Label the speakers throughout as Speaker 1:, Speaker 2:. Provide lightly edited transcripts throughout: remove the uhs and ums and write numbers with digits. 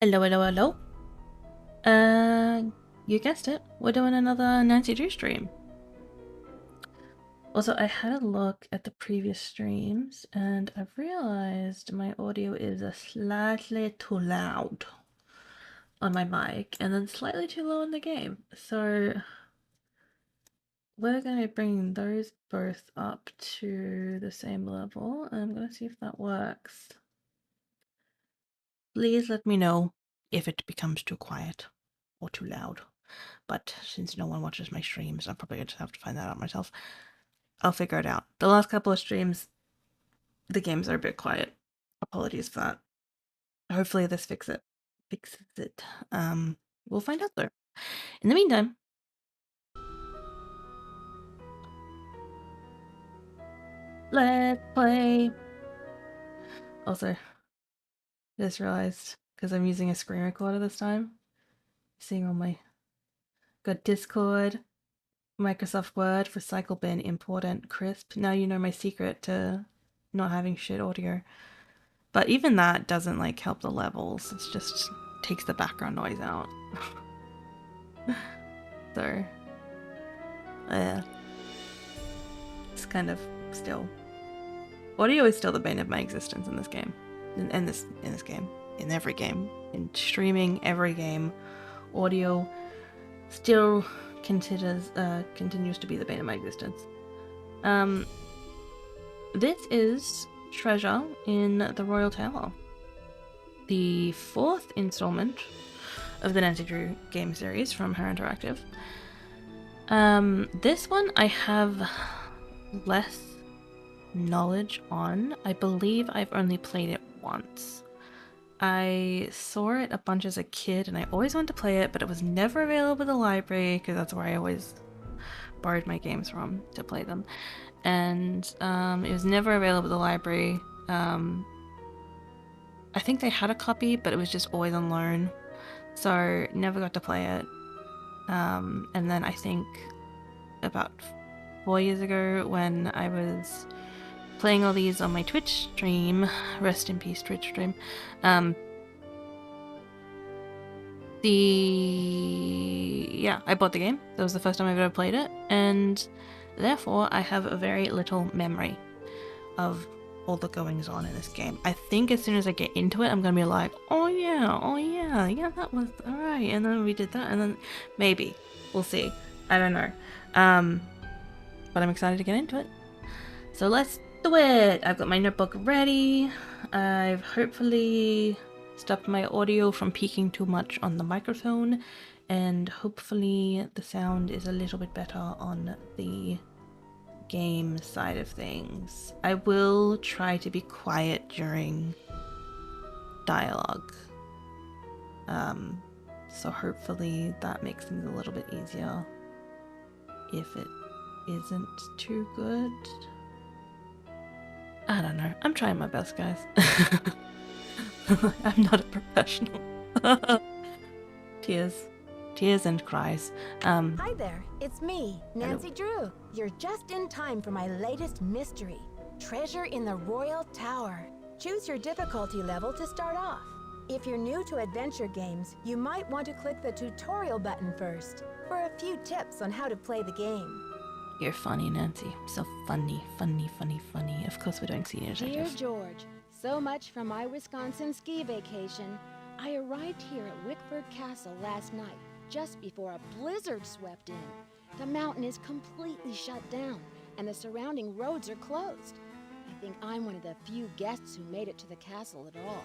Speaker 1: Hello, hello, hello. You guessed it. We're doing another Nancy Drew stream. Also, I had a look at the previous streams and I've realized my audio is slightly too loud on my mic and then slightly too low in the game. So we're going to be bringing those both up to the same level. And I'm going to see if that works. Please let me know if it becomes too quiet or too loud. But since no one watches my streams, I'm probably going to have to find that out myself. I'll figure it out. The last couple of streams, the games are a bit quiet. Apologies for that. Hopefully this fixes it. We'll find out though. In the meantime, let's play. Also, just realized because I'm using a screen recorder this time, seeing all my got Discord, Microsoft Word, Recycle Bin, Important, Crisp. Now you know my secret to not having shit audio. But even that doesn't like help the levels. It's just takes the background noise out. So, it's kind of still. Audio is still the bane of my existence in this game. In this game. In every game. In streaming, every game. Audio still continues to be the bane of my existence. This is Treasure in the Royal Tower. The fourth installment of the Nancy Drew game series from Her Interactive. This one I have less knowledge on. I believe I've only played it once. I saw it a bunch as a kid and I always wanted to play it, but it was never available at the library because that's where I always borrowed my games from to play them. And it was never available at the library. I think they had a copy, but it was just always on loan. So never got to play it. And then I think about 4 years ago when I was playing all these on my Twitch stream, rest in peace Twitch stream, I bought the game. That was the first time I've ever played it, and therefore I have a very little memory of all the goings on in this game. I think as soon as I get into it, I'm gonna be like, oh yeah, that was alright, and then we did that, and then maybe we'll see. I don't know, but I'm excited to get into it. So let's do it. I've got my notebook ready. I've hopefully stopped my audio from peaking too much on the microphone, and hopefully the sound is a little bit better on the game side of things. I will try to be quiet during dialogue. So hopefully that makes things a little bit easier if it isn't too good. I don't know. I'm trying my best, guys. I'm not a professional. Tears and cries.
Speaker 2: Hi there, it's me, Nancy Drew. You're just in time for my latest mystery, Treasure in the Royal Tower. Choose your difficulty level to start off. If you're new to adventure games, you might want to click the tutorial button first for a few tips on how to play the game.
Speaker 1: You're funny, Nancy. So funny. Of course we're doing senior
Speaker 2: Dear
Speaker 1: detective.
Speaker 2: George, so much for my Wisconsin ski vacation. I arrived here at Wickford Castle last night, just before a blizzard swept in. The mountain is completely shut down, and the surrounding roads are closed. I think I'm one of the few guests who made it to the castle at all.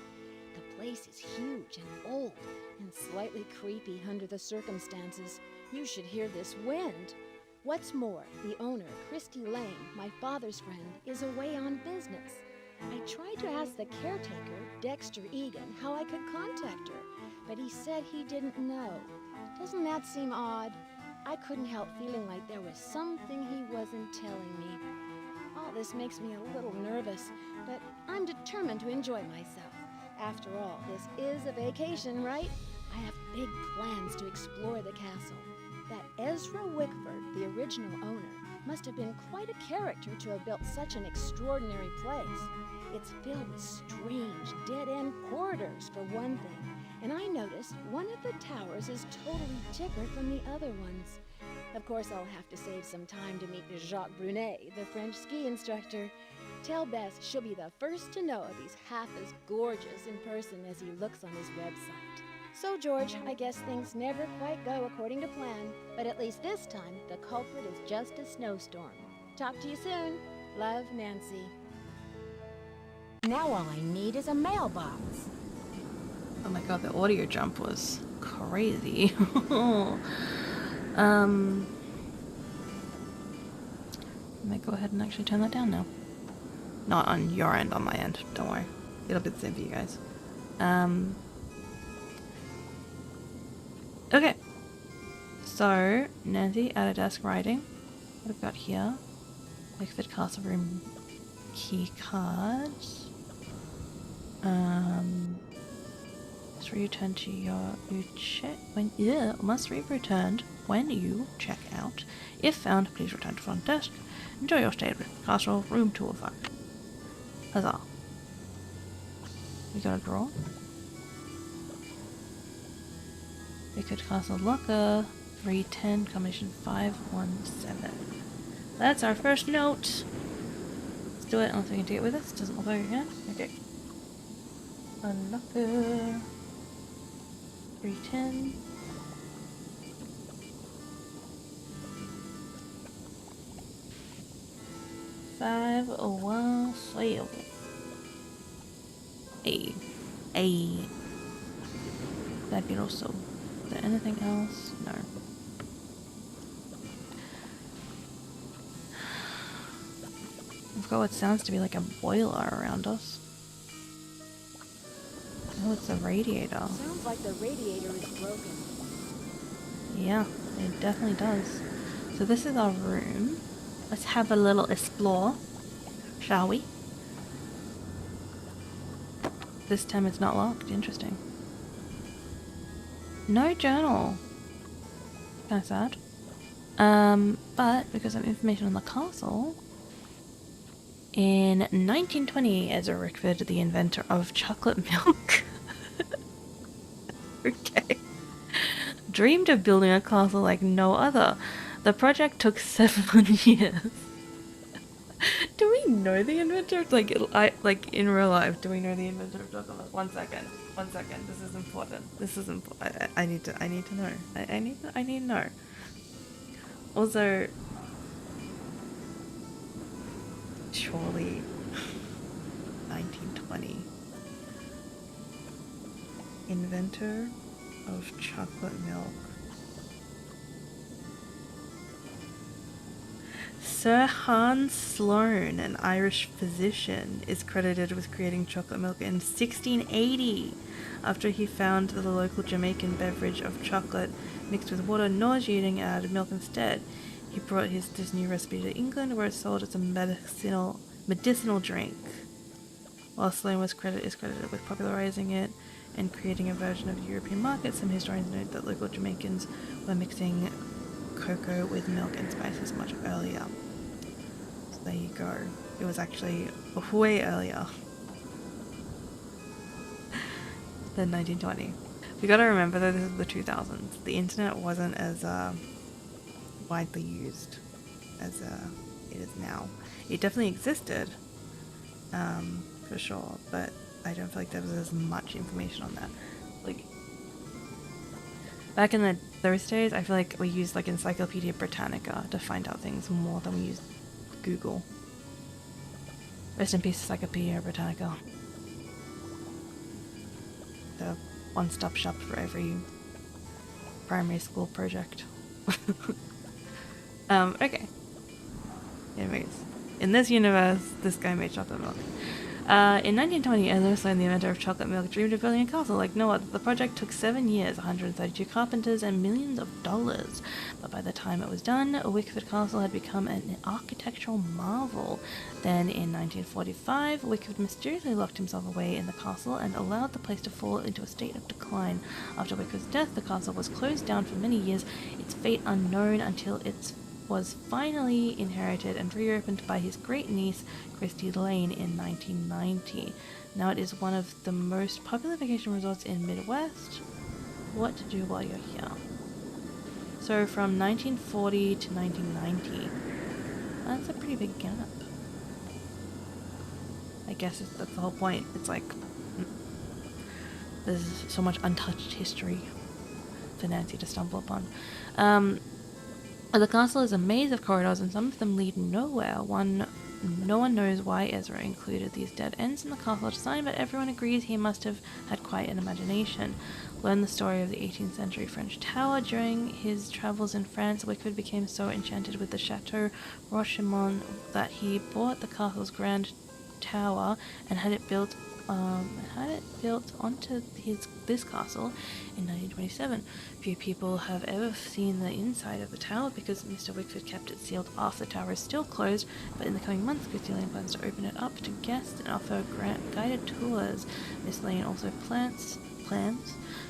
Speaker 2: The place is huge and old, and slightly creepy under the circumstances. You should hear this wind. What's more, the owner, Christy Lane, my father's friend, is away on business. I tried to ask the caretaker, Dexter Egan, how I could contact her, but he said he didn't know. Doesn't that seem odd? I couldn't help feeling like there was something he wasn't telling me. All this makes me a little nervous, but I'm determined to enjoy myself. After all, this is a vacation, right? I have big plans to explore the castle. That Ezra Wickford, the original owner, must have been quite a character to have built such an extraordinary place. It's filled with strange, dead-end corridors, for one thing, and I noticed one of the towers is totally different from the other ones. Of course, I'll have to save some time to meet Jacques Brunet, the French ski instructor. Tell Bess she'll be the first to know if he's half as gorgeous in person as he looks on his website. So, George, I guess things never quite go according to plan, but at least this time, the culprit is just a snowstorm. Talk to you soon. Love, Nancy. Now all I need is a mailbox.
Speaker 1: Oh my god, the audio jump was crazy. I might go ahead and actually turn that down now. Not on your end, on my end. Don't worry. It'll be the same for you guys. Okay. So, Nancy at a desk writing. What have we got here? Wickford Castle Room key card. Must return to your must be returned when you check out. If found, please return to front desk. Enjoy your stay at Wickford Castle Room 205. Huzzah. We got a draw. Wickford Castle Locker 310 combination 517. That's our first note. Let's do it unless we can take it with us. Doesn't look like we can. Okay. Unlocker 310. Fabuloso. Is there anything else? No. We've got what sounds to be like a boiler around us. Oh, it's a radiator.
Speaker 2: Sounds like the radiator is broken.
Speaker 1: Yeah, it definitely does. So this is our room. Let's have a little explore, shall we? This time it's not locked. Interesting. No journal. Kind of sad. But because of information on the castle, in 1920, Ezra Rickford, the inventor of chocolate milk, okay, dreamed of building a castle like no other. The project took 7 years. Do we know the inventor? Like in real life, do we know the inventor of chocolate milk? 1 second. This is important. I need to know. I need to know. Also, surely 1920. Inventor of chocolate milk. Sir Hans Sloane, an Irish physician, is credited with creating chocolate milk in 1680 after he found that the local Jamaican beverage of chocolate mixed with water nauseating and added milk instead. He brought this new recipe to England, where it's sold as a medicinal drink. While Sloane is credited with popularizing it and creating a version of the European market, some historians note that local Jamaicans were mixing cocoa with milk and spices much earlier. So there you go. It was actually way earlier than 1920. We gotta remember that this is the 2000s. The internet wasn't as widely used as it is now. It definitely existed, for sure, but I don't feel like there was as much information on that. Like, back in those days, I feel like we used like Encyclopedia Britannica to find out things more than we used Google. Rest in peace, Encyclopedia Britannica. The one-stop shop for every primary school project. Okay. Anyways, in this universe, this guy made chocolate milk. In 1920, Ezra Sloane, the inventor of chocolate milk, dreamed of building a castle like no other. The project took 7 years, 132 carpenters, and millions of dollars. But by the time it was done, Wickford Castle had become an architectural marvel. Then, in 1945, Wickford mysteriously locked himself away in the castle and allowed the place to fall into a state of decline. After Wickford's death, the castle was closed down for many years, its fate unknown until its was finally inherited and reopened by his great niece, Christy Lane, in 1990. Now it is one of the most popular vacation resorts in Midwest. What to do while you're here. So from 1940 to 1990. That's a pretty big gap. I guess that's the whole point. It's like, there's so much untouched history for Nancy to stumble upon. The castle is a maze of corridors, and some of them lead nowhere. No one knows why Ezra included these dead ends in the castle design, but everyone agrees he must have had quite an imagination. Learn the story of the 18th century French tower. During his travels in France, Wickford became so enchanted with the Chateau Rochemont that he bought the castle's grand tower and had it built onto this castle in 1927. Few people have ever seen the inside of the tower because Mr. Wickford kept it sealed off. The tower is still closed, but in the coming months, Christy Lane plans to open it up to guests and offer guided tours. Miss Lane also plans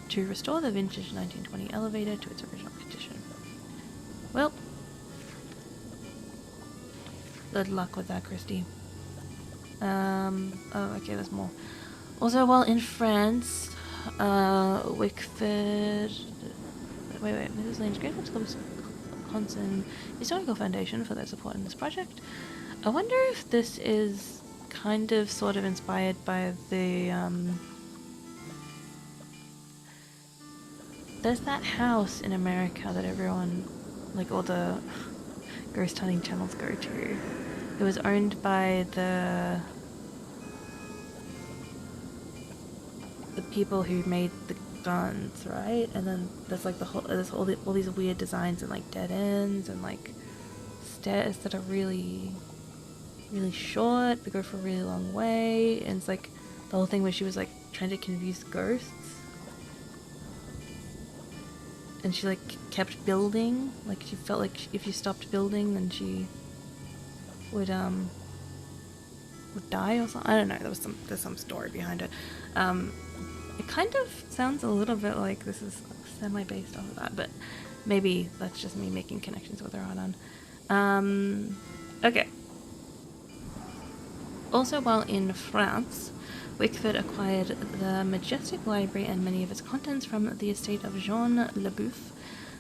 Speaker 1: to restore the vintage 1920 elevator to its original condition. Well, good luck with that, Christy. Oh, okay, there's more. Also, while in France, Wickford... Wait, Mrs. Lane's grateful to the Wisconsin Historical Foundation for their support in this project. I wonder if this is kind of sort of inspired by the, there's that house in America that everyone, like all the ghost hunting channels go to. It was owned by the people who made the guns, right? And then there's like there's all these weird designs and like dead ends and like stairs that are really, really short but go for a really long way. And it's like the whole thing where she was like trying to confuse ghosts, and she like kept building. Like she felt like if you stopped building, then she would die or something. I don't know. There's some story behind it. It kind of sounds a little bit like this is semi-based off of that, but maybe that's just me making connections with her on. Okay. Also, while in France, Wickford acquired the majestic library and many of its contents from the estate of Jean Leboeuf.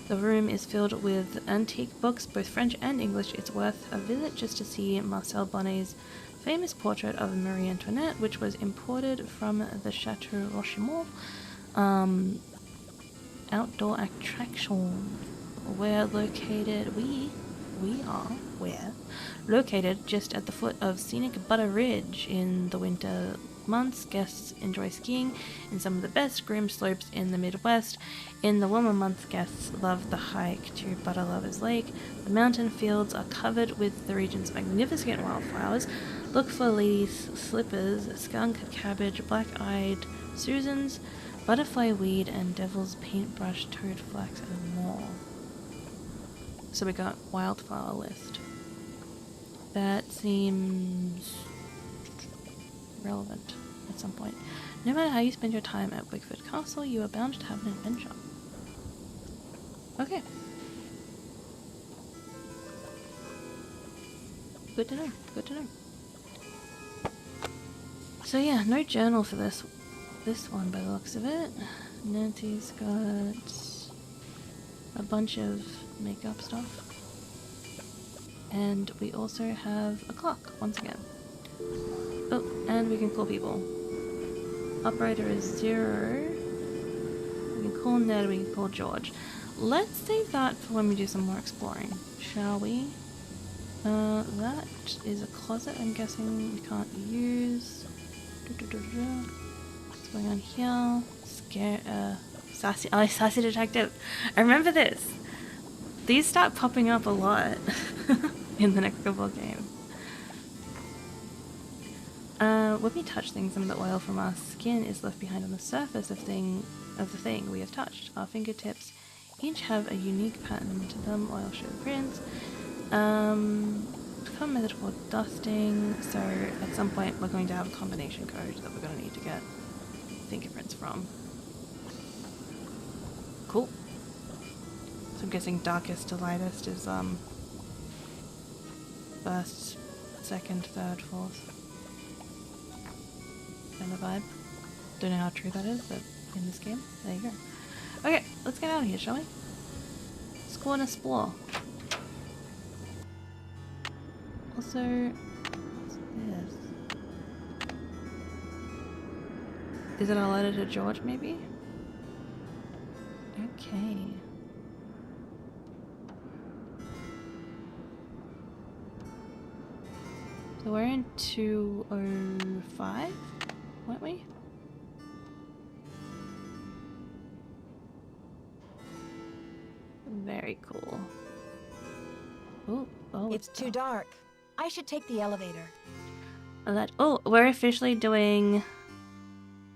Speaker 1: The room is filled with antique books, both French and English. It's worth a visit just to see Marcel Bonnet's famous portrait of Marie Antoinette, which was imported from the Chateau Rochemont. Outdoor attraction. We're located just at the foot of scenic Butter Ridge. In the winter months, guests enjoy skiing in some of the best groomed slopes in the Midwest. In the warmer months, guests love the hike to Butter Lovers Lake. The mountain fields are covered with the region's magnificent wildflowers. Look for ladies' slippers, skunk, cabbage, black-eyed Susans, butterfly weed, and devil's paintbrush, toad flax, and more. So we got wildflower list. That seems relevant at some point. No matter how you spend your time at Wickford Castle, you are bound to have an adventure. Okay. Good to know. Good to know. So yeah, no journal for this one by the looks of it. Nancy's got a bunch of makeup stuff. And we also have a clock, once again. Oh, and we can call people. Operator is 0. We can call Ned, we can call George. Let's save that for when we do some more exploring, shall we? That is a closet I'm guessing we can't use. What's going on here? Sassy detective. I remember this. These start popping up a lot in the next couple of games. When we touch things, some of the oil from our skin is left behind on the surface of the thing we have touched. Our fingertips each have a unique pattern to them. Oil show prints. Common method for dusting. So at some point we're going to have a combination code that we're going to need to get fingerprints from. Cool. So I'm guessing darkest to lightest is first, second, third, fourth kind of vibe. Don't know how true that is, but in this game, there you go. Okay, let's get out of here, shall we? Let's go and explore. Also, what's this? Is it a letter to George, maybe? Okay. So we're in 205, weren't we? Very cool. Ooh, oh,
Speaker 3: It's too dark. I should take the elevator.
Speaker 1: Oh, we're officially doing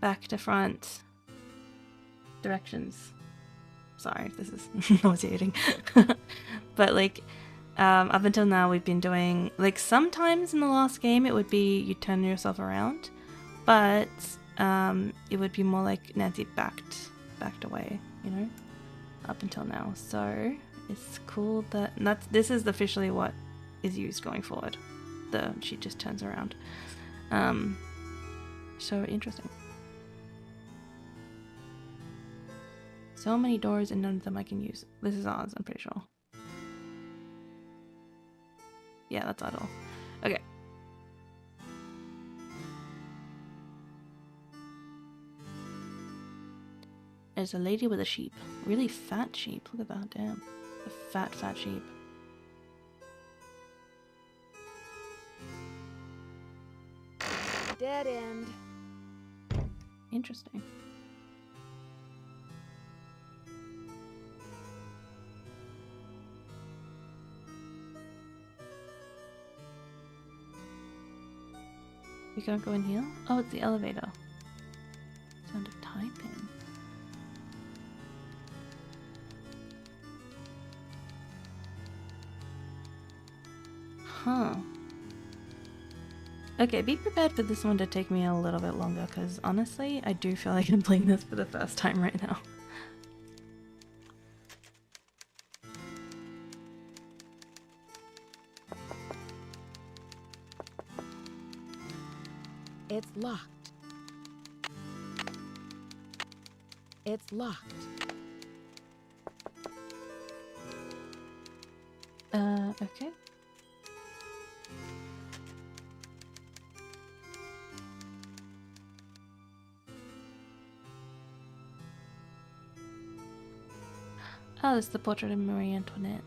Speaker 1: back to front directions. Sorry if this is nauseating. But like, up until now we've been doing, like, sometimes in the last game it would be you turn yourself around, but it would be more like Nancy backed away, you know, up until now. So it's cool that this is officially what is used going forward. She just turns around. So interesting. So many doors and none of them I can use. This is ours, I'm pretty sure. Yeah, that's idle. Okay. There's a lady with a sheep. Really fat sheep. Look at that, damn. A fat sheep.
Speaker 2: Dead end.
Speaker 1: Interesting. We can't go in here? Oh, it's the elevator. Sound of typing. Huh. Okay, be prepared for this one to take me a little bit longer, because honestly, I do feel like I'm playing this for the first time right now.
Speaker 2: It's locked. It's locked.
Speaker 1: Okay. Oh, this is the portrait of Marie Antoinette.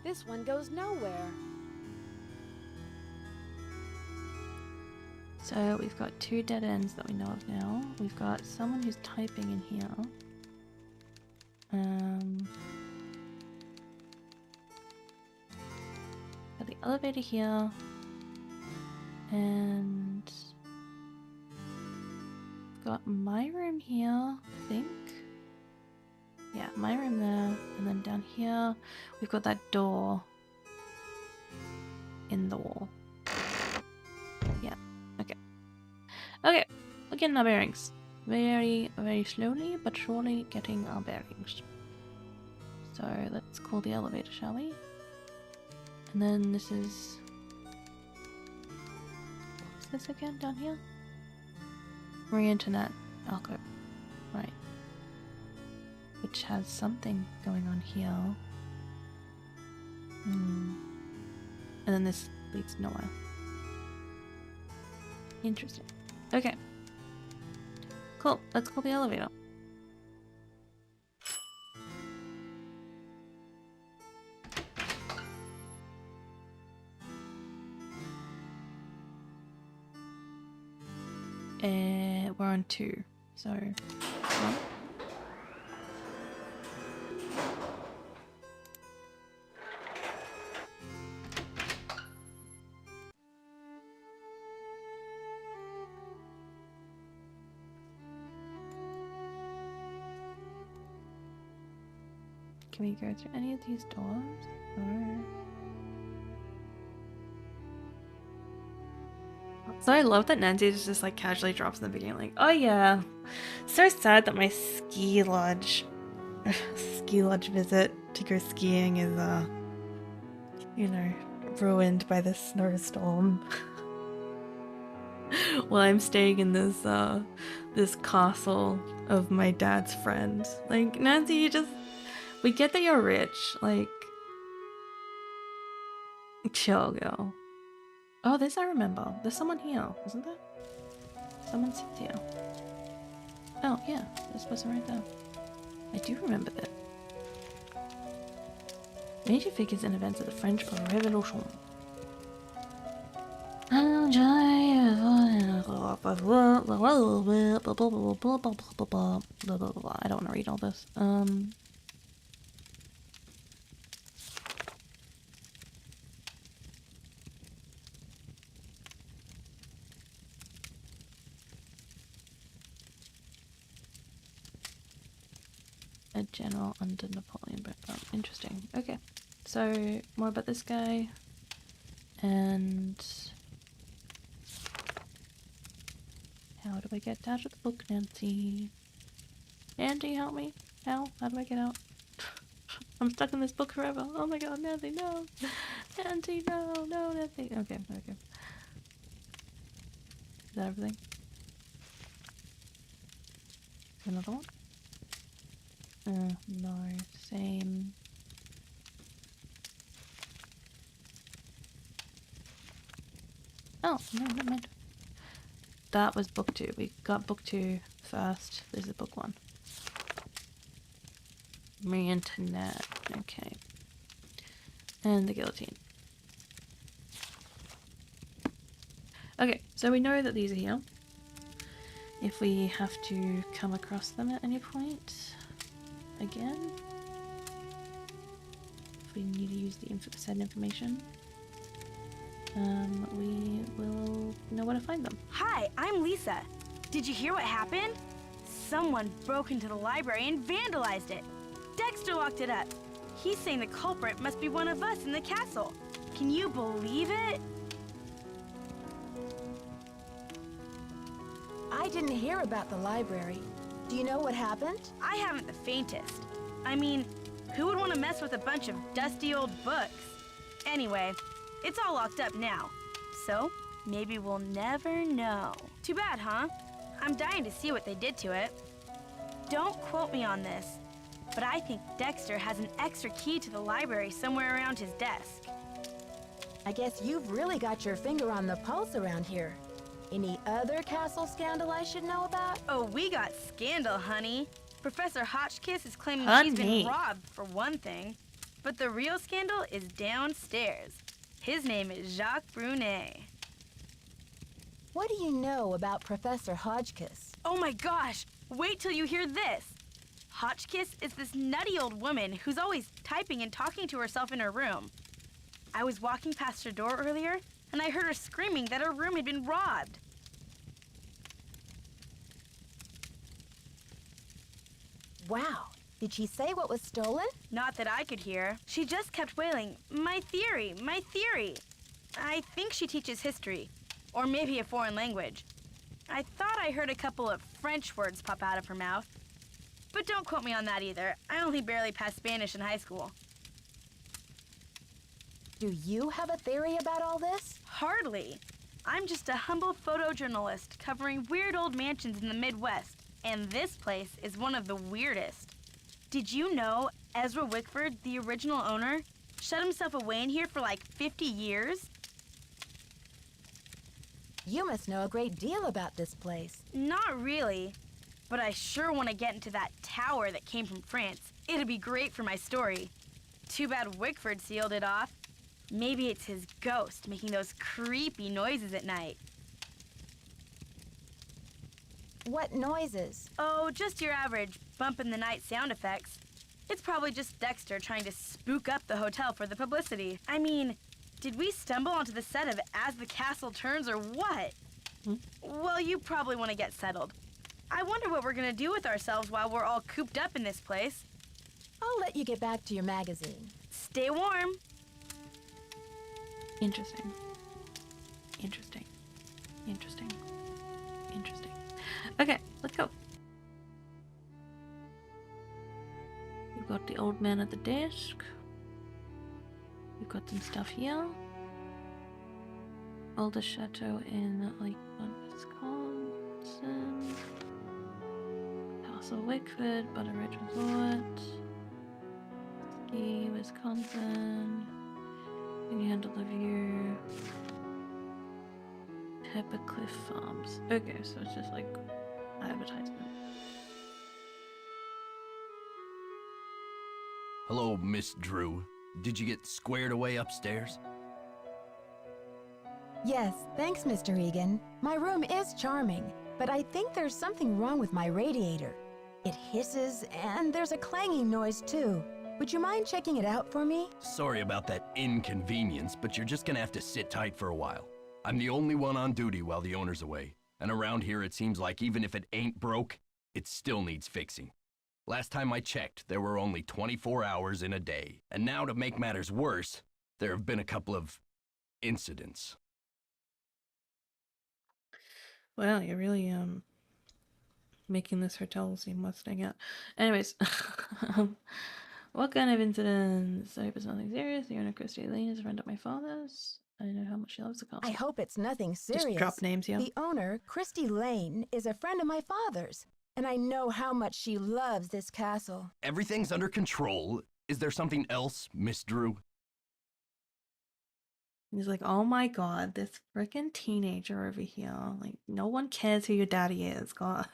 Speaker 2: This one goes nowhere.
Speaker 1: So we've got 2 dead ends that we know of now. We've got someone who's typing in here. Got the elevator here. And got my room here, I think. Yeah, my room there. And then down here, we've got that door in the wall. Yeah, okay. Okay, we're getting our bearings. Very, very slowly, but surely getting our bearings. So let's call the elevator, shall we? And then this is... what's this again down here? Marie Antoinette alcove. Right. Which has something going on here. And then this leads nowhere. Interesting. Okay. Cool. Let's call the elevator. We're on 2. So, 1. Can we go through any of these doors? No. So I love that Nancy just like casually drops in the beginning, like, oh yeah, so sad that my ski lodge visit to go skiing is you know, ruined by this snowstorm. While I'm staying in this castle of my dad's friend. Like, Nancy, we get that you're rich, like, chill, girl. Oh, this I remember. There's someone here, isn't there? Someone sits here. Oh, yeah, there's a person right there. I do remember that. Major figures and events of the French Revolution. I don't want to read all this. A general under Napoleon Bonaparte. Interesting. Okay. So, more about this guy. And how do I get out of the book, Nancy? Nancy, help me. How do I get out? I'm stuck in this book forever. Oh my god, Nancy, no. Nancy, no, Nancy. Okay. Is that everything? Another one? No, same. Oh, no, never mind. That was book 2. We got book 2 first. This is book 1. Marie Antoinette. Okay. And the guillotine. Okay, so we know that these are here. If we have to come across them at any point, again, if we need to use the said information, we will know where to find them.
Speaker 4: Hi, I'm Lisa. Did you hear what happened? Someone broke into the library and vandalized it. Dexter locked it up. He's saying the culprit must be one of us in the castle. Can you believe it?
Speaker 3: I didn't hear about the library. Do you know what happened?
Speaker 4: I haven't the faintest. I mean, who would want to mess with a bunch of dusty old books? Anyway, it's all locked up now. So, maybe we'll never know. Too bad, huh? I'm dying to see what they did to it. Don't quote me on this, but I think Dexter has an extra key to the library somewhere around his desk.
Speaker 3: I guess you've really got your finger on the pulse around here. Any other castle scandal I should know about?
Speaker 4: Oh, we got scandal, honey. Professor Hotchkiss is claiming she's been robbed, for one thing. But the real scandal is downstairs. His name is Jacques Brunet.
Speaker 3: What do you know about Professor Hotchkiss?
Speaker 4: Oh my gosh! Wait till you hear this! Hotchkiss is this nutty old woman who's always typing and talking to herself in her room. I was walking past her door earlier, and I heard her screaming that her room had been robbed.
Speaker 3: Wow. Did she say what was stolen?
Speaker 4: Not that I could hear. She just kept wailing, "My theory, my theory." I think she teaches history, or maybe a foreign language. I thought I heard a couple of French words pop out of her mouth. But don't quote me on that either. I only barely passed Spanish in high school.
Speaker 3: Do you have a theory about all this?
Speaker 4: Hardly. I'm just a humble photojournalist covering weird old mansions in the Midwest, and this place is one of the weirdest. Did you know Ezra Wickford, the original owner, shut himself away in here for like 50 years?
Speaker 3: You must know a great deal about this place.
Speaker 4: Not really, but I sure want to get into that tower that came from France. It'd be great for my story. Too bad Wickford sealed it off. Maybe it's his ghost making those creepy noises at night.
Speaker 3: What noises?
Speaker 4: Oh, just your average bump in the night sound effects. It's probably just Dexter trying to spook up the hotel for the publicity. I mean, did we stumble onto the set of As the Castle Turns or what? Well, you probably want to get settled. I wonder what we're going to do with ourselves while we're all cooped up in this place.
Speaker 3: I'll let you get back to your magazine.
Speaker 4: Stay warm.
Speaker 1: Interesting. Interesting. Interesting. Interesting. Okay, let's go. We've got the old man at the desk. We've got some stuff here. Older chateau in Lakeland, Wisconsin. Castle Wickford, Butter Ridge Resort. Ski, Wisconsin. Can you handle the view? Peppercliff Farms. Okay, so it's just like advertisement.
Speaker 5: Hello, Miss Drew. Did you get squared away upstairs?
Speaker 3: Yes, thanks, Mr. Egan. My room is charming, but I think there's something wrong with my radiator. It hisses, and there's a clanging noise, too. Would you mind checking it out for me?
Speaker 5: Sorry about that inconvenience, but you're just gonna have to sit tight for a while. I'm the only one on duty while the owner's away, and around here it seems like even if it ain't broke, it still needs fixing. Last time I checked, there were only 24 hours in a day, and now to make matters worse, there have been a couple of incidents.
Speaker 1: Well, you're really making this hotel seem worth staying at. Anyways, what kind of incidents? I hope it's nothing serious. The owner, Christy Lane, is a friend of my father's. I know how much she loves the castle.
Speaker 3: I hope it's nothing serious.
Speaker 1: Just drop names, yeah.
Speaker 3: The owner, Christy Lane, is a friend of my father's, and I know how much she loves this castle.
Speaker 5: Everything's under control. Is there something else, Miss Drew?
Speaker 1: He's like, oh my god, this freaking teenager over here. Like, no one cares who your daddy is. God.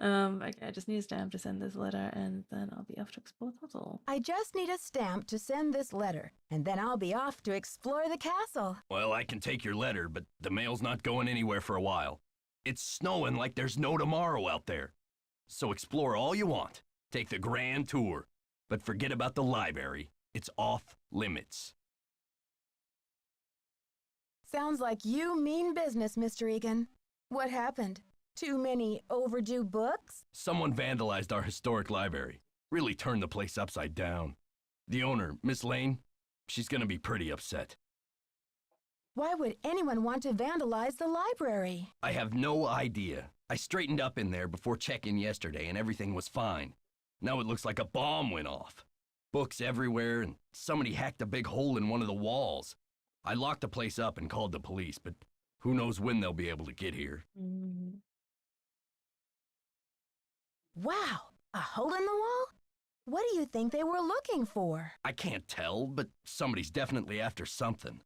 Speaker 1: Okay, I just need a stamp to send this letter, and then I'll be off to explore the castle.
Speaker 3: I just need a stamp to send this letter, and then I'll be off to explore the castle.
Speaker 5: Well, I can take your letter, but the mail's not going anywhere for a while. It's snowing like there's no tomorrow out there. So explore all you want. Take the grand tour. But forget about the library. It's off limits.
Speaker 3: Sounds like you mean business, Mr. Egan. What happened? Too many overdue books?
Speaker 5: Someone vandalized our historic library. Really turned the place upside down. The owner, Miss Lane, she's gonna be pretty upset.
Speaker 3: Why would anyone want to vandalize the library?
Speaker 5: I have no idea. I straightened up in there before check-in yesterday and everything was fine. Now it looks like a bomb went off. Books everywhere and somebody hacked a big hole in one of the walls. I locked the place up and called the police, but who knows when they'll be able to get here.
Speaker 3: Wow, a hole in the wall? What do you think they were looking for?
Speaker 5: I can't tell, but somebody's definitely after something.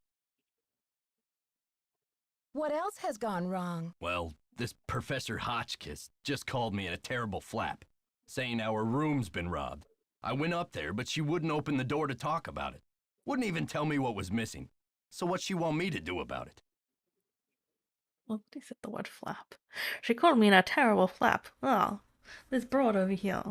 Speaker 3: What else has gone wrong?
Speaker 5: Well, this Professor Hotchkiss just called me in a terrible flap, saying our room's been robbed. I went up there, but she wouldn't open the door to talk about it. Wouldn't even tell me what was missing. So what's she want me to do about it?
Speaker 1: Well, they said the word flap. She called me in a terrible flap. Oh, this broad over here.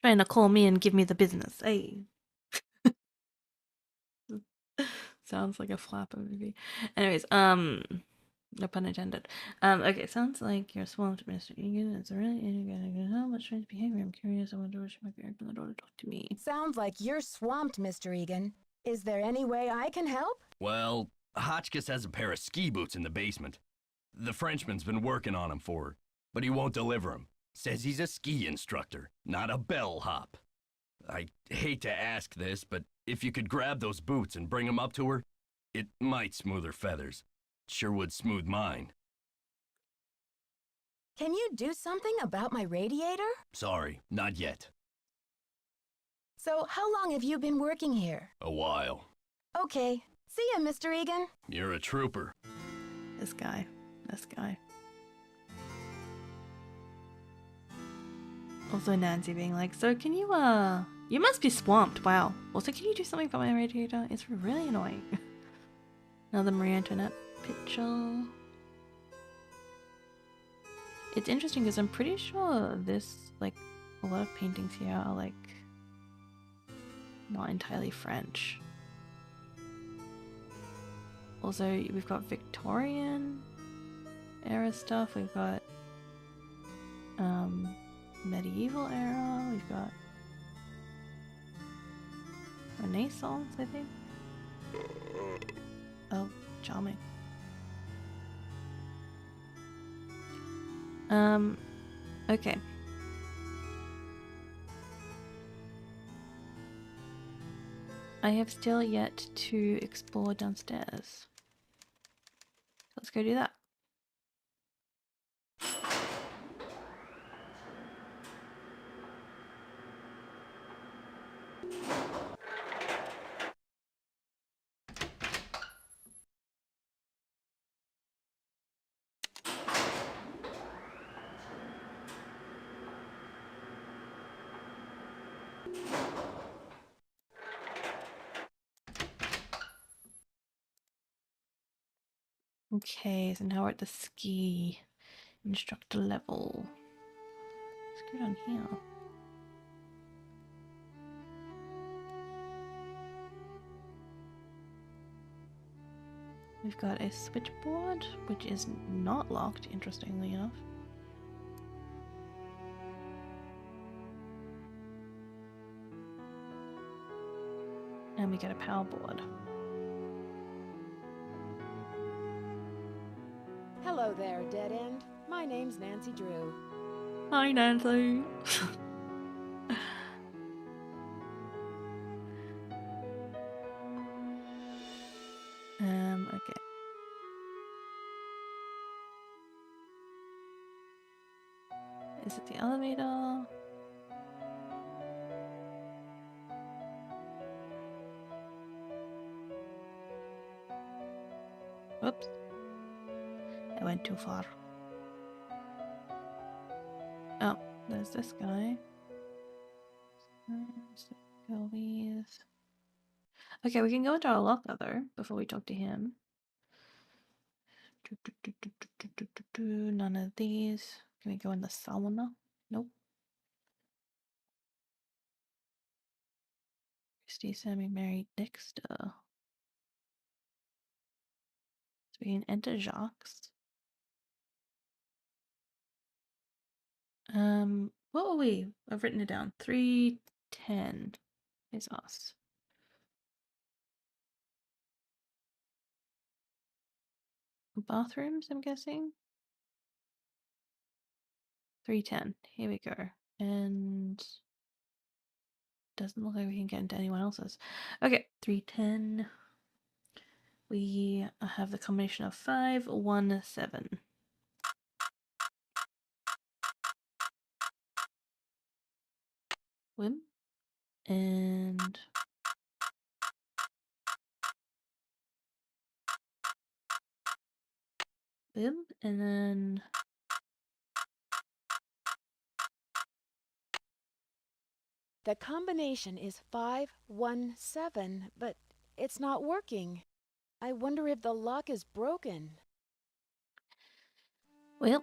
Speaker 1: Trying to call me and give me the business. Hey. Sounds like a flapper movie. Anyways, no pun intended. Okay, sounds like you're swamped, Mr. Egan. It's really how much strange behavior. I'm curious. I wonder if she might be open the door to talk to me.
Speaker 3: Sounds like you're swamped, Mr. Egan. Is there any way I can help?
Speaker 5: Well, Hotchkiss has a pair of ski boots in the basement. The Frenchman's been working on them for her, but he won't deliver them. Says he's a ski instructor, not a bellhop. I hate to ask this, but if you could grab those boots and bring them up to her, it might smooth her feathers. Sure would smooth mine.
Speaker 3: Can you do something about my radiator?
Speaker 5: Sorry, not yet.
Speaker 3: So, how long have you been working here?
Speaker 5: A while.
Speaker 3: Okay. See ya, Mr. Egan.
Speaker 5: You're a trooper.
Speaker 1: This guy. Also Nancy being like, so can you, you must be swamped, wow. Also, can you do something about my radiator? It's really annoying. Another Marie Antoinette picture. It's interesting because I'm pretty sure this, like, a lot of paintings here are, like, not entirely French. Also, we've got Victorian era stuff, we've got, medieval era, we've got Renaissance, I think. Oh, charming. Okay. I have still yet to explore downstairs. Let's go do that. Okay, so now we're at the ski instructor level. Let's go down here. We've got a switchboard, which is not locked, interestingly enough. And we get a power board.
Speaker 2: Hello there, Dead End. My name's Nancy Drew.
Speaker 1: Hi, Nancy. Okay. Is it the elevator? Whoops. I went too far. Oh, there's this guy. Okay, we can go into our locker though before we talk to him. None of these. Can we go in the sauna? Nope. Christy, Sammy, Mary, Dexter. So we can enter Jacques. What were we? I've written it down. 310 is us. Bathrooms, I'm guessing. 310. Here we go. And doesn't look like we can get into anyone else's. Okay, 310. We have the combination of 517. Wim. And Bim. And then
Speaker 2: The combination is 517, but it's not working. I wonder if the lock is broken.
Speaker 1: well,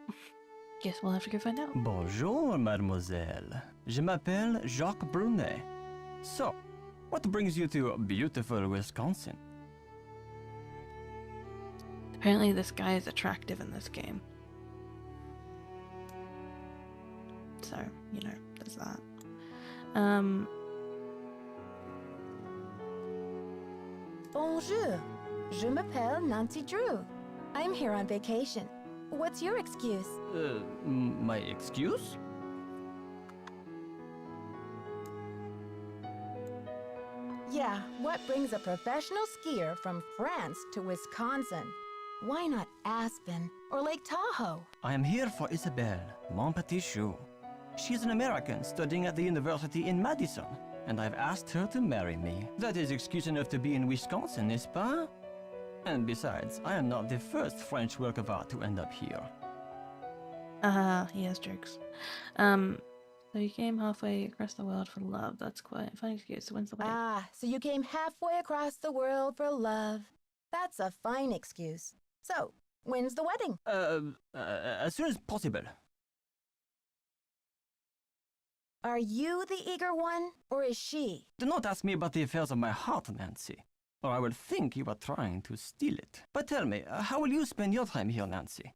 Speaker 1: guess we'll have to go find out.
Speaker 6: Bonjour, mademoiselle. Je m'appelle Jacques Brunet. So, what brings you to beautiful Wisconsin?
Speaker 1: Apparently this guy is attractive in this game. So, you know, there's that.
Speaker 3: Bonjour. Je m'appelle Nancy Drew. I'm here on vacation. What's your excuse?
Speaker 6: My excuse?
Speaker 3: Yeah, what brings a professional skier from France to Wisconsin? Why not Aspen or Lake Tahoe?
Speaker 6: I am here for Isabelle, mon petit chou. She's an American studying at the university in Madison, and I've asked her to marry me. That is excuse enough to be in Wisconsin, n'est-ce pas? And besides, I am not the first French work of art to end up here.
Speaker 1: He has jokes. So you came halfway across the world for love. That's quite a fun excuse. So when's the wedding?
Speaker 3: Ah, so you came halfway across the world for love. That's a fine excuse. So, when's the wedding?
Speaker 6: As soon as possible.
Speaker 3: Are you the eager one, or is she?
Speaker 6: Do not ask me about the affairs of my heart, Nancy, or I will think you are trying to steal it. But tell me, how will you spend your time here, Nancy?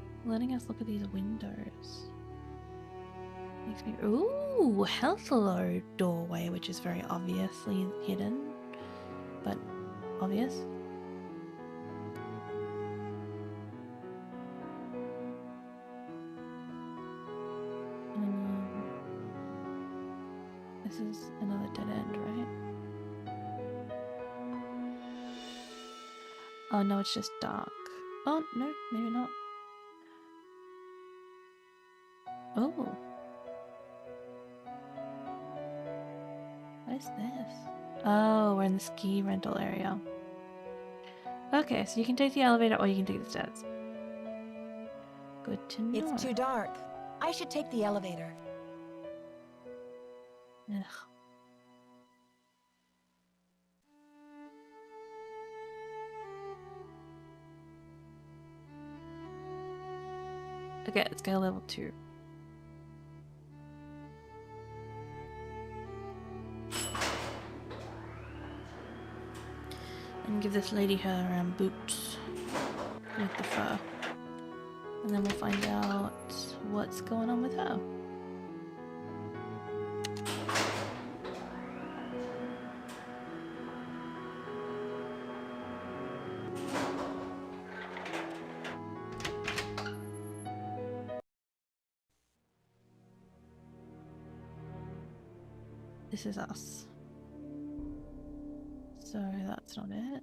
Speaker 1: letting us look at these windows. Makes me. Ooh, hello doorway, which is very obviously hidden, but obvious. This is another dead end, right? Oh no, it's just dark. Oh no, maybe not. Oh. What is this? Oh, we're in the ski rental area. Okay, so you can take the elevator or you can take the stairs. Good to know.
Speaker 3: It's too dark. I should take the elevator.
Speaker 1: Ugh. Okay, let's go level 2. And give this lady her boots with the fur. And then we'll find out what's going on with her. This is us. So that's not it.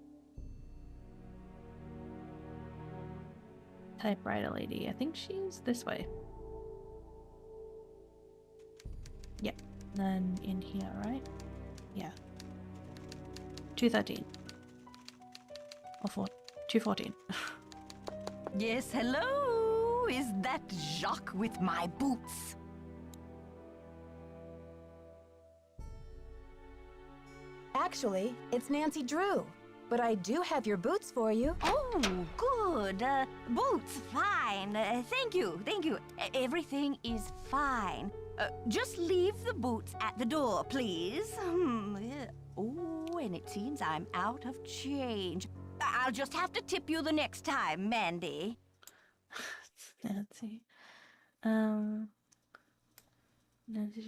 Speaker 1: Typewriter lady. I think she's this way. Yep. Then in here, right? Yeah. 213. Or 214.
Speaker 7: Yes, hello? Is that Jacques with my boots?
Speaker 3: Actually, it's Nancy Drew. But I do have your boots for you.
Speaker 7: Oh, good. Boots, fine. Thank you, thank you. Everything is fine. Just leave the boots at the door, please. Yeah. Oh, and it seems I'm out of change. I'll just have to tip you the next time, Mandy.
Speaker 1: Nancy. Nancy,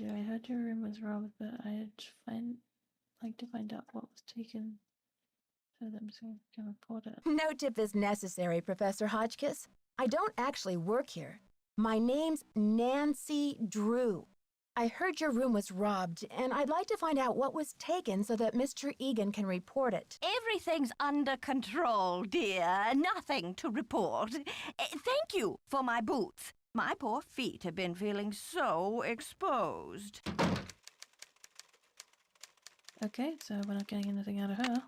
Speaker 1: I heard your room was robbed, but I'd like to find out what was taken. So that I'm just going to report it.
Speaker 3: No tip is necessary, Professor Hotchkiss. I don't actually work here. My name's Nancy Drew. I heard your room was robbed, and I'd like to find out what was taken so that Mr. Egan can report it.
Speaker 7: Everything's under control, dear. Nothing to report. Thank you for my boots. My poor feet have been feeling so exposed.
Speaker 1: Okay, so we're not getting anything out of her.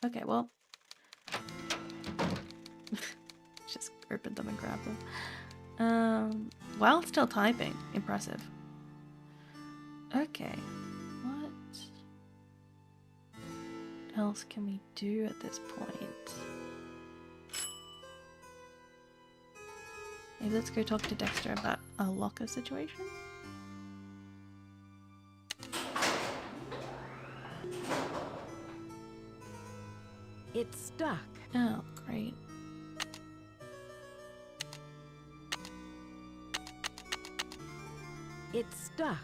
Speaker 1: Okay, well. Just opened them and grabbed them. While still typing. Impressive. Okay. What else can we do at this point? Maybe let's go talk to Dexter about a locker situation.
Speaker 3: It's stuck.
Speaker 1: Oh, great.
Speaker 3: It's stuck.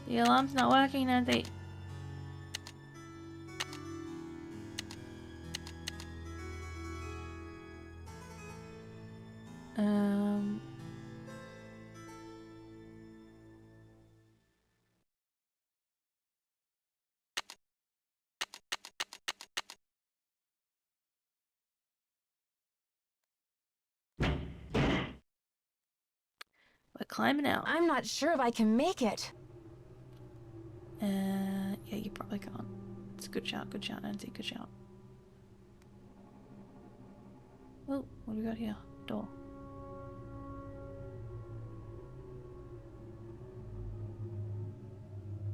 Speaker 1: The alarm's not working, Nancy. We're climbing out.
Speaker 3: I'm not sure if I can make it.
Speaker 1: Yeah, you probably can't. It's a good shout, Nancy, good shout. Oh, what do we got here? Door.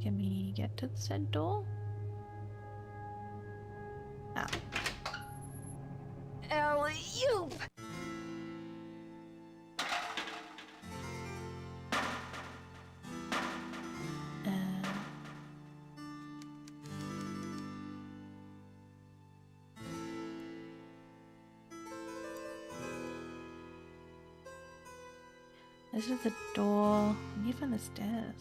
Speaker 1: Can we get to the said door? Ah.
Speaker 3: Alley-oop!
Speaker 1: This is the door. I need to find the stairs.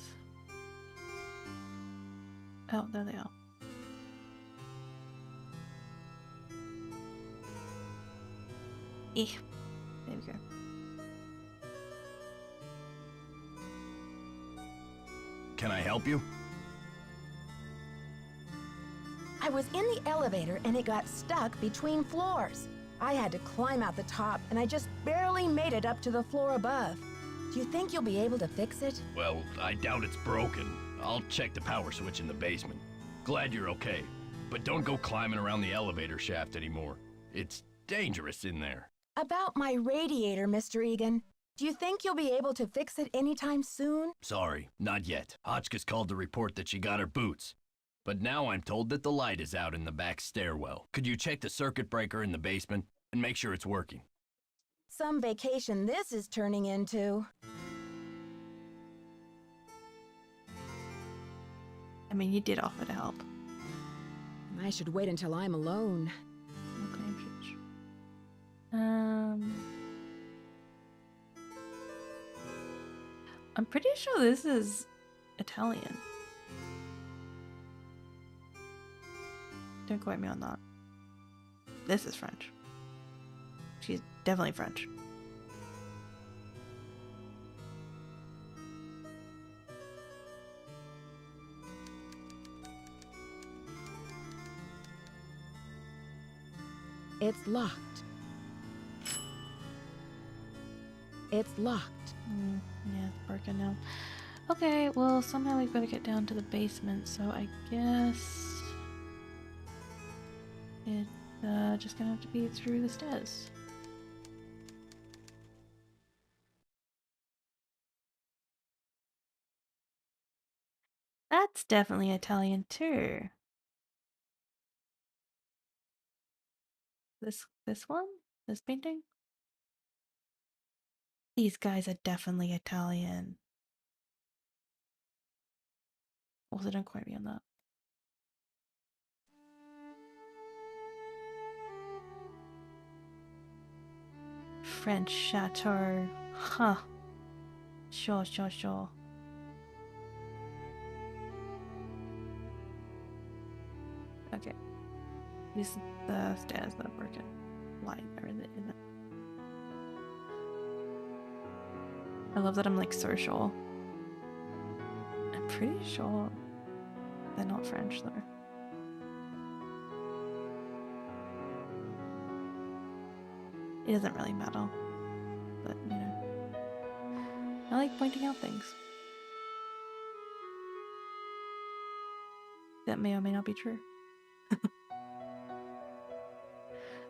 Speaker 1: Oh, there they are. There we go.
Speaker 5: Can I help you?
Speaker 3: I was in the elevator and it got stuck between floors. I had to climb out the top and I just barely made it up to the floor above. Do you think you'll be able to fix it?
Speaker 5: Well, I doubt it's broken. I'll check the power switch in the basement. Glad you're okay. But don't go climbing around the elevator shaft anymore. It's dangerous in there.
Speaker 3: About my radiator, Mr. Egan. Do you think you'll be able to fix it anytime soon?
Speaker 5: Sorry, not yet. Hotchkiss called to report that she got her boots. But now I'm told that the light is out in the back stairwell. Could you check the circuit breaker in the basement and make sure it's working?
Speaker 3: Some vacation this is turning into.
Speaker 1: I mean, you did offer to help.
Speaker 3: I should wait until I'm alone.
Speaker 1: Okay, shit. I'm pretty sure this is Italian. Don't quote me on that. This is French. She's definitely French.
Speaker 3: It's locked. It's locked.
Speaker 1: Yeah, it's broken now. Okay, well, somehow we've got to get down to the basement, so I guess it's just gonna have to be through the stairs. That's definitely Italian too. This one? This painting? These guys are definitely Italian. Also, don't quote me on that. French chateau. Huh. Sure. Okay. These are the stairs that are broken. Light are in it. I love that I'm like so sure. I'm pretty sure they're not French though. It doesn't really matter. But, you know. I like pointing out things that may or may not be true.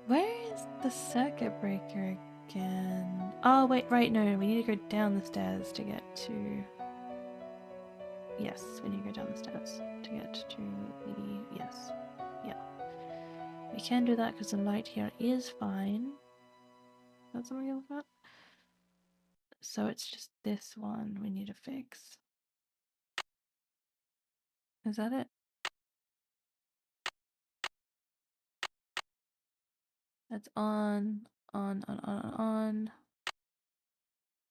Speaker 1: Where is the circuit breaker again? Oh, wait, right, no, we need to go down the stairs to get to... Yes, we need to go down the stairs to get to the... Yes. Yeah. We can do that because the light here is fine. That's something you look at? So it's just this one we need to fix. Is that it? That's on.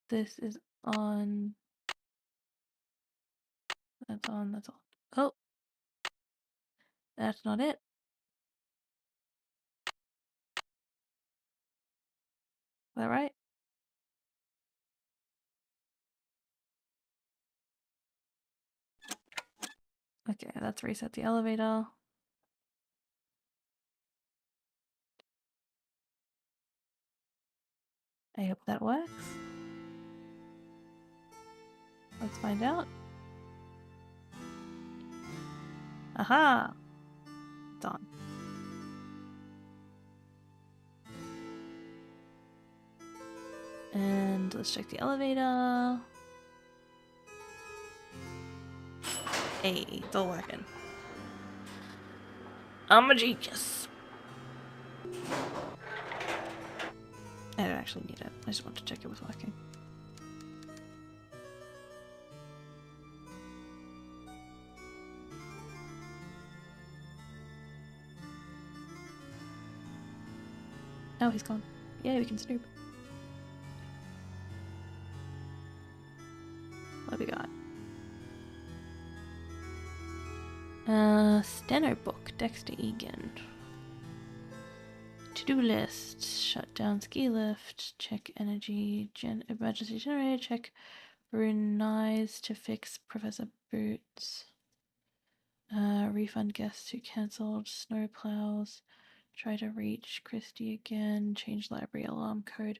Speaker 1: This is on. That's on. Oh! That's not it. Is that right? Okay, let's reset the elevator. I hope that works. Let's find out. Aha! It's on. And let's check the elevator. Hey, it's all working. I'm a genius. I don't actually need it. I just want to check it was working. Oh, he's gone. Yeah, we can snoop. What do we got? Steno book, Dexter Egan. To-do list, shut down ski lift, check energy, emergency generator, check Brunei's to fix Professor Boots. Refund guests who cancelled, snow plows, try to reach Christie again, change library alarm code,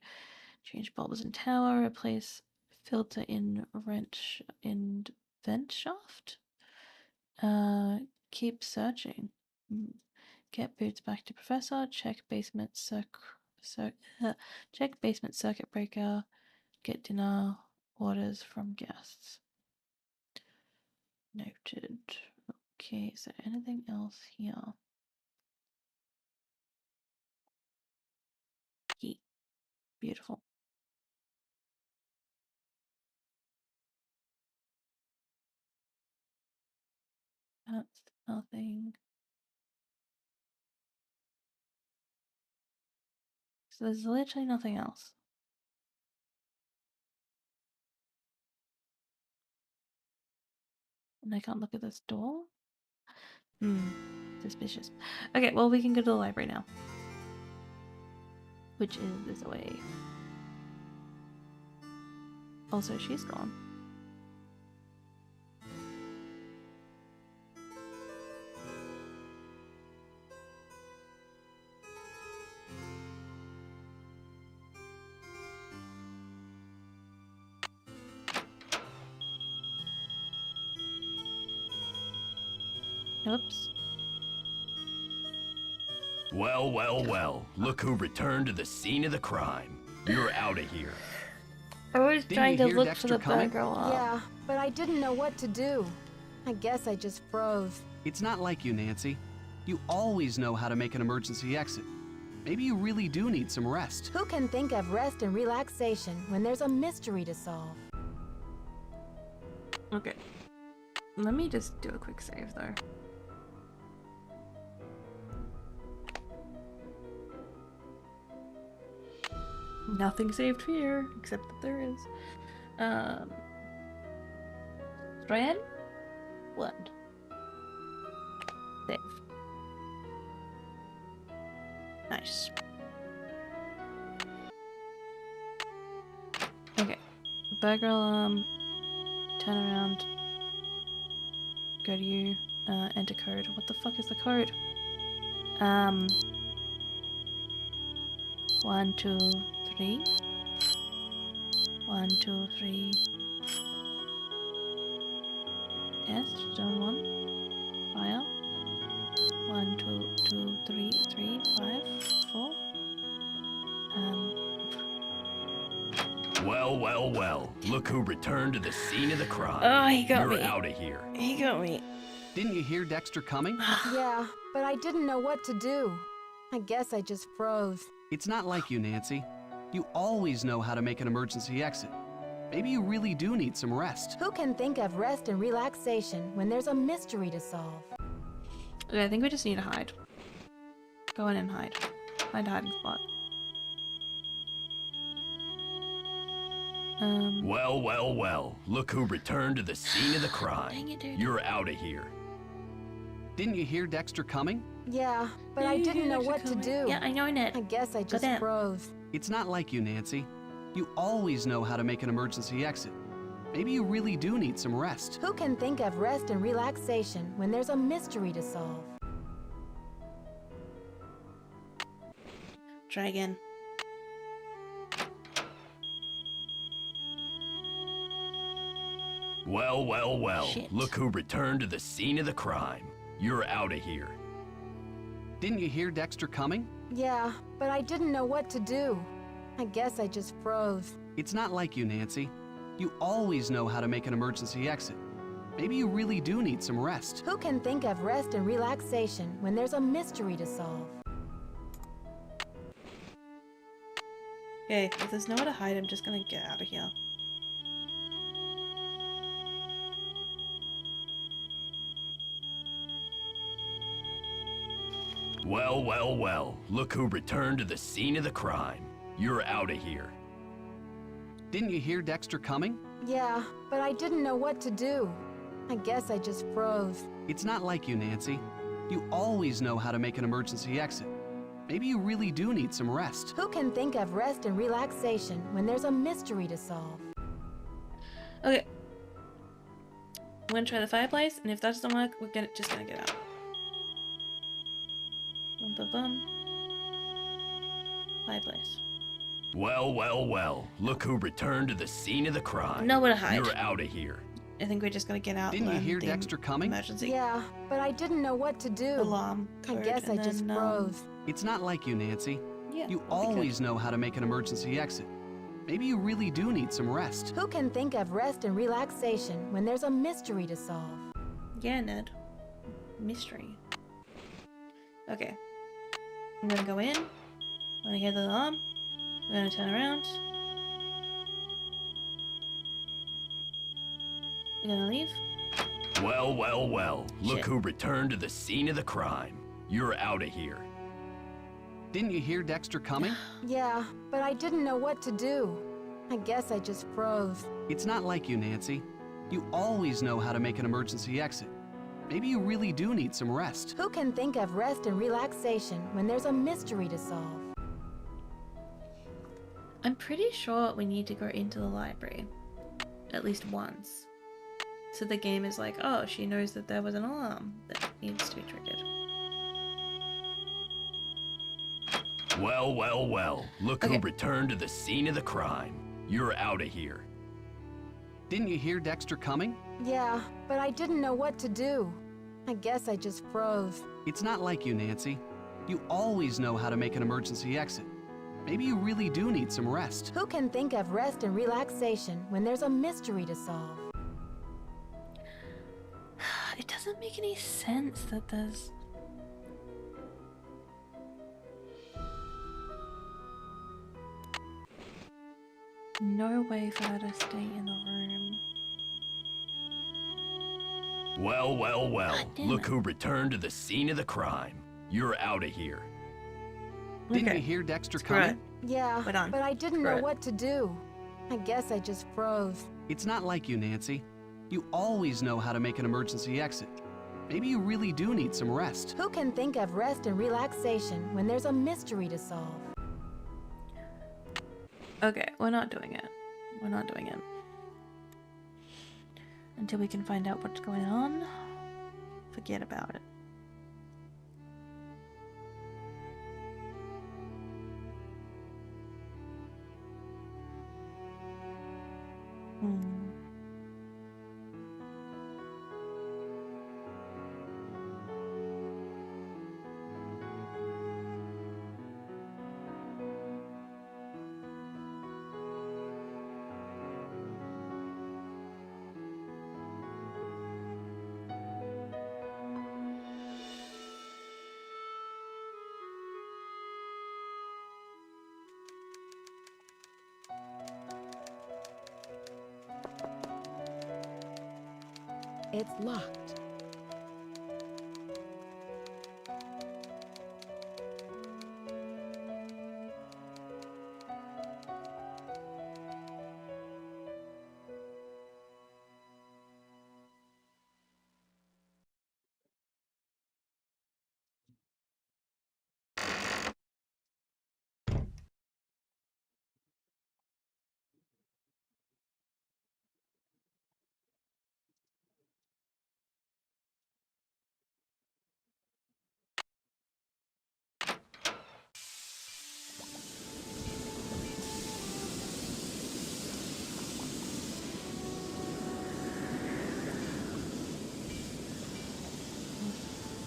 Speaker 1: change bulbs in tower, replace filter in vent shaft. Keep searching. Get Boots back to Professor. Check basement check basement circuit breaker. Get dinner orders from guests. Noted. Okay, is there anything else here? Key. Beautiful. That's nothing. So there's literally nothing else. And I can't look at this door? Suspicious. Okay, well, we can go to the library now. Which is this way. Also, she's gone. Oops.
Speaker 5: Well, well, well. Look who returned to the scene of the crime. You're out of here.
Speaker 1: I was
Speaker 8: Didn't
Speaker 1: trying
Speaker 8: you
Speaker 1: to
Speaker 8: hear
Speaker 1: look
Speaker 8: Dexter
Speaker 1: for the
Speaker 8: coming?
Speaker 1: bad girl up.
Speaker 3: Yeah, but I didn't know what to do. I guess I just froze.
Speaker 8: It's not like you, Nancy. You always know how to make an emergency exit. Maybe you really do need some rest.
Speaker 3: Who can think of rest and relaxation when there's a mystery to solve?
Speaker 1: Okay. Let me just do a quick save though. Nothing saved here, except that there is. Ryan? What? Save. Nice. Okay. Burger alarm. Turn around. Go to you. Enter code. What the fuck is the code? 1, 2, 3. 1, 2, 3. Yes, zone 1. File. 1, 2, 2, 3, 3, 5, 4.
Speaker 5: Well, well, well. Look who returned to the scene of the crime.
Speaker 1: Oh, he got
Speaker 5: You're
Speaker 1: me.
Speaker 5: out of here.
Speaker 1: He got me.
Speaker 8: Didn't you hear Dexter coming?
Speaker 3: Yeah, but I didn't know what to do. I guess I just froze.
Speaker 8: It's not like you, Nancy. You always know how to make an emergency exit. Maybe you really do need some rest.
Speaker 3: Who can think of rest and relaxation when there's a mystery to solve?
Speaker 1: Okay, I think we just need to hide. Go in and hide. Find a hiding spot.
Speaker 5: Well, well, well. Look who returned to the scene of the crime.
Speaker 1: Dang it, dude.
Speaker 5: You're out of here.
Speaker 8: Didn't you hear Dexter coming?
Speaker 3: Yeah, but I didn't know what to do.
Speaker 1: Yeah, I know it.
Speaker 3: I guess I just
Speaker 1: Goddamn.
Speaker 3: froze.
Speaker 8: It's not like you, Nancy. You always know how to make an emergency exit. Maybe you really do need some rest.
Speaker 3: Who can think of rest and relaxation when there's a mystery to solve?
Speaker 1: Try again.
Speaker 5: Well, well, well.
Speaker 1: Shit.
Speaker 5: Look who returned to the scene of the crime. You're out of here.
Speaker 8: Didn't you hear Dexter coming?
Speaker 3: Yeah, but I didn't know what to do. I guess I just froze.
Speaker 8: It's not like you, Nancy. You always know how to make an emergency exit. Maybe you really do need some rest.
Speaker 3: Who can think of rest and relaxation when there's a mystery to solve?
Speaker 1: Okay, if there's nowhere to hide, I'm just gonna get out of here.
Speaker 5: Well, well, well. Look who returned to the scene of the crime. You're out of here.
Speaker 8: Didn't you hear Dexter coming?
Speaker 3: Yeah, but I didn't know what to do. I guess I just froze.
Speaker 8: It's not like you, Nancy. You always know how to make an emergency exit. Maybe you really do need some rest.
Speaker 3: Who can think of rest and relaxation when there's a mystery to solve?
Speaker 1: Okay. I'm gonna try the fireplace, and if that doesn't work, we're just gonna get out. Bum bum bum. Fireplace.
Speaker 5: Well, well, well. Look who returned to the scene of the crime.
Speaker 1: Nowhere to hide.
Speaker 5: You're out of here.
Speaker 1: I think we're just gonna get out.
Speaker 8: Didn't you
Speaker 1: and
Speaker 8: hear
Speaker 1: the
Speaker 8: Dexter coming?
Speaker 1: Emergency
Speaker 3: Yeah, but I didn't know what to do.
Speaker 1: alarm.
Speaker 3: I
Speaker 1: code,
Speaker 3: guess I
Speaker 1: and
Speaker 3: just
Speaker 1: then,
Speaker 3: froze.
Speaker 8: It's not like you, Nancy.
Speaker 1: Yeah.
Speaker 8: You
Speaker 1: I'll be good.
Speaker 8: always know how to make an emergency exit. Maybe you really do need some rest.
Speaker 3: Who can think of rest and relaxation when there's a mystery to solve?
Speaker 1: Yeah, Ned. Mystery. Okay. I'm gonna go in. I'm gonna hear the alarm. I'm gonna turn around. I'm gonna leave.
Speaker 5: Well, well, well. Look
Speaker 1: Shit.
Speaker 5: who returned to the scene of the crime. You're out of here.
Speaker 8: Didn't you hear Dexter coming?
Speaker 3: Yeah, but I didn't know what to do. I guess I just froze.
Speaker 8: It's not like you, Nancy. You always know how to make an emergency exit. Maybe you really do need some rest.
Speaker 3: Who can think of rest and relaxation when there's a mystery to solve?
Speaker 1: I'm pretty sure we need to go into the library. At least once. So the game is like, oh, she knows that there was an alarm that needs to be triggered.
Speaker 5: Well, well, well. Look who
Speaker 1: Okay.
Speaker 5: returned to the scene of the crime. You're out of here.
Speaker 8: Didn't you hear Dexter coming?
Speaker 3: Yeah, but I didn't know what to do. I guess I just froze.
Speaker 8: It's not like you, Nancy. You always know how to make an emergency exit. Maybe you really do need some rest.
Speaker 3: Who can think of rest and relaxation when there's a mystery to solve?
Speaker 1: It doesn't make any sense that there's... no way for her to stay in the room.
Speaker 5: Well, well, well.
Speaker 1: God damn
Speaker 5: Look
Speaker 1: it.
Speaker 5: who returned to the scene of the crime. You're out of here.
Speaker 8: Didn't
Speaker 1: Okay.
Speaker 8: you hear Dexter
Speaker 1: Screw
Speaker 8: coming?
Speaker 1: it.
Speaker 3: Yeah,
Speaker 1: We're done.
Speaker 3: but I didn't
Speaker 1: Screw
Speaker 3: know
Speaker 1: it.
Speaker 3: what to do. I guess I just froze.
Speaker 8: It's not like you, Nancy. You always know how to make an emergency exit. Maybe you really do need some rest.
Speaker 3: Who can think of rest and relaxation when there's a mystery to solve?
Speaker 1: Okay, we're not doing it. We're not doing it. Until we can find out what's going on, forget about it. Hmm.
Speaker 3: It's locked.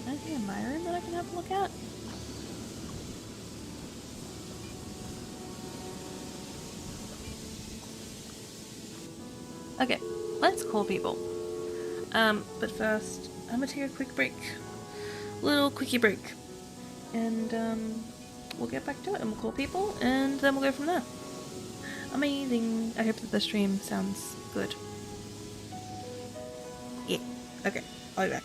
Speaker 1: Anything in my room that I can have a look at? Okay, let's call people. But first, I'm gonna take a quick break. Little quickie break. And, we'll get back to it and we'll call people and then we'll go from there. Amazing. I hope that the stream sounds good. Yeah, okay, I'll be back.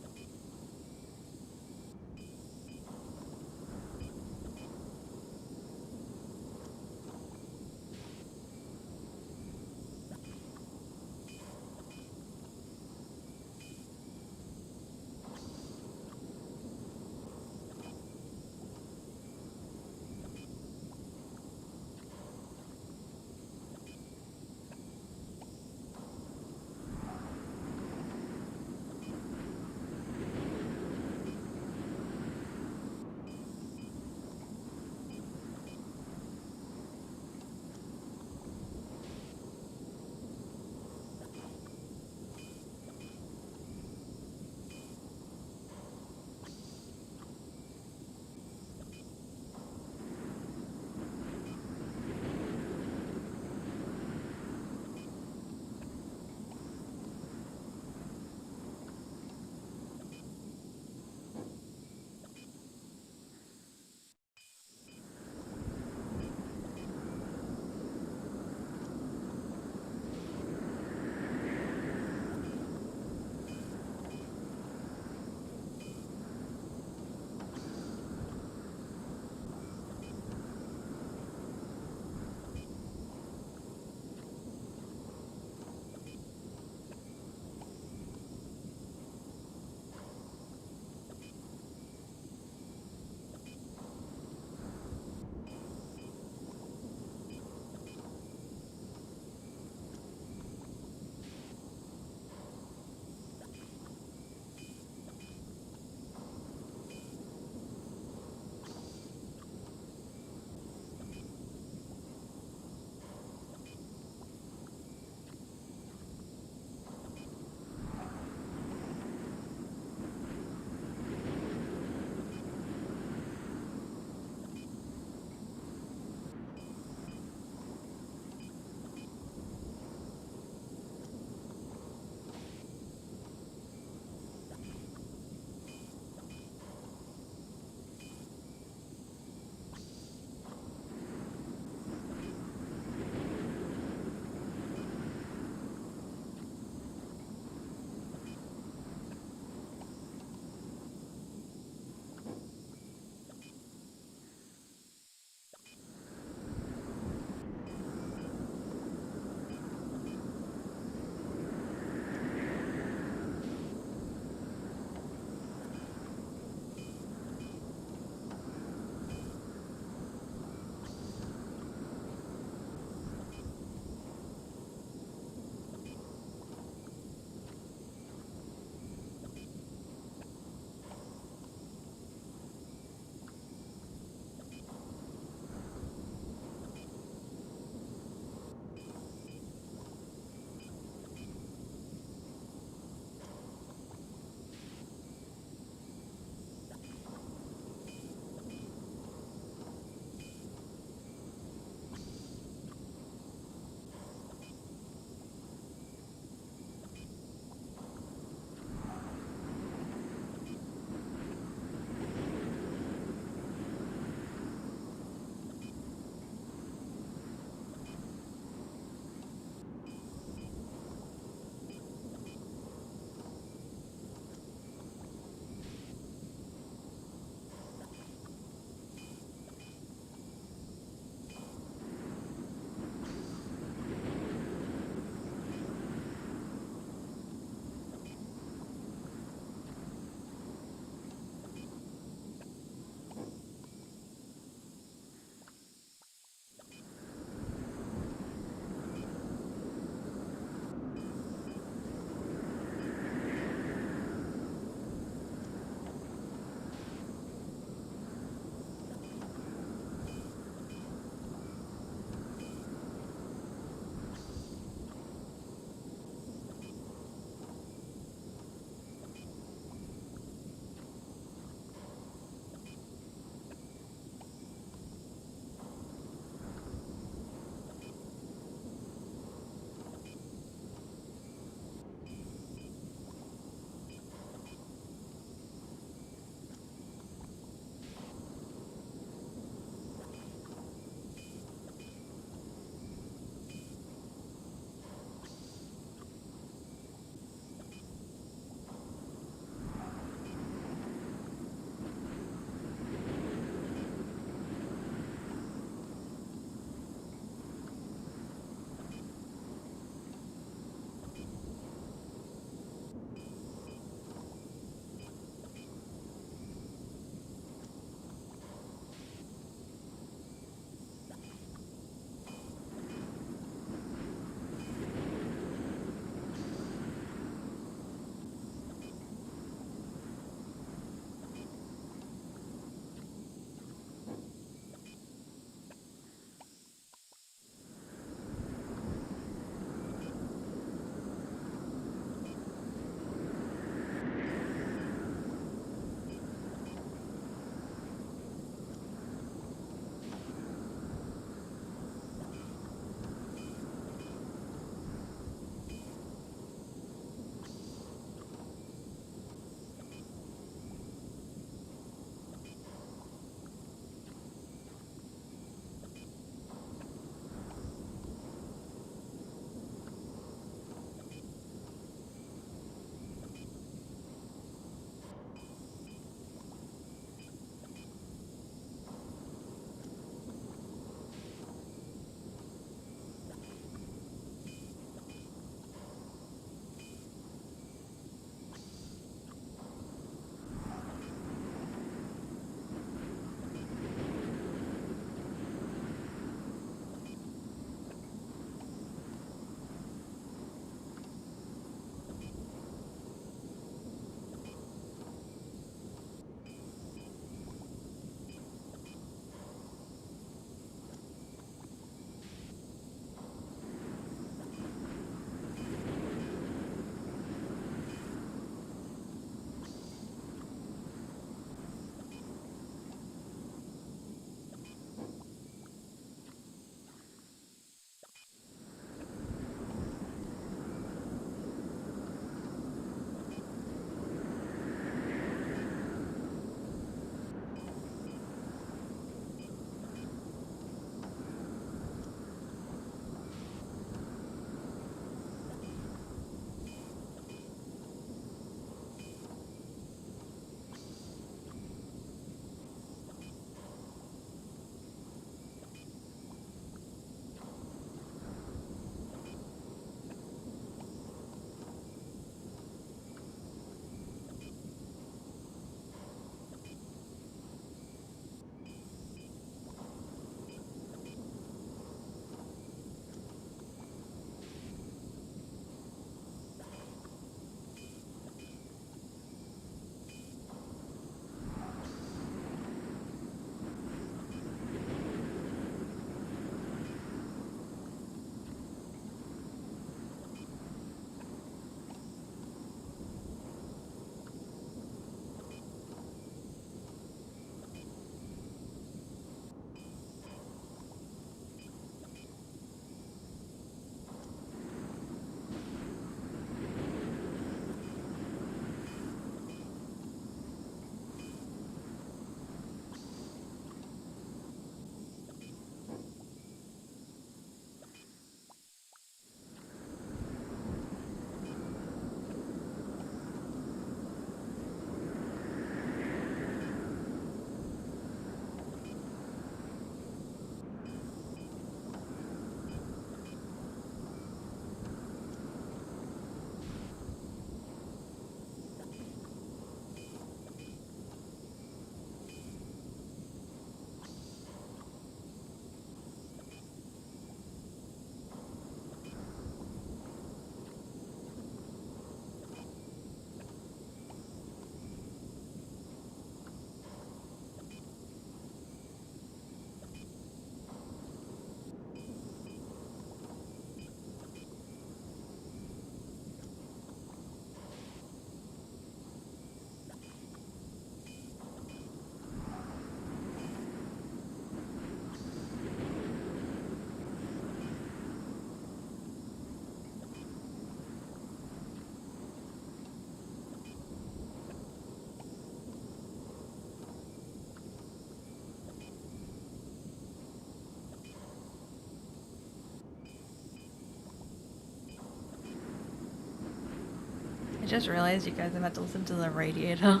Speaker 1: just realized you guys have had to listen to the radiator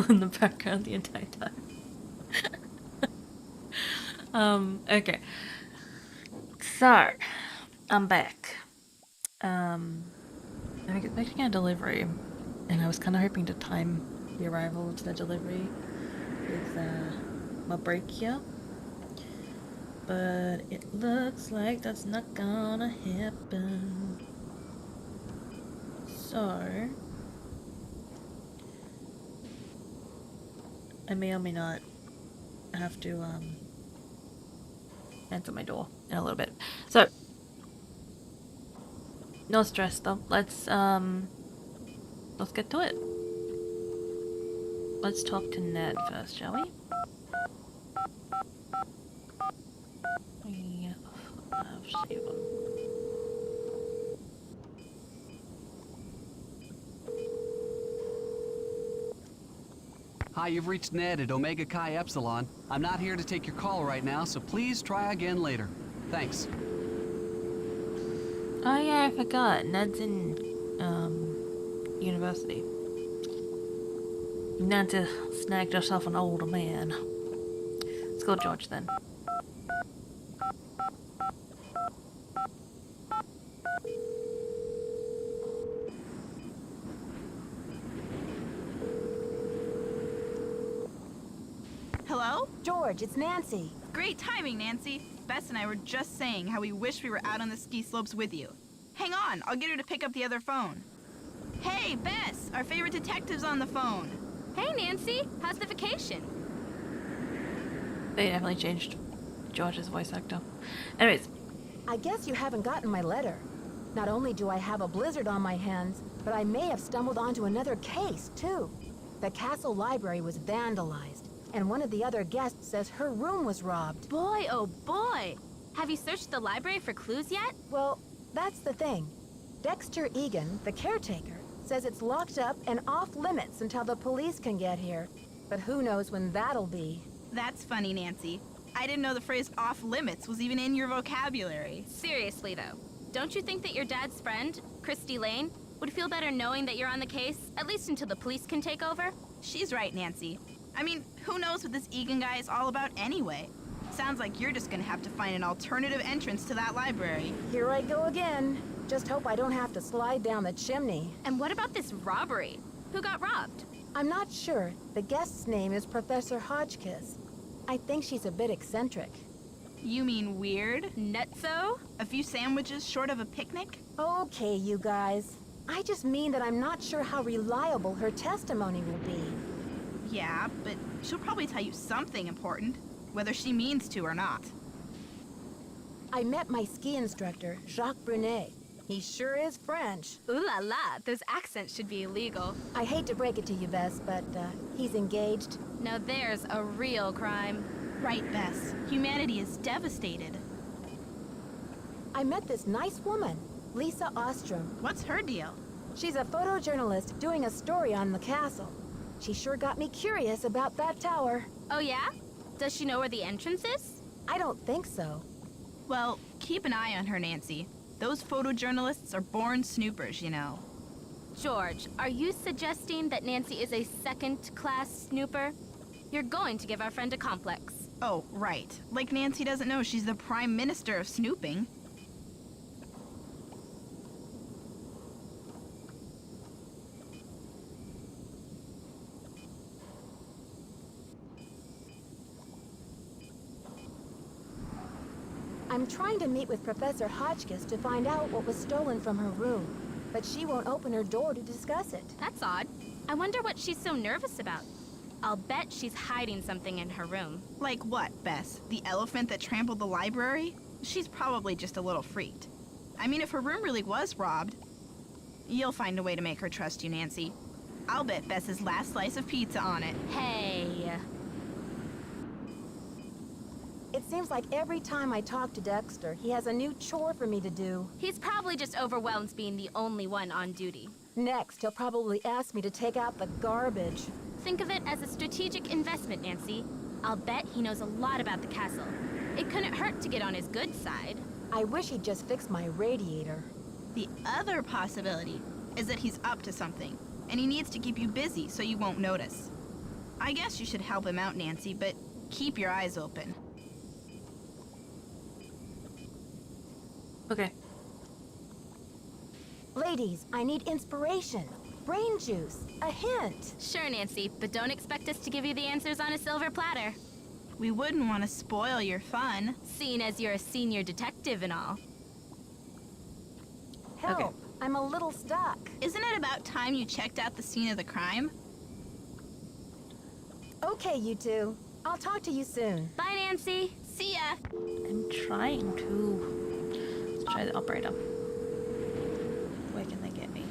Speaker 1: in the background the entire time. Okay. So, I'm back. I'm expecting a delivery, and I was kind of hoping to time the arrival to the delivery with my break here. But it looks like that's not gonna happen. So, I may or may not have to answer my door in a little bit. So, no stress though. Let's get to it. Let's talk to Ned first, shall we? Yeah, I'll save him.
Speaker 8: Hi, you've reached Ned at Omega Chi Epsilon. I'm not here to take your call right now, so please try again later. Thanks.
Speaker 1: Oh yeah, I forgot. Ned's in university. You need to snag yourself an older man. Let's go, George, then.
Speaker 4: Hello?
Speaker 3: George, it's Nancy.
Speaker 4: Great timing, Nancy. Bess and I were just saying how we wish we were out on the ski slopes with you. Hang on, I'll get her to pick up the other phone. Hey, Bess, our favorite detective's on the phone.
Speaker 9: Hey, Nancy. How's the vacation?
Speaker 1: They definitely changed George's voice actor. Anyways,
Speaker 3: I guess you haven't gotten my letter. Not only do I have a blizzard on my hands, but I may have stumbled onto another case, too. The castle library was vandalized, and one of the other guests says her room was robbed.
Speaker 9: Boy, oh boy. Have you searched the library for clues yet?
Speaker 3: Well, that's the thing. Dexter Egan, the caretaker, says it's locked up and off limits until the police can get here. But who knows when that'll be.
Speaker 4: That's funny, Nancy. I didn't know the phrase off limits was even in your vocabulary.
Speaker 9: Seriously, though. Don't you think that your dad's friend, Christy Lane, would feel better knowing that you're on the case, at least until the police can take over?
Speaker 4: She's right, Nancy. I mean, who knows what this Egan guy is all about anyway? Sounds like you're just gonna have to find an alternative entrance to that library.
Speaker 3: Here I go again. Just hope I don't have to slide down the chimney.
Speaker 9: And what about this robbery? Who got robbed?
Speaker 3: I'm not sure. The guest's name is Professor Hodgkiss. I think she's a bit eccentric.
Speaker 4: You mean weird?
Speaker 9: Nutso?
Speaker 4: A few sandwiches short of a picnic?
Speaker 3: Okay, you guys. I just mean that I'm not sure how reliable her testimony will be.
Speaker 4: Yeah, but she'll probably tell you something important, whether she means to or not.
Speaker 3: I met my ski instructor, Jacques Brunet. He sure is French.
Speaker 9: Ooh la la, those accents should be illegal.
Speaker 3: I hate to break it to you, Bess, but he's engaged.
Speaker 9: Now there's a real crime.
Speaker 4: Right, Bess. Humanity is devastated.
Speaker 3: I met this nice woman, Lisa Ostrom.
Speaker 4: What's her deal?
Speaker 3: She's a photojournalist doing a story on the castle. She sure got me curious about that tower.
Speaker 9: Oh yeah? Does she know where the entrance is?
Speaker 3: I don't think so.
Speaker 4: Well, keep an eye on her, Nancy. Those photojournalists are born snoopers, you know.
Speaker 9: George, are you suggesting that Nancy is a second-class snooper? You're going to give our friend a complex.
Speaker 4: Oh, right. Like Nancy doesn't know she's the Prime Minister of snooping.
Speaker 3: I'm trying to meet with Professor Hotchkiss to find out what was stolen from her room, but she won't open her door to discuss it.
Speaker 9: That's odd. I wonder what she's so nervous about. I'll bet she's hiding something in her room.
Speaker 4: Like what, Bess? The elephant that trampled the library? She's probably just a little freaked. I mean, if her room really was robbed, you'll find a way to make her trust you, Nancy. I'll bet Bess's last slice of pizza on it.
Speaker 9: Hey.
Speaker 3: It seems like every time I talk to Dexter, he has a new chore for me to do.
Speaker 9: He's probably just overwhelmed being the only one on duty.
Speaker 3: Next, he'll probably ask me to take out the garbage.
Speaker 9: Think of it as a strategic investment, Nancy. I'll bet he knows a lot about the castle. It couldn't hurt to get on his good side.
Speaker 3: I wish he'd just fix my radiator.
Speaker 4: The other possibility is that he's up to something. and he needs to keep you busy so you won't notice. I guess you should help him out, Nancy, but keep your eyes open.
Speaker 1: Okay.
Speaker 3: Ladies, I need inspiration. Brain juice. A hint.
Speaker 9: Sure, Nancy, but don't expect us to give you the answers on a silver platter.
Speaker 4: We wouldn't want to spoil your fun.
Speaker 9: Seeing as you're a senior detective and all.
Speaker 3: Help.
Speaker 1: Okay.
Speaker 3: I'm a little stuck.
Speaker 4: Isn't it about time you checked out the scene of the crime?
Speaker 3: Okay, you two. I'll talk to you soon.
Speaker 9: Bye, Nancy.
Speaker 4: See ya!
Speaker 1: I'm trying to. Let's try the operator. Where can they get me?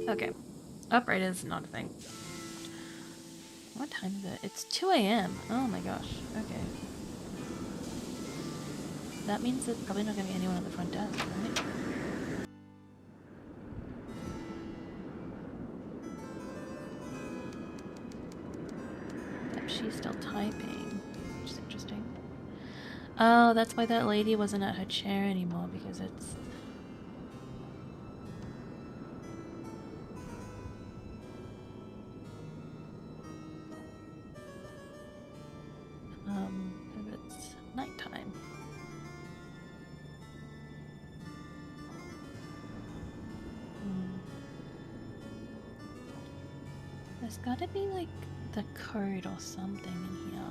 Speaker 1: Okay. Operator's not a thing. What time is it? It's 2 a.m. Oh my gosh. Okay. That means there's probably not going to be anyone at the front desk, right? Yep, she's still typing, which is interesting. Oh, that's why that lady wasn't at her chair anymore, because it's... if it's nighttime. There's gotta be like the code or something in here.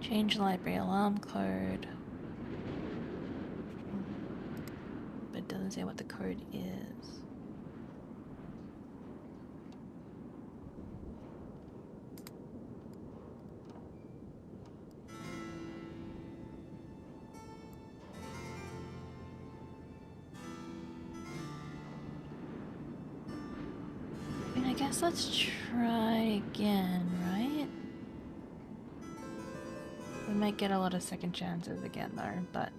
Speaker 1: Change library alarm code. But it doesn't say what the code is. I mean, I guess let's try again, right? We might get a lot of second chances again though, but...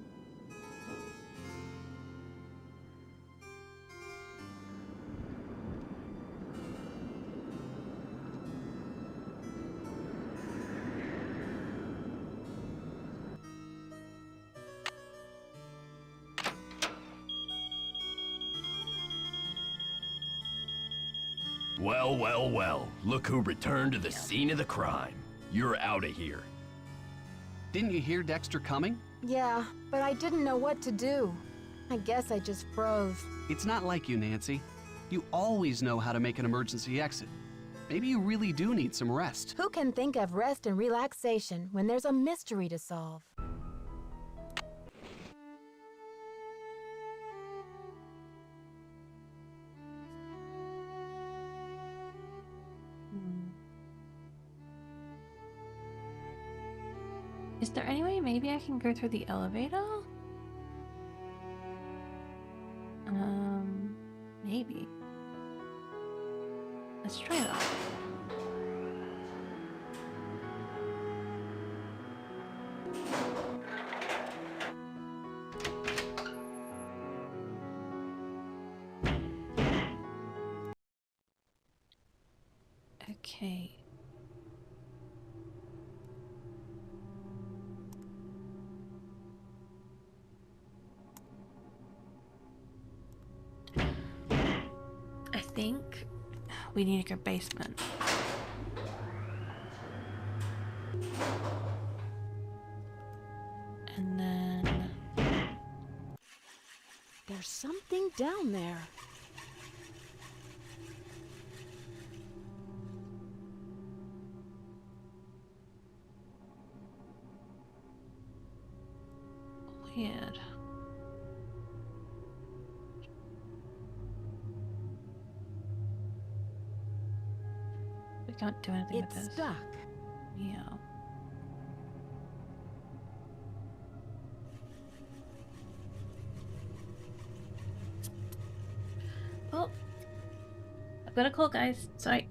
Speaker 5: Well, well, well. Look who returned to the scene of the crime. You're out of here.
Speaker 8: Didn't you hear Dexter coming?
Speaker 3: Yeah, but I didn't know what to do. I guess I just froze.
Speaker 8: It's not like you, Nancy. You always know how to make an emergency exit. Maybe you really do need some rest.
Speaker 3: Who can think of rest and relaxation when there's a mystery to solve?
Speaker 1: Is there any way maybe I can go through the elevator? Maybe. Let's try that. Okay. I think we need to go basement. And then...
Speaker 2: There's something down there.
Speaker 1: Weird. We can't do anything with
Speaker 2: It's
Speaker 1: this.
Speaker 2: stuck.
Speaker 1: Yeah. Well, I've got a call, guys. Sorry.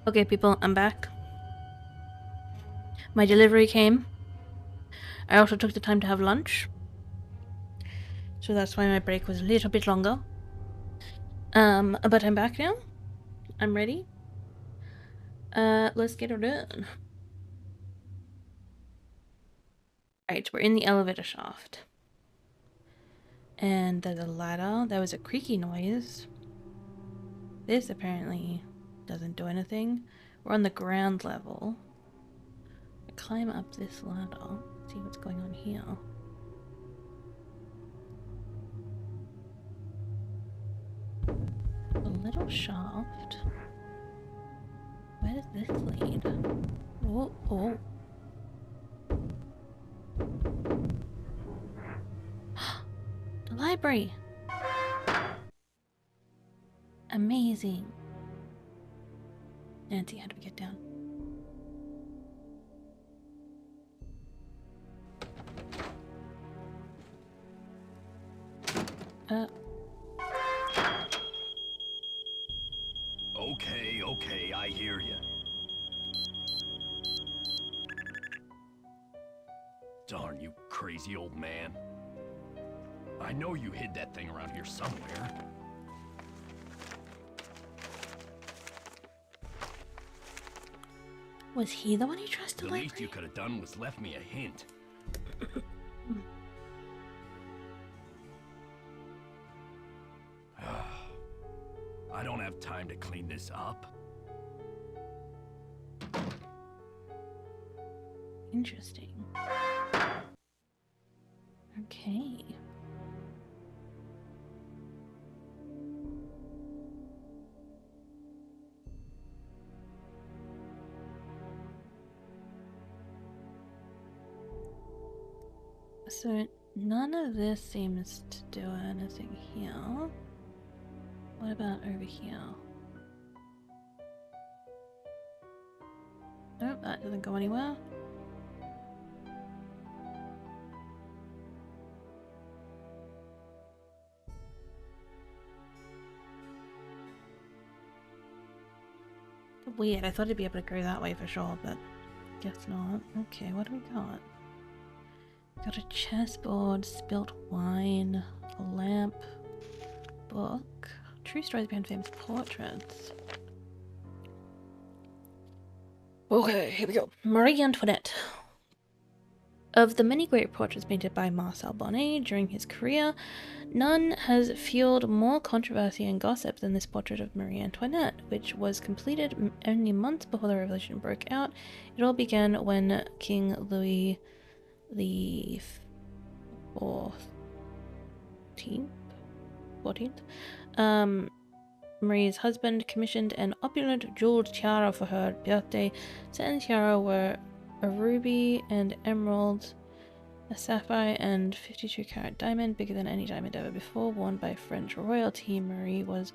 Speaker 1: Okay, people, I'm back. My delivery came. I also took the time to have lunch. So that's why my break was a little bit longer. But I'm back now. I'm ready. Let's get her done. Alright, we're in the elevator shaft. And there's a ladder. There was a creaky noise. This apparently doesn't do anything. We're on the ground level. I climb up this ladder. See what's going on here. A little shaft. Where does this lead? Oh, oh. The library! Amazing. Nancy, how do we get down?
Speaker 5: Okay, I hear you. Darn you crazy old man. I know you hid that thing around here somewhere.
Speaker 1: Was he the one who trusted the
Speaker 5: The
Speaker 1: library?
Speaker 5: least you could have done was left me a hint. I don't have time to clean this up.
Speaker 1: Interesting. Okay. So none of this seems to do anything here. What about over here? Nope, that doesn't go anywhere. Weird, I thought I'd be able to go that way for sure, but guess not. Okay, what do we got? Got a chessboard, spilt wine, a lamp, book, true stories behind famous portraits. Okay, here we go. Marie Antoinette. Of the many great portraits painted by Marcel Bonnet during his career, none has fueled more controversy and gossip than this portrait of Marie Antoinette, which was completed only months before the revolution broke out. It all began when King Louis the 14th, Marie's husband commissioned an opulent jeweled tiara for her birthday. Set in the tiara were a ruby and emerald, a sapphire and 52-carat diamond, bigger than any diamond ever before, worn by French royalty. Marie was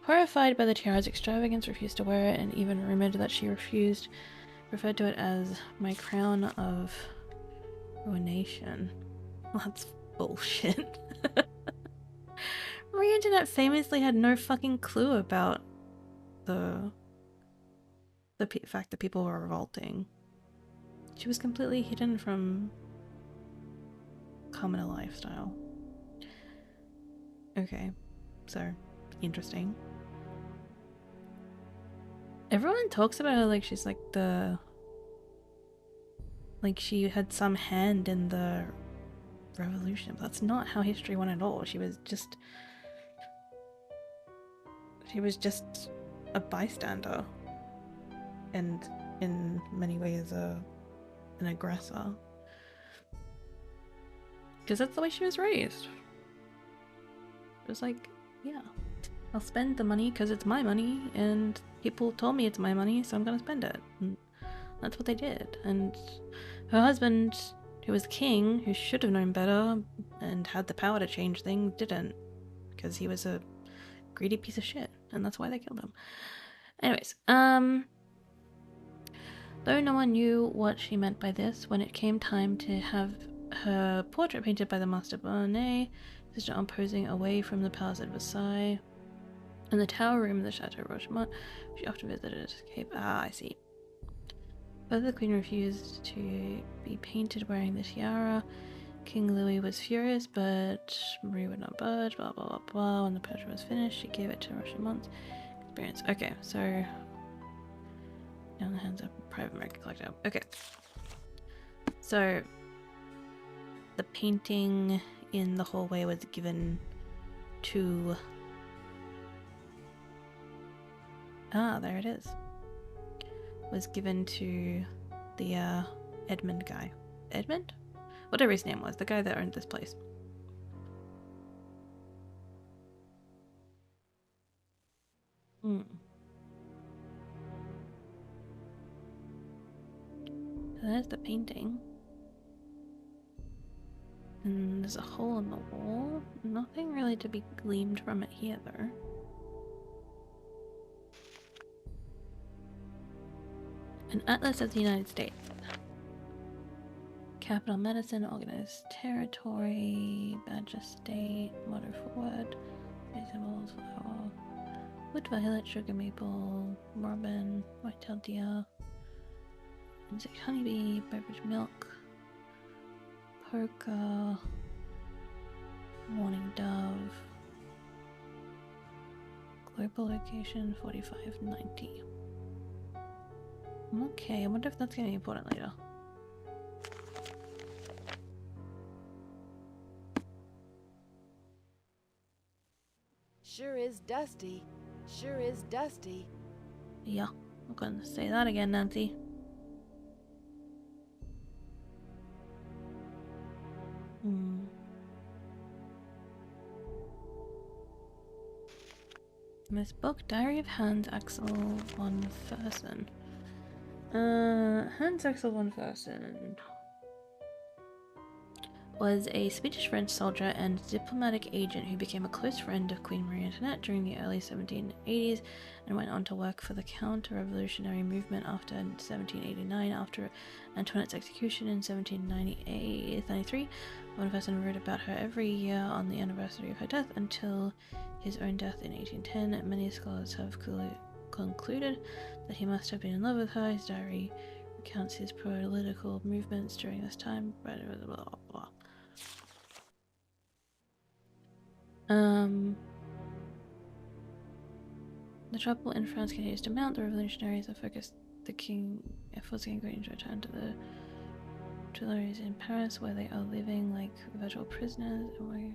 Speaker 1: horrified by the tiara's extravagance, refused to wear it, and even rumored that she referred to it as my crown of ruination. Well, that's bullshit. Marie Antoinette famously had no fucking clue about the fact that people were revolting. She was completely hidden from commoner lifestyle. Okay, so interesting. Everyone talks about her like she's like she had some hand in the revolution, but that's not how history went at all. She was just a bystander, and in many ways an aggressor, because that's the way she was raised. It was like, yeah, I'll spend the money because it's my money and people told me it's my money, so I'm gonna spend it. And that's what they did. And her husband, who was king, who should have known better and had the power to change things, didn't, because he was a greedy piece of shit, and that's why they killed him. Anyways, though no one knew what she meant by this, when it came time to have her portrait painted by the Master Bonnet, sister on posing away from the palace at Versailles, In the tower room of the Chateau Rochemont, she often visited to escape. Ah, I see. But the queen refused to be painted wearing the tiara. King Louis was furious, but Marie would not budge, blah blah blah blah. When the portrait was finished, she gave it to Rochemont's experience. Okay, so now in the hands of a private American collector. Okay. So the painting in the hallway was given to... Ah, there it is. Was given to the Edmund guy. Edmund? Whatever his name was, the guy that owned this place. So there's the painting. And there's a hole in the wall. Nothing really to be gleaned from it here, though. An Atlas of the United States. Capital Medicine, Organized Territory, Badger State, Motto Forward, Vegetables, Flower, Wood Violet, Sugar Maple, Robin, White-tailed Deer, Insect Honeybee, Beverage Milk, Polka, Morning Dove, Global Location 4590. Okay, I wonder if that's gonna be important later.
Speaker 2: Sure is dusty. Sure is dusty.
Speaker 1: Yeah, I'm gonna say that again, Nancy. This book, Diary of Hans Axel von Fersen. Hans Axel von Fersen was a Swedish-French soldier and diplomatic agent who became a close friend of Queen Marie Antoinette during the early 1780s and went on to work for the counter-revolutionary movement after 1789. After Antoinette's execution in 1793, von Fersen wrote about her every year on the anniversary of her death until his own death in 1810. Many scholars have concluded that he must have been in love with her. His diary recounts his political movements during this time. Blah, blah, blah, blah. The trouble in France continues to mount. The revolutionaries have focused the king, forcing Queen to return to the Tuileries in Paris, where they are living like virtual prisoners, and where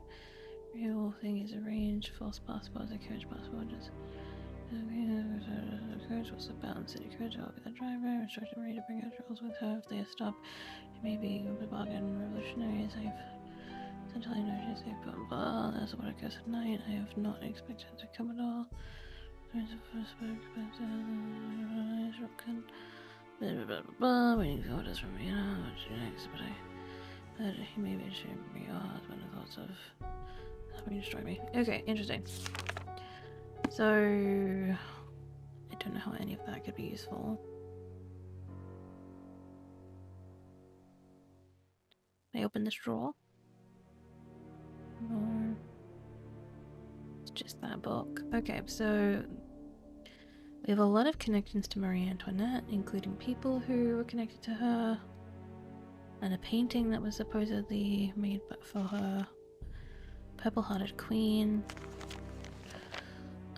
Speaker 1: the whole thing is arranged. False passports, a carriage passport, just the carriage will sit down in city carriage. I'll be the driver. Instructed Marie to bring her girls with her. If they stop, it may be a bargain. Revolutionaries, I've essentially noticed they put blah. That's what it goes at night. I have not expected to come at all. Waiting for orders from me, what to do next, but he may be ashamed of me, when the thoughts of having destroyed me. Okay, interesting. So, I don't know how any of that could be useful. Can I open this drawer? No. It's just that book. Okay, so we have a lot of connections to Marie Antoinette, including people who were connected to her, and a painting that was supposedly made for her. Purple-Hearted Queen.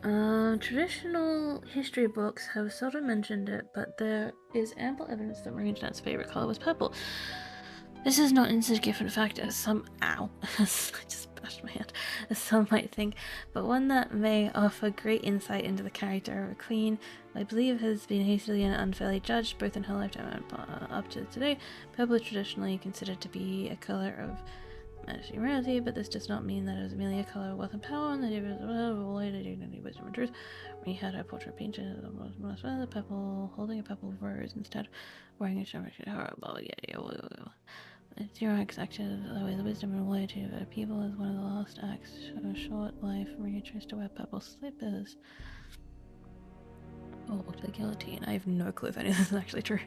Speaker 1: Traditional history books have sort of mentioned it, but there is ample evidence that Marie Antoinette's favorite color was purple. This is not insignificant fact, as some I just bashed my hand, as some might think, but one that may offer great insight into the character of a queen. I believe has been hastily and unfairly judged, both in her lifetime and up to today. Purple is traditionally considered to be a color of majesty and royalty, but this does not mean that it was merely a color of wealth and power, and that it was a dignity, wisdom, and truth. When he had her portrait painted, the purple, holding a purple rose instead, wearing a shirt, the T-Rex acted with wisdom and loyalty of her people as one of the last acts of a short life. Maria chose to wear purple slippers. Oh, the guillotine. I have no clue if any of this is actually true.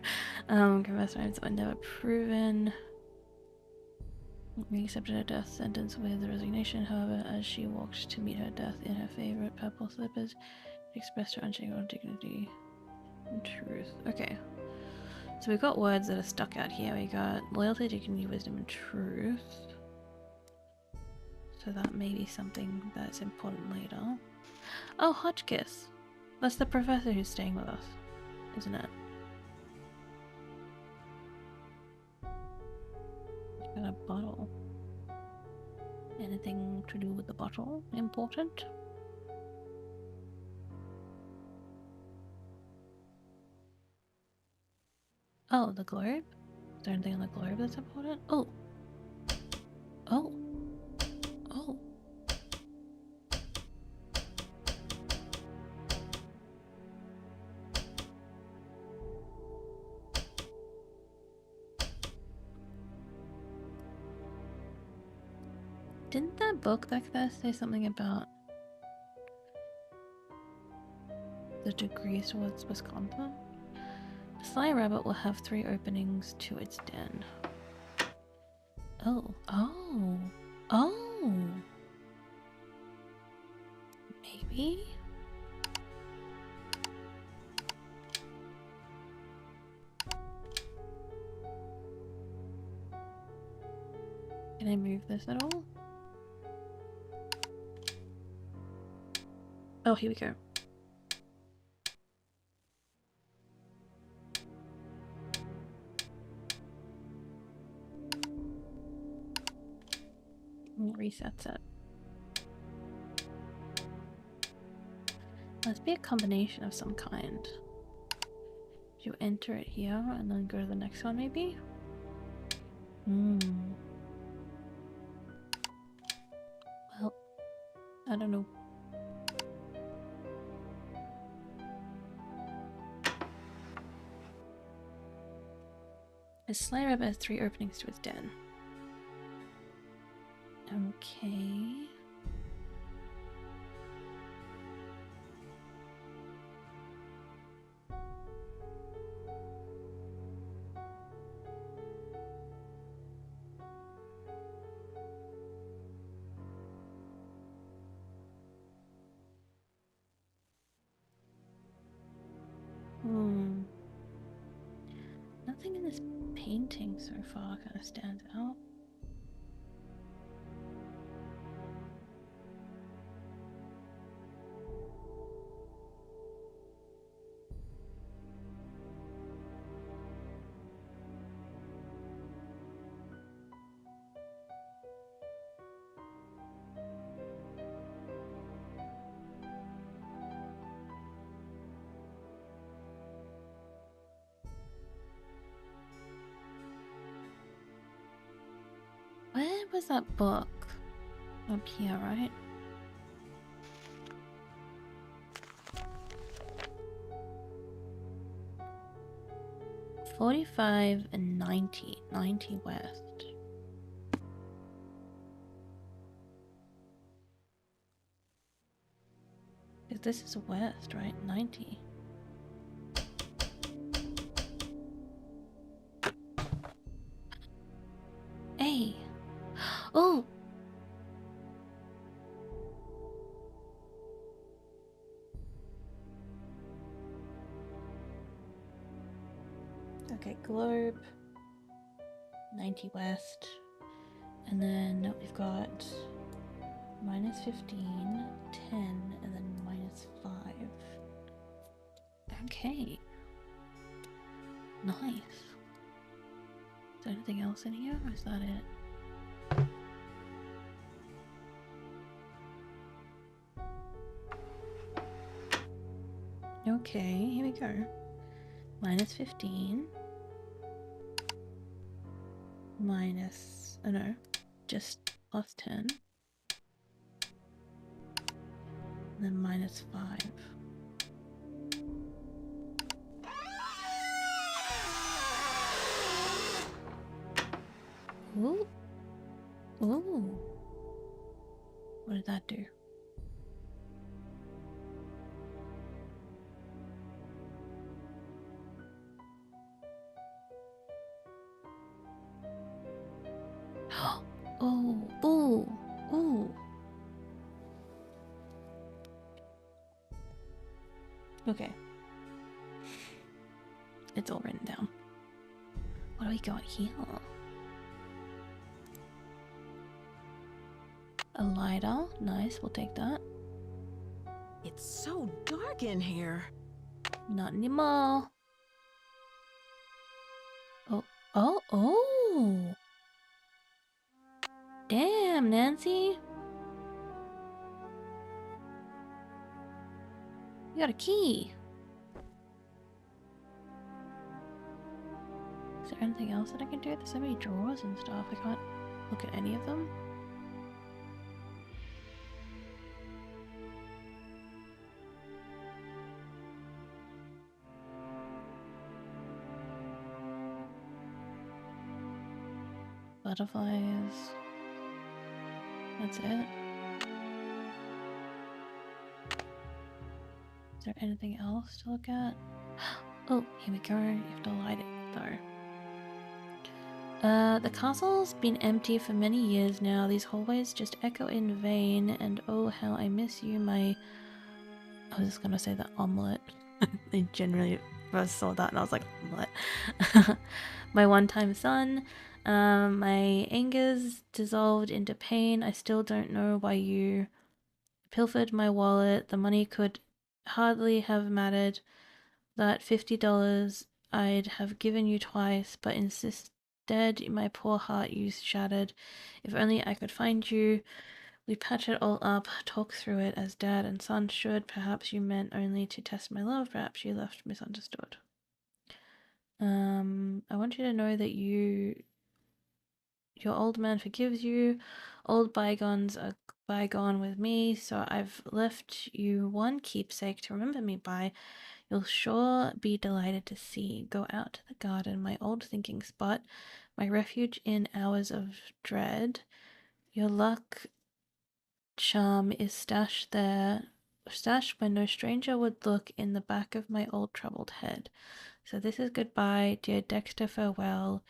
Speaker 1: Confessed crimes that were never proven. We accepted her death sentence with resignation. However, as she walked to meet her death in her favorite purple slippers, she expressed her unshakable dignity and truth. Okay. So we've got words that are stuck out here. We got loyalty, dignity, wisdom, and truth. So that may be something that's important later. Oh, Hotchkiss. That's the professor who's staying with us, isn't it? Got a bottle. Anything to do with the bottle important? Oh, the globe? Is there anything on the globe that's important? Oh. Oh. Oh. Didn't that book back there say something about the degrees towards Wisconsin? The Sly Rabbit will have 3 openings to its den. Oh. Oh. Oh. Maybe? Can I move this at all? Oh, here we go. Resets it. Must be a combination of some kind. You enter it here and then go to the next one, maybe? Well, I don't know. A Sly Rabbit has 3 openings to its den. Okay. Nothing in this painting so far kind of stands out. Where was that book? Up here, right? $45 and $90. $90 west. Because this is west, right? 90. Hey! Oh! Okay, globe. 90 west. And then we've got minus 15, 10, and then minus 5. Okay. Nice. Is there anything else in here, or is that it? Okay, here we go. Minus 15. Minus, oh no, just plus 10. And then minus 5. Ooh. Ooh. What did that do? Okay. It's all written down. What do we got here? A lighter. Nice, we'll take that.
Speaker 3: It's so dark in here.
Speaker 1: Not anymore. Oh. Damn, Nancy. You got a key. Is there anything else that I can do? There's so many drawers and stuff. I can't look at any of them. Butterflies. That's it. Is there anything else to look at? Oh, here we go. You have to light it though. The castle's been empty for many years now. These hallways just echo in vain, and oh how I miss you, my... I was just gonna say the omelette. I generally first saw that and I was like, omelette. My one-time son. My anger's dissolved into pain. I still don't know why you pilfered my wallet. The money could hardly have mattered. That $50 I'd have given you twice, but instead my poor heart you shattered. If only I could find you. We patch it all up, talk through it as dad and son should. Perhaps you meant only to test my love. Perhaps you left misunderstood. I want you to know that your old man forgives you. Old bygones are bygone with me, so I've left you one keepsake to remember me by. You'll sure be delighted to see. Go out to the garden, my old thinking spot, my refuge in hours of dread. Your luck charm is stashed there, stashed where no stranger would look, in the back of my old troubled head. So this is goodbye, dear Dexter, farewell.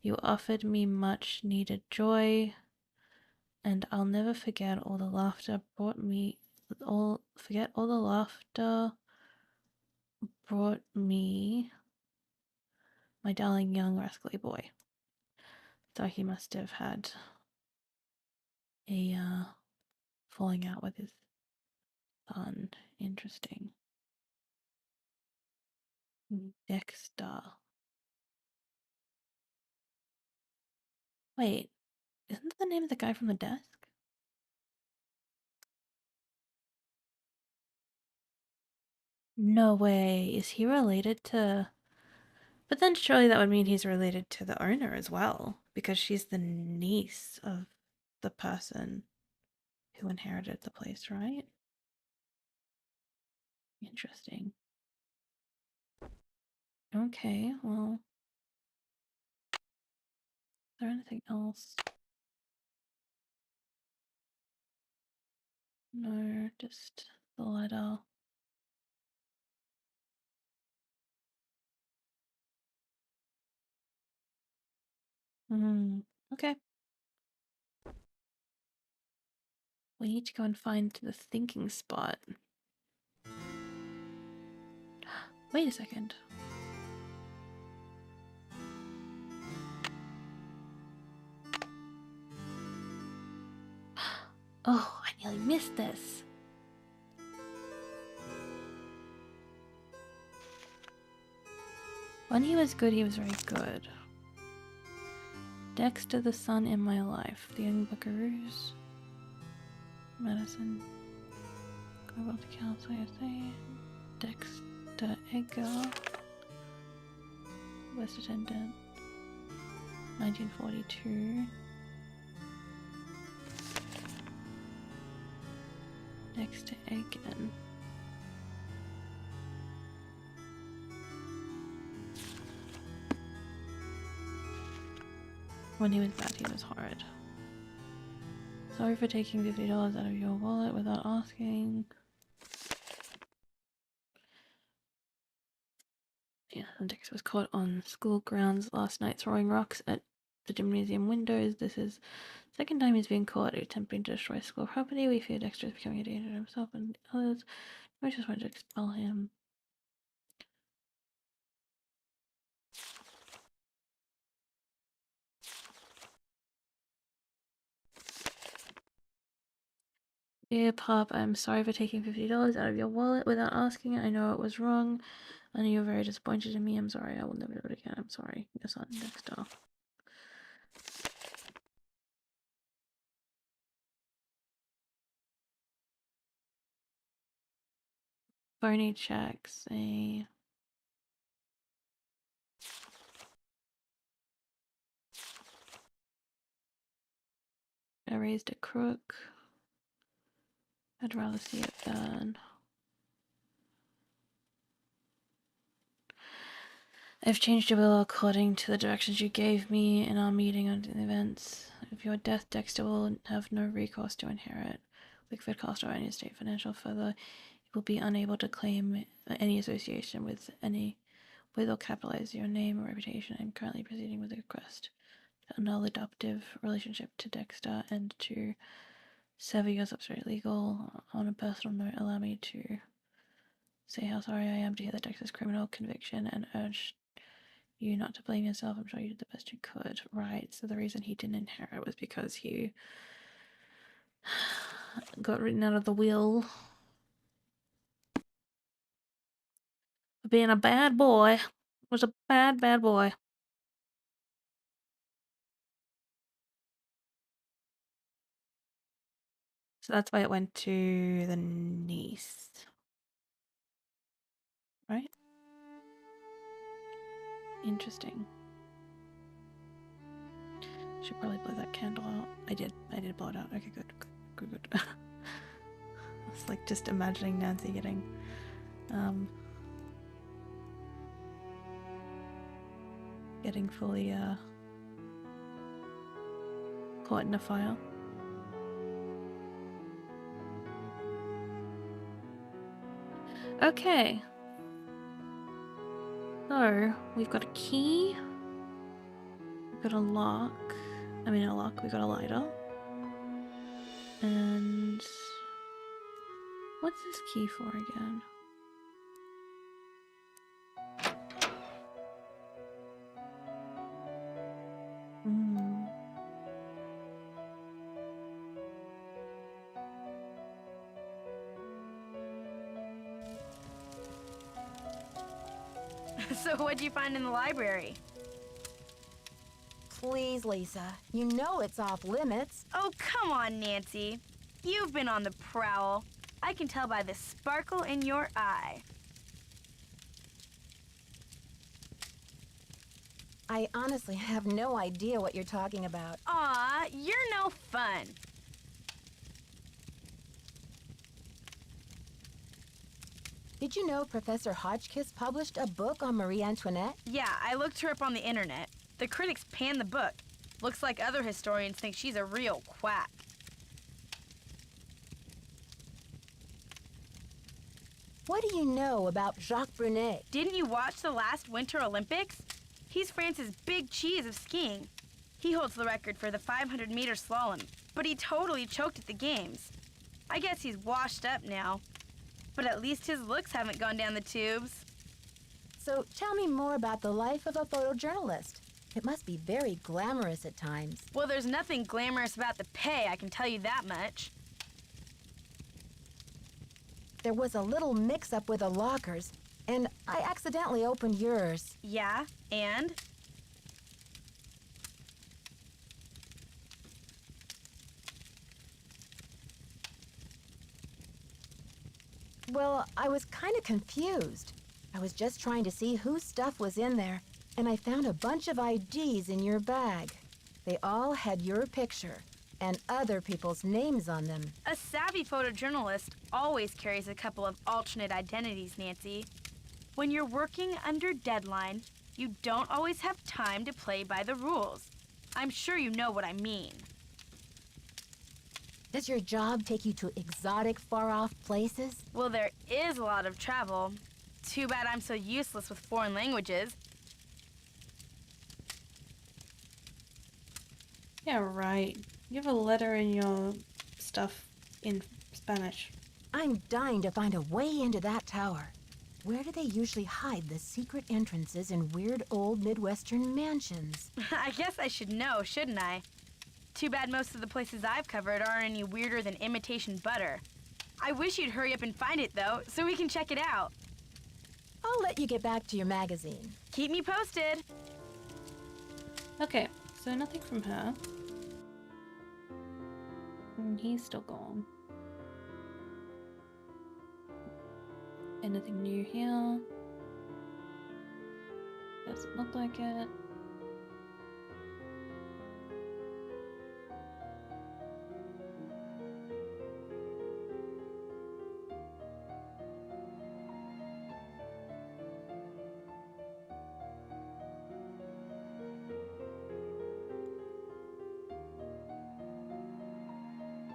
Speaker 1: You offered me much needed joy, and I'll never forget all the laughter brought me my darling young rascally boy. So he must have had a falling out with his son. Interesting. Dexter. Wait, isn't that the name of the guy from the desk? No way. Is he related to... But then surely that would mean he's related to the owner as well, because she's the niece of the person who inherited the place, right? Interesting. Okay, well... Is there anything else? No, just the letter. Okay. We need to go and find the thinking spot. Wait a second. Oh, I nearly missed this. When he was good, he was very good. Dexter, the son in my life. The young buckaroos. Medicine. Go about the council, I say. Dexter Edgar. West Attendant. 1942. Dexter again. When he was bad, he was horrid. Sorry for taking $50 out of your wallet without asking. Yeah, Dexter was caught on school grounds last night throwing rocks at the gymnasium windows. This is the second time he's been caught attempting to destroy school property. We fear Dexter is becoming a danger to himself and others. We just wanted to expel him. Dear Pop, I'm sorry for taking $50 out of your wallet without asking. I know it was wrong. I know you're very disappointed in me. I'm sorry. I will never do it again. I'm sorry. Your son, Dexter. Phony checks. I raised a crook. I'd rather see it burn. I've changed your will according to the directions you gave me in our meeting on the events. If your death, Dexter will have no recourse to inherit Wickford Castle or any estate financial. Further, he will be unable to claim any association with or capitalize your name or reputation. I'm currently proceeding with a request to annul the adoptive relationship to Dexter and to sever your substrate legal. On a personal note, allow me to say how sorry I am to hear that Dexter's criminal conviction and urge you not to blame yourself. I'm sure you did the best you could. Right, so the reason he didn't inherit was because he got written out of the will for being a bad boy. Was a bad boy. So that's why it went to the niece. Right? Interesting. Should probably blow that candle out. I did blow it out. Okay, good. It's like just imagining Nancy getting fully caught in a fire. Okay. So, we've got a key. We've got a lock. I mean, a lock. We've got a lighter. And what's this key for again?
Speaker 4: So what'd you find in the library?
Speaker 3: Please, Lisa. You know it's off limits.
Speaker 4: Oh, come on, Nancy. You've been on the prowl. I can tell by the sparkle in your eye.
Speaker 3: I honestly have no idea what you're talking about.
Speaker 4: Aw, you're no fun.
Speaker 3: Did you know Professor Hotchkiss published a book on Marie Antoinette?
Speaker 4: Yeah, I looked her up on the internet. The critics panned the book. Looks like other historians think she's a real quack.
Speaker 3: What do you know about Jacques Brunet?
Speaker 4: Didn't you watch the last Winter Olympics? He's France's big cheese of skiing. He holds the record for the 500-meter slalom, but he totally choked at the games. I guess he's washed up now. But at least his looks haven't gone down the tubes.
Speaker 3: So tell me more about the life of a photojournalist. It must be very glamorous at times.
Speaker 4: Well, there's nothing glamorous about the pay, I can tell you that much.
Speaker 3: There was a little mix-up with the lockers, and I accidentally opened yours.
Speaker 4: Yeah, and?
Speaker 3: Well, I was kind of confused. I was just trying to see whose stuff was in there, and I found a bunch of IDs in your bag. They all had your picture and other people's names on them.
Speaker 4: A savvy photojournalist always carries a couple of alternate identities, Nancy. When you're working under deadline, you don't always have time to play by the rules. I'm sure you know what I mean.
Speaker 3: Does your job take you to exotic, far-off places?
Speaker 4: Well, there is a lot of travel. Too bad I'm so useless with foreign languages.
Speaker 1: Yeah, right. You have a letter in your stuff in Spanish.
Speaker 3: I'm dying to find a way into that tower. Where do they usually hide the secret entrances in weird old Midwestern mansions?
Speaker 4: I guess I should know, shouldn't I? Too bad most of the places I've covered aren't any weirder than imitation butter. I wish you'd hurry up and find it, though, so we can check it out.
Speaker 3: I'll let you get back to your magazine.
Speaker 4: Keep me posted.
Speaker 1: Okay, so nothing from her. He's still gone. Anything new here? Doesn't look like it.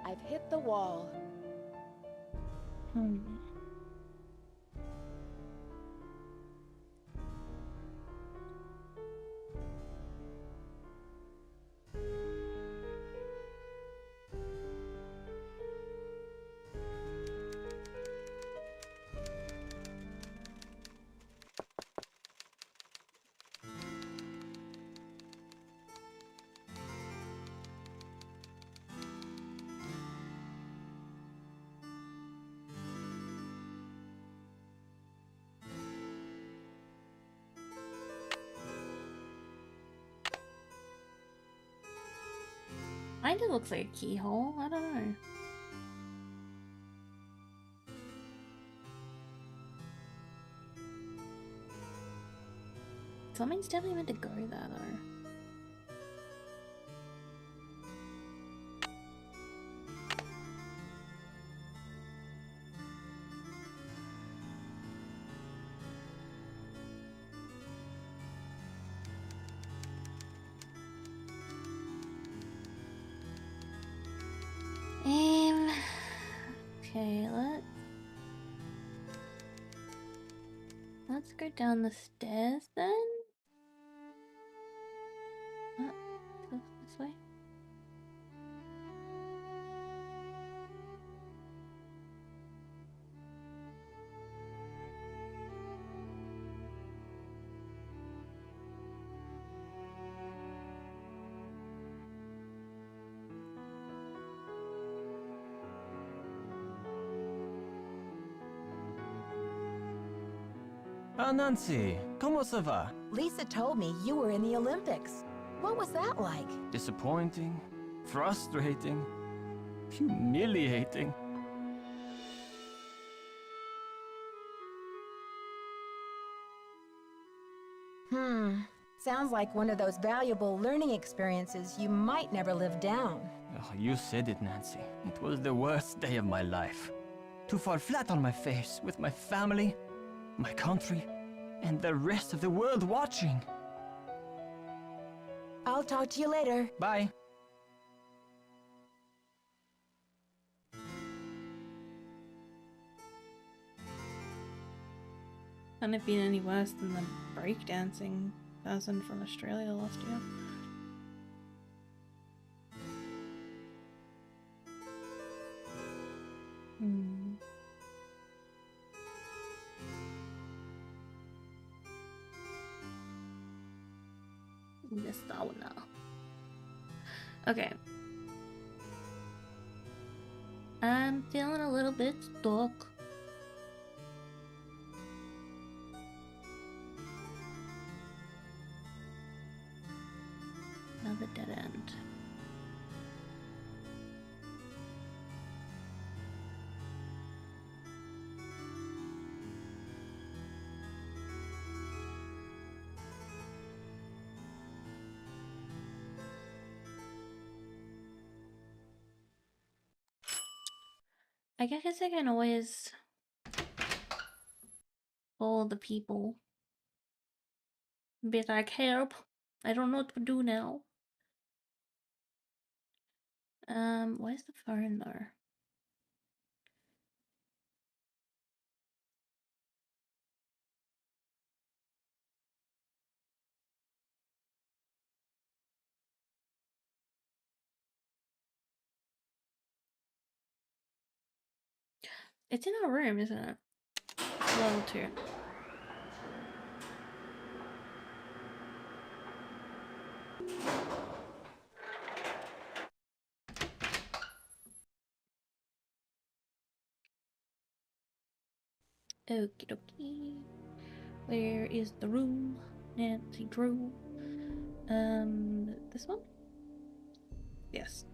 Speaker 2: I've hit the wall.
Speaker 1: Kinda looks like a keyhole. I don't know. Something's definitely meant to go there, though. Okay, let's go down the stairs then. This way.
Speaker 6: Ah, Nancy, comment ça va?
Speaker 3: Lisa told me you were in the Olympics. What was that like?
Speaker 6: Disappointing, frustrating, humiliating.
Speaker 3: Sounds like one of those valuable learning experiences you might never live down.
Speaker 6: Oh, you said it, Nancy. It was the worst day of my life. To fall flat on my face with my family, my country, and the rest of the world watching.
Speaker 3: I'll talk to you later.
Speaker 6: Bye.
Speaker 1: Couldn't have been any worse than the breakdancing person from Australia last year. The sauna. Okay. I'm feeling a little bit stuck. Another dead end. I guess I can always call the people. Be like, help. I don't know what to do now. Where's the phone though? It's in our room, isn't it? Level 2. Okie dokie. Where is the room? Nancy Drew. This one? Yes.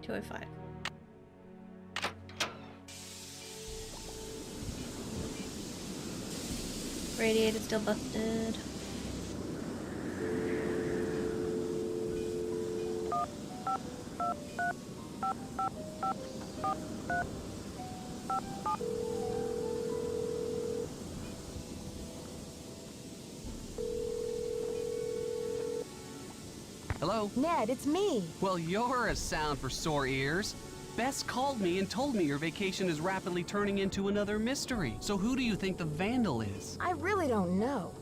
Speaker 1: 205. Radiator still busted.
Speaker 8: Hello?
Speaker 3: Ned, it's me.
Speaker 8: Well, you're a sound for sore ears. Bess called me and told me your vacation is rapidly turning into another mystery. So who do you think the vandal is?
Speaker 3: I really don't know.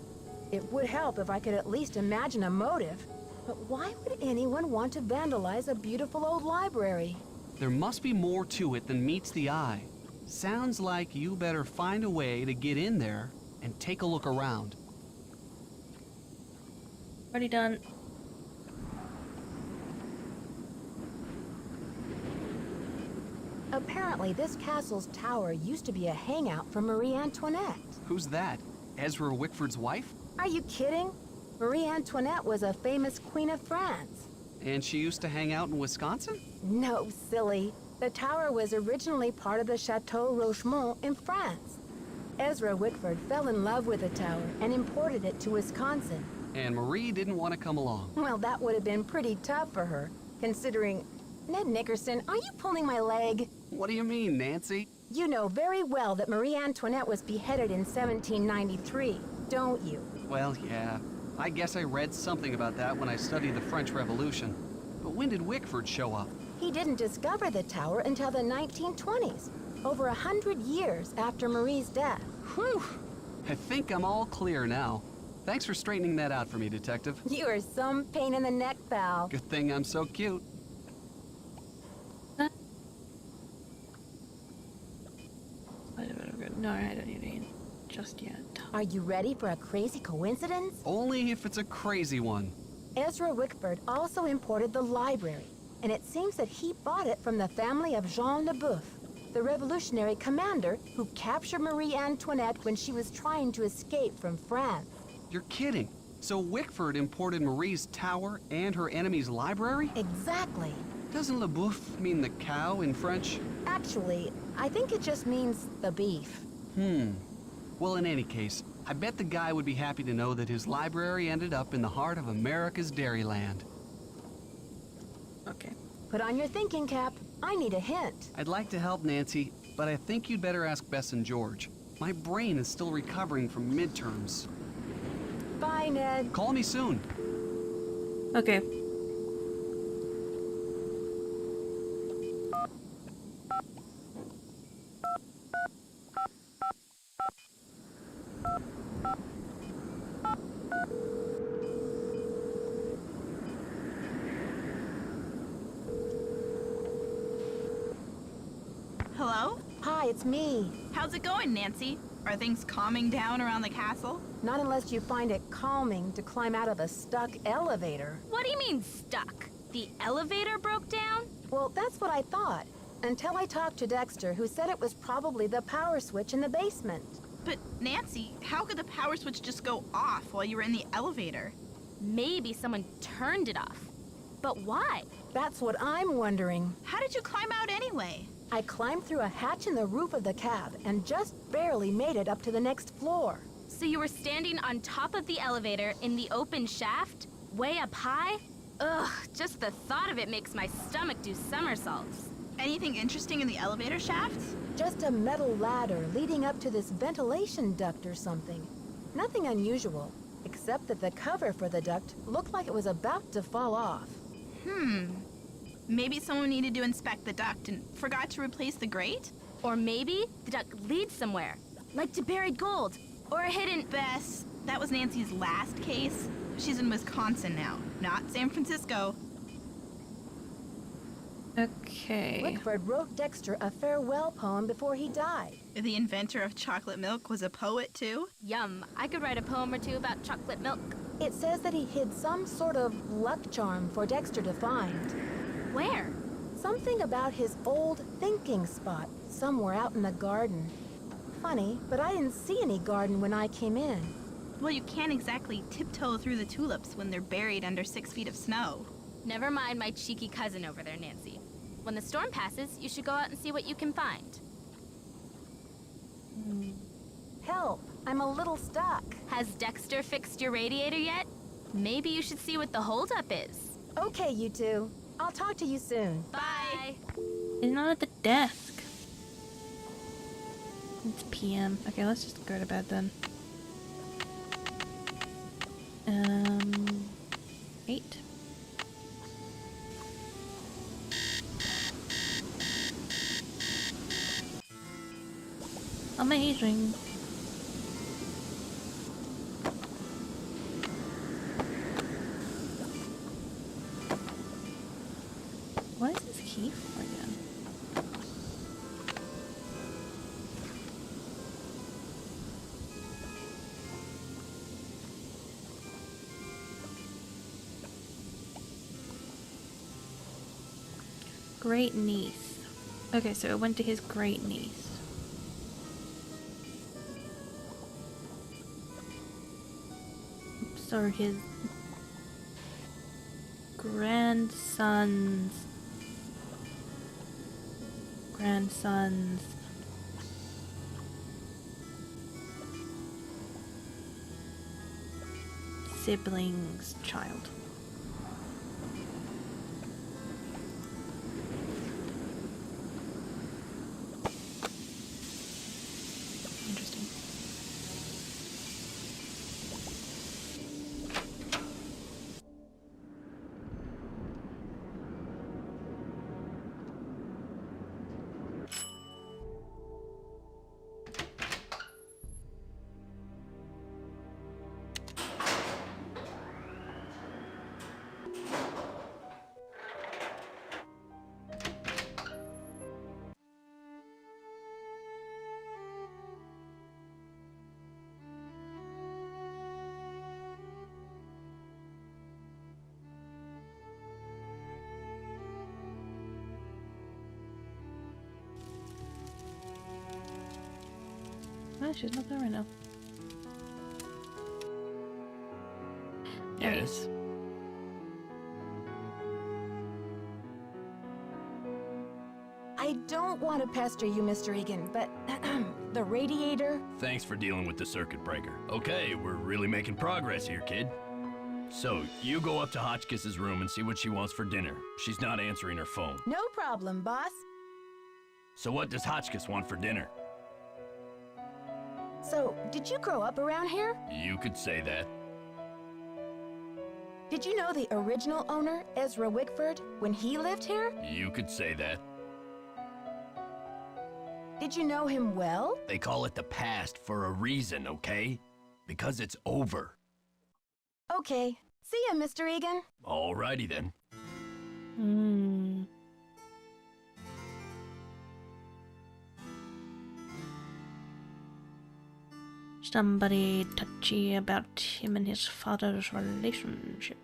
Speaker 3: It would help if I could at least imagine a motive. But why would anyone want to vandalize a beautiful old library?
Speaker 8: There must be more to it than meets the eye. Sounds like you better find a way to get in there and take a look around.
Speaker 1: Already done.
Speaker 3: Apparently, this castle's tower used to be a hangout for Marie Antoinette.
Speaker 8: Who's that? Ezra Wickford's wife?
Speaker 3: Are you kidding? Marie Antoinette was a famous queen of France.
Speaker 8: And she used to hang out in Wisconsin?
Speaker 3: No, silly. The tower was originally part of the Chateau Rochemont in France. Ezra Wickford fell in love with the tower and imported it to Wisconsin.
Speaker 8: And Marie didn't want to come along.
Speaker 3: Well, that would have been pretty tough for her, considering... Ned Nickerson, are you pulling my leg?
Speaker 8: What do you mean, Nancy?
Speaker 3: You know very well that Marie Antoinette was beheaded in 1793, don't you?
Speaker 8: Well, yeah. I guess I read something about that when I studied the French Revolution. But when did Wickford show up?
Speaker 3: He didn't discover the tower until the 1920s, over 100 years after Marie's death.
Speaker 8: Whew! I think I'm all clear now. Thanks for straightening that out for me, Detective.
Speaker 3: You are some pain in the neck, pal.
Speaker 8: Good thing I'm so cute.
Speaker 1: No, I don't need it just yet.
Speaker 3: Are you ready for a crazy coincidence?
Speaker 8: Only if it's a crazy one.
Speaker 3: Ezra Wickford also imported the library, and it seems that he bought it from the family of Jean Le Boeuf, the revolutionary commander who captured Marie Antoinette when she was trying to escape from France.
Speaker 8: You're kidding. So Wickford imported Marie's tower and her enemy's library?
Speaker 3: Exactly.
Speaker 8: Doesn't Le Boeuf mean the cow in French?
Speaker 3: Actually, I think it just means the beef.
Speaker 8: Well, in any case, I bet the guy would be happy to know that his library ended up in the heart of America's Dairyland.
Speaker 1: Okay.
Speaker 3: Put on your thinking cap. I need a hint.
Speaker 8: I'd like to help, Nancy, but I think you'd better ask Bess and George. My brain is still recovering from midterms.
Speaker 3: Bye, Ned.
Speaker 8: Call me soon.
Speaker 1: Okay.
Speaker 4: Hello?
Speaker 3: Hi, it's me.
Speaker 4: How's it going, Nancy? Are things calming down around the castle?
Speaker 3: Not unless you find it calming to climb out of a stuck elevator.
Speaker 9: What do you mean stuck? The elevator broke down?
Speaker 3: Well, that's what I thought. Until I talked to Dexter, who said it was probably the power switch in the basement.
Speaker 4: But, Nancy, how could the power switch just go off while you were in the elevator?
Speaker 9: Maybe someone turned it off. But why?
Speaker 3: That's what I'm wondering.
Speaker 4: How did you climb out anyway?
Speaker 3: I climbed through a hatch in the roof of the cab and just barely made it up to the next floor.
Speaker 9: So you were standing on top of the elevator in the open shaft? Way up high? Ugh, just the thought of it makes my stomach do somersaults.
Speaker 4: Anything interesting in the elevator shaft?
Speaker 3: Just a metal ladder leading up to this ventilation duct or something. Nothing unusual, except that the cover for the duct looked like it was about to fall off.
Speaker 4: Maybe someone needed to inspect the duct and forgot to replace the grate?
Speaker 9: Or maybe the duct leads somewhere, like to buried gold, or a hidden...
Speaker 4: Bess, that was Nancy's last case. She's in Wisconsin now, not San Francisco.
Speaker 1: Okay.
Speaker 3: Wickford wrote Dexter a farewell poem before he died.
Speaker 4: The inventor of chocolate milk was a poet, too?
Speaker 9: Yum, I could write a poem or two about chocolate milk.
Speaker 3: It says that he hid some sort of luck charm for Dexter to find.
Speaker 9: Where?
Speaker 3: Something about his old thinking spot somewhere out in the garden. funny, but I didn't see any garden when I came in.
Speaker 10: Well, you can't exactly tiptoe through the tulips when they're buried under 6 feet of snow.
Speaker 9: Never mind my cheeky cousin over there, Nancy. When the storm passes, you should go out and see what you can find.
Speaker 3: Help! I'm a little stuck.
Speaker 9: Has Dexter fixed your radiator yet? Maybe you should see what the holdup is.
Speaker 3: Okay, you two. I'll talk to you soon.
Speaker 9: Bye.
Speaker 1: He's not at the desk. It's PM. Okay, let's just go to bed then. 8. Amazing. What is this key for again? Great niece. Okay, so it went to his great niece. So his grandson's sibling's child. Interesting. Oh, she's not there right now. There he
Speaker 5: Yes?
Speaker 1: is.
Speaker 3: I don't want to pester you, Mr. Egan, but the radiator...
Speaker 5: Thanks for dealing with the circuit breaker. Okay, we're really making progress here, kid. So, you go up to Hotchkiss's room and see what she wants for dinner. She's not answering her phone.
Speaker 3: No problem, boss.
Speaker 5: So what does Hotchkiss want for dinner?
Speaker 3: So, did you grow up around here?
Speaker 5: You could say that.
Speaker 3: Did you know the original owner, Ezra Wickford, when he lived here?
Speaker 5: You could say that.
Speaker 3: Did you know him well?
Speaker 5: They call it the past for a reason, okay? Because it's over.
Speaker 3: Okay. See ya, Mr. Egan.
Speaker 5: Alrighty then.
Speaker 1: Somebody touchy about him and his father's relationship.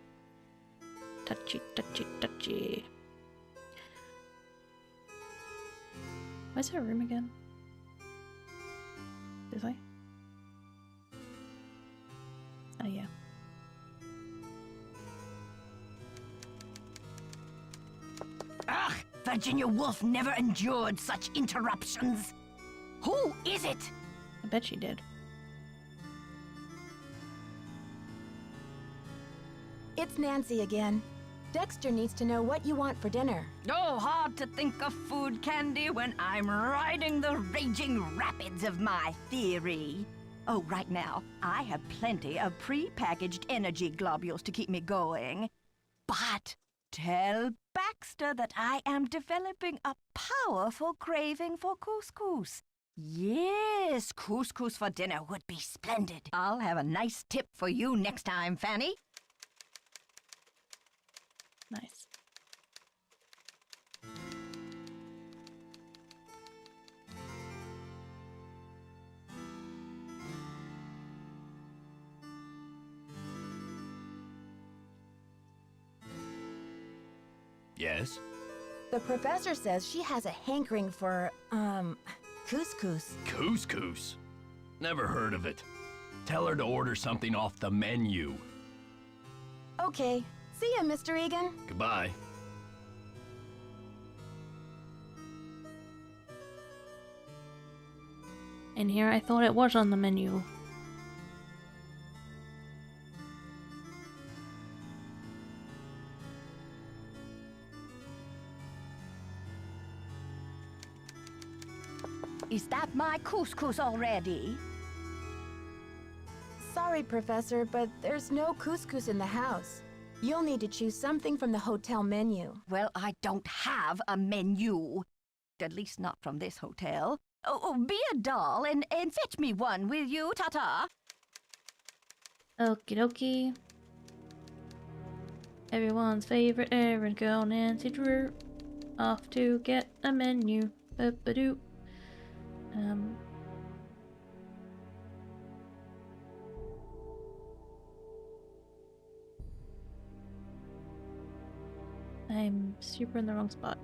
Speaker 1: Touchy, touchy, touchy. Where's her room again? This way? Oh yeah.
Speaker 7: Ugh! Virginia Woolf never endured such interruptions. Who is it?
Speaker 1: I bet she did.
Speaker 3: It's Nancy again. Dexter needs to know what you want for dinner.
Speaker 7: Oh, hard to think of food candy when I'm riding the raging rapids of my theory. Oh, right now, I have plenty of pre-packaged energy globules to keep me going. But tell Baxter that I am developing a powerful craving for couscous. Yes, couscous for dinner would be splendid. I'll have a nice tip for you next time, Fanny.
Speaker 1: Nice.
Speaker 5: Yes?
Speaker 3: The professor says she has a hankering for, couscous.
Speaker 5: Couscous? Never heard of it. Tell her to order something off the menu.
Speaker 3: Okay. See ya, Mr. Egan.
Speaker 5: Goodbye.
Speaker 1: And here I thought it was on the menu.
Speaker 7: Is that my couscous already?
Speaker 3: Sorry, Professor, but there's no couscous in the house. You'll need to choose something from the hotel menu.
Speaker 7: Well, I don't have a menu. At least not from this hotel. Oh, be a doll and fetch me one, will you, Tata?
Speaker 1: Okie dokie. Everyone's favorite errand girl, Nancy Drew. Off to get a menu. Ba-ba-doo. I'm super in the wrong spot.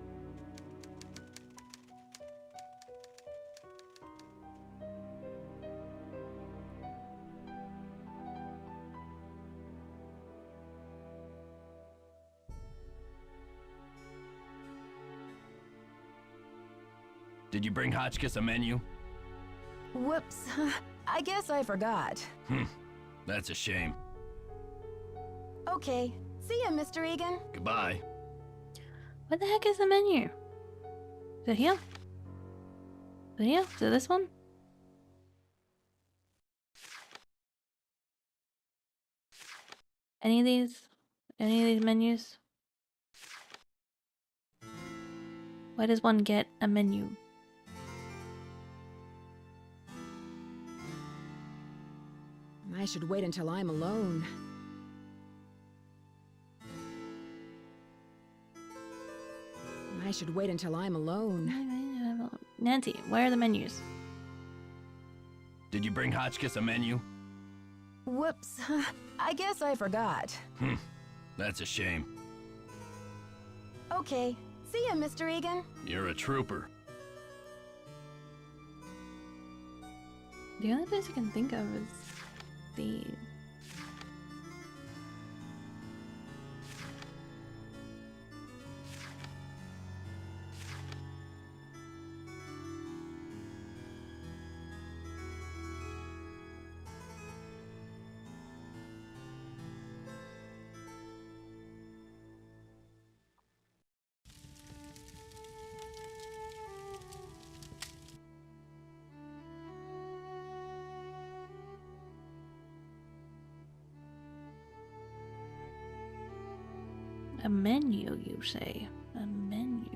Speaker 5: Did you bring Hotchkiss a menu?
Speaker 3: Whoops. I guess I forgot.
Speaker 5: That's a shame.
Speaker 3: Okay. See ya, Mr. Egan.
Speaker 5: Goodbye.
Speaker 1: What the heck is the menu? Is it here? Is it here? Is it this one? Any of these? Any of these menus? Why does one get a menu?
Speaker 3: I should wait until I'm alone. I should wait until I'm alone.
Speaker 1: Nancy, where are the menus?
Speaker 5: Did you bring Hotchkiss a menu?
Speaker 3: Whoops. I guess I forgot.
Speaker 5: That's a shame.
Speaker 3: Okay. See ya, Mr. Egan.
Speaker 5: You're a trooper.
Speaker 1: The only place I can think of is the... A menu, you say? A menu.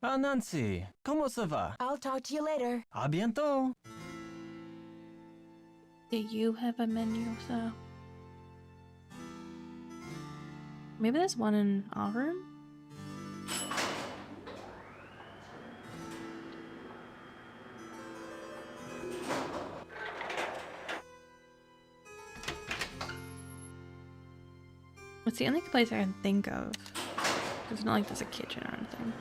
Speaker 6: Ah, Nancy, comment ça va?
Speaker 3: I'll talk to you later.
Speaker 6: À bientôt.
Speaker 1: Do you have a menu, so? Maybe there's one in our room? It's the only place I can think of. It's not like there's a kitchen or anything.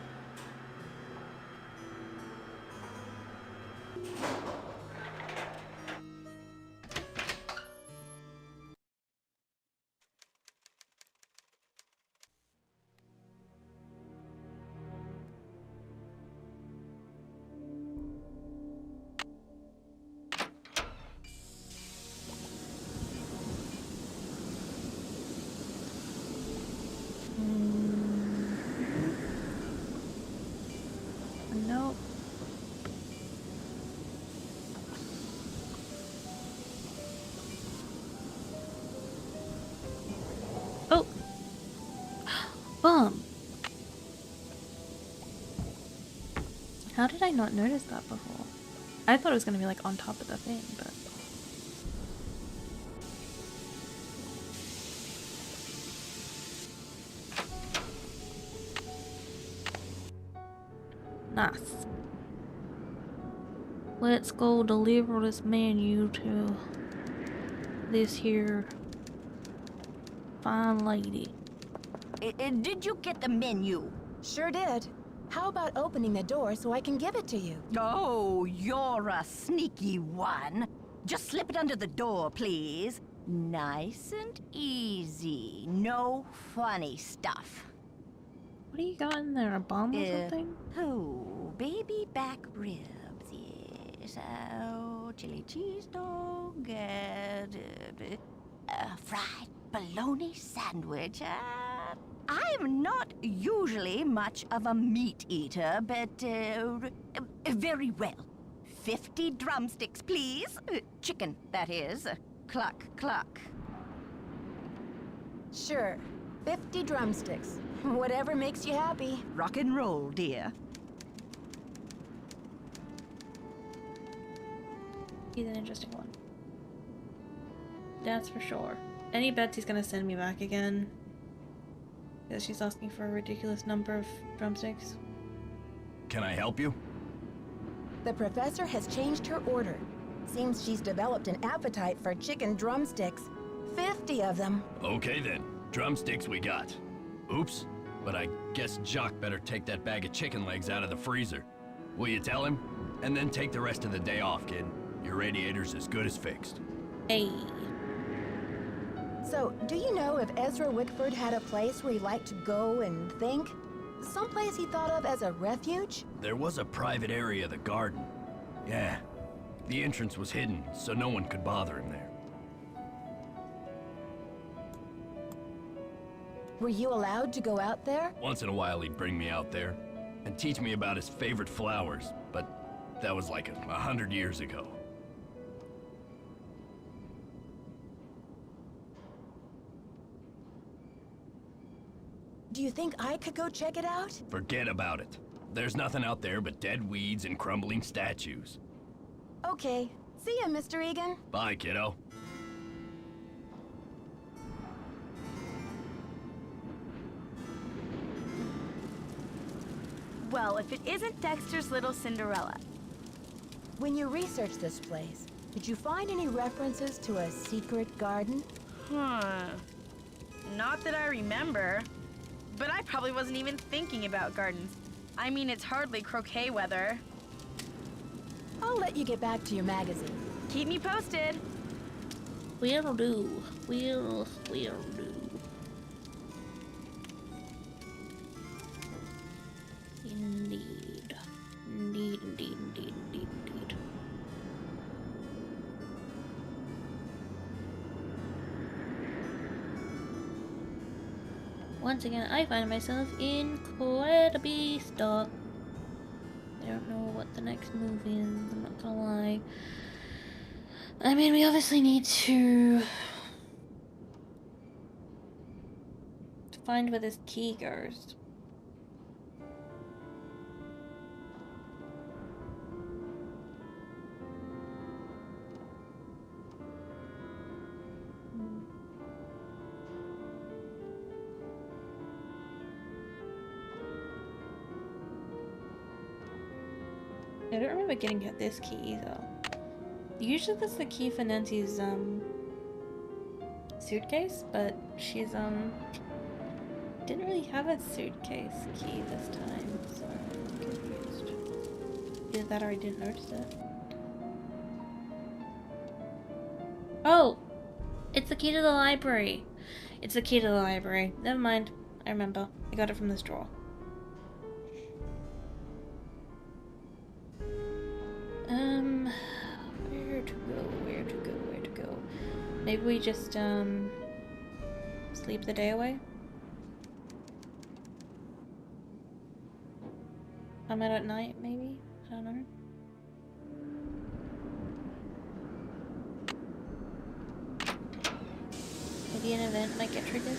Speaker 1: How did I not notice that before? I thought it was gonna be like on top of the thing, but... Nice. Let's go deliver this menu to this here fine lady.
Speaker 7: Did you get the menu?
Speaker 3: Sure did. How about opening the door so I can give it to you?
Speaker 7: Oh, you're a sneaky one. Just slip it under the door, please. Nice and easy. No funny stuff.
Speaker 1: What do you got in there? A bomb or something?
Speaker 7: Oh, baby back ribs, yes. Oh, chili cheese dog, and fried bologna sandwich. I'm not usually much of a meat eater, but very well. 50 drumsticks, please. Chicken, that is. Cluck, cluck.
Speaker 3: Sure. 50 drumsticks. Whatever makes you happy.
Speaker 7: Rock and roll, dear.
Speaker 1: He's an interesting one. That's for sure. Any bets he's gonna send me back again? Because she's asking for a ridiculous number of drumsticks.
Speaker 5: Can I help you?
Speaker 3: The professor has changed her order. Seems she's developed an appetite for chicken drumsticks. 50 of them.
Speaker 5: Okay then. Drumsticks we got. Oops. But I guess Jock better take that bag of chicken legs out of the freezer. Will you tell him? And then take the rest of the day off, kid. Your radiator's as good as fixed.
Speaker 1: Hey.
Speaker 3: So, do you know if Ezra Wickford had a place where he liked to go and think? Someplace he thought of as a refuge?
Speaker 5: There was a private area of the garden. Yeah. The entrance was hidden, so no one could bother him there.
Speaker 3: Were you allowed to go out there?
Speaker 5: Once in a while he'd bring me out there and teach me about his favorite flowers, but that was like 100 years ago.
Speaker 3: Do you think I could go check it out?
Speaker 5: Forget about it. There's nothing out there but dead weeds and crumbling statues.
Speaker 3: Okay. See ya, Mr. Egan.
Speaker 5: Bye, kiddo.
Speaker 4: Well, if it isn't Dexter's little Cinderella.
Speaker 3: When you researched this place, did you find any references to a secret garden?
Speaker 4: Not that I remember. But I probably wasn't even thinking about gardens. I mean, it's hardly croquet weather.
Speaker 3: I'll let you get back to your magazine.
Speaker 4: Keep me posted.
Speaker 1: Will do. Will do. Indeed. Indeed, indeed, indeed, indeed, indeed. Once again, I find myself incredibly stuck. I don't know what the next move is, I'm not gonna lie. I mean, we obviously need to find where this key goes. I don't remember getting this key either. Usually that's the key for Nancy's suitcase, but she's didn't really have a suitcase key this time, so I'm confused. Either that or I didn't notice it. Oh! It's the key to the library! It's the key to the library. Never mind. I remember. I got it from this drawer. Where to go? Maybe we just, sleep the day away? Come out at night, maybe? I don't know. Maybe an event might get triggered.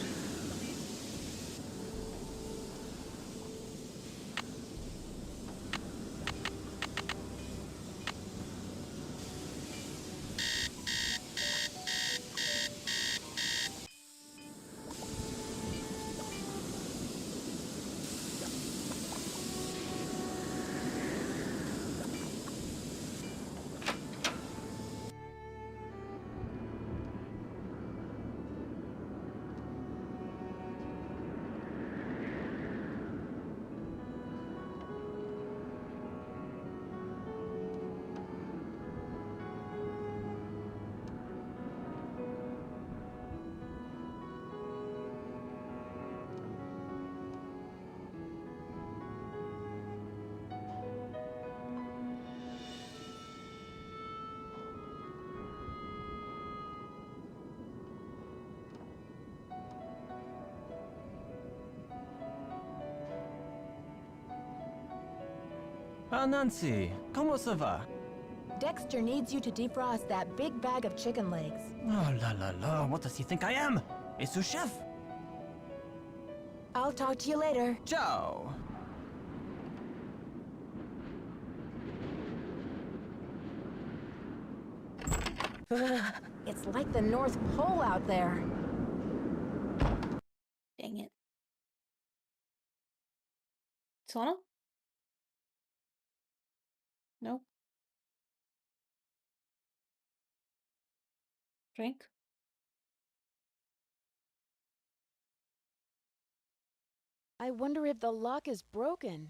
Speaker 6: Ah, Nancy, comment ça va?
Speaker 3: Dexter needs you to defrost that big bag of chicken legs.
Speaker 6: Oh la la la, what does he think I am? A sous chef?
Speaker 3: I'll talk to you later.
Speaker 6: Ciao!
Speaker 3: It's like the North Pole out there.
Speaker 1: Dang it. Sauna? Nope. Drink?
Speaker 2: I wonder if the lock is broken.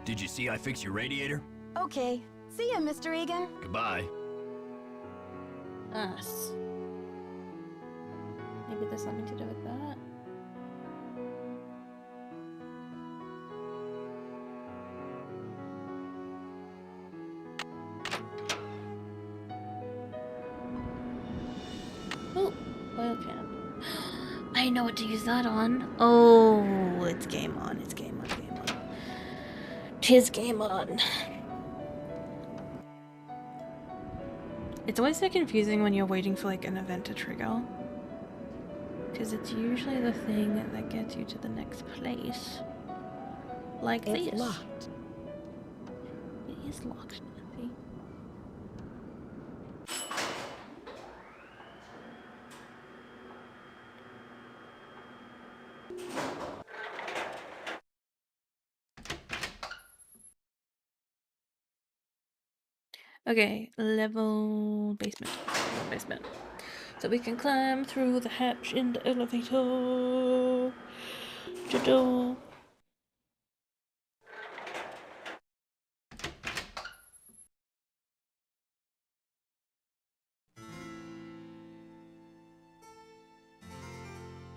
Speaker 5: Did you see I fixed your radiator?
Speaker 3: Okay. See ya, Mr. Egan.
Speaker 5: Goodbye.
Speaker 1: Us. Maybe there's something to do with that. Oh, oil can. I know what to use that on. Oh, it's game on. It's game on. Game on. Tis game on. It's always so confusing when you're waiting for like an event to trigger. Because it's usually the thing that gets you to the next place. Like
Speaker 3: It's
Speaker 1: this.
Speaker 3: locked.
Speaker 1: It is locked, Nancy. Okay, level basement. Basement. So we can climb through the hatch in the elevator. Ta-da.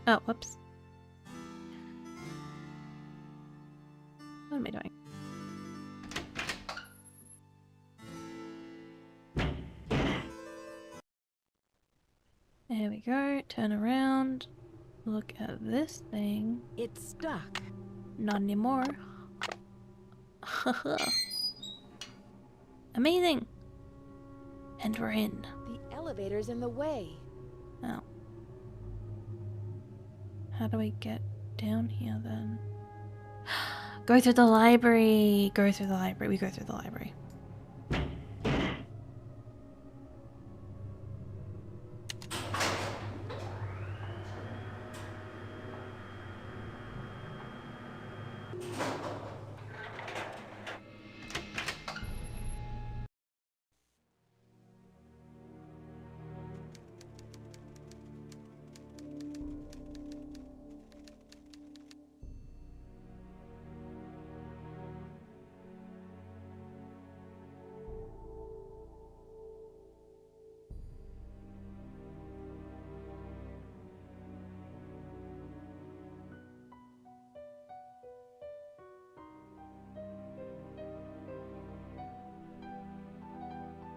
Speaker 1: Oh, whoops. What am I doing? There we go. Turn around. Look at this thing.
Speaker 3: It's stuck.
Speaker 1: Not anymore. Amazing. And we're in.
Speaker 2: The elevator's in the way.
Speaker 1: Oh. How do we get down here then? Go through the library. Go through the library. We go through the library.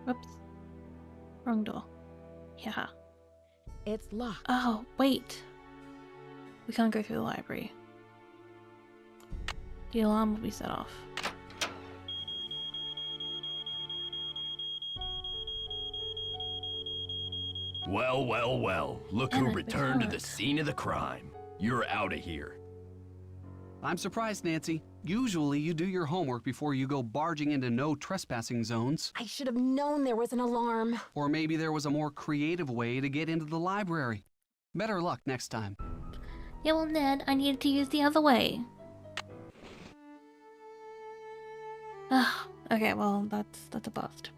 Speaker 1: Whoops. Wrong door. Yeah.
Speaker 3: It's locked.
Speaker 1: Oh, wait. We can't go through the library. The alarm will be set off.
Speaker 5: Well, well, well. Look who
Speaker 1: Emmett,
Speaker 5: returned to the
Speaker 1: look.
Speaker 5: scene of the crime. You're out of here.
Speaker 8: I'm surprised, Nancy. Usually you do your homework before you go barging into no trespassing zones.
Speaker 3: I should have known there was an alarm.
Speaker 8: Or maybe there was a more creative way to get into the library. Better luck next time.
Speaker 1: Yeah, well, Ned, I needed to use the other way. Ah, okay, well, that's a bust.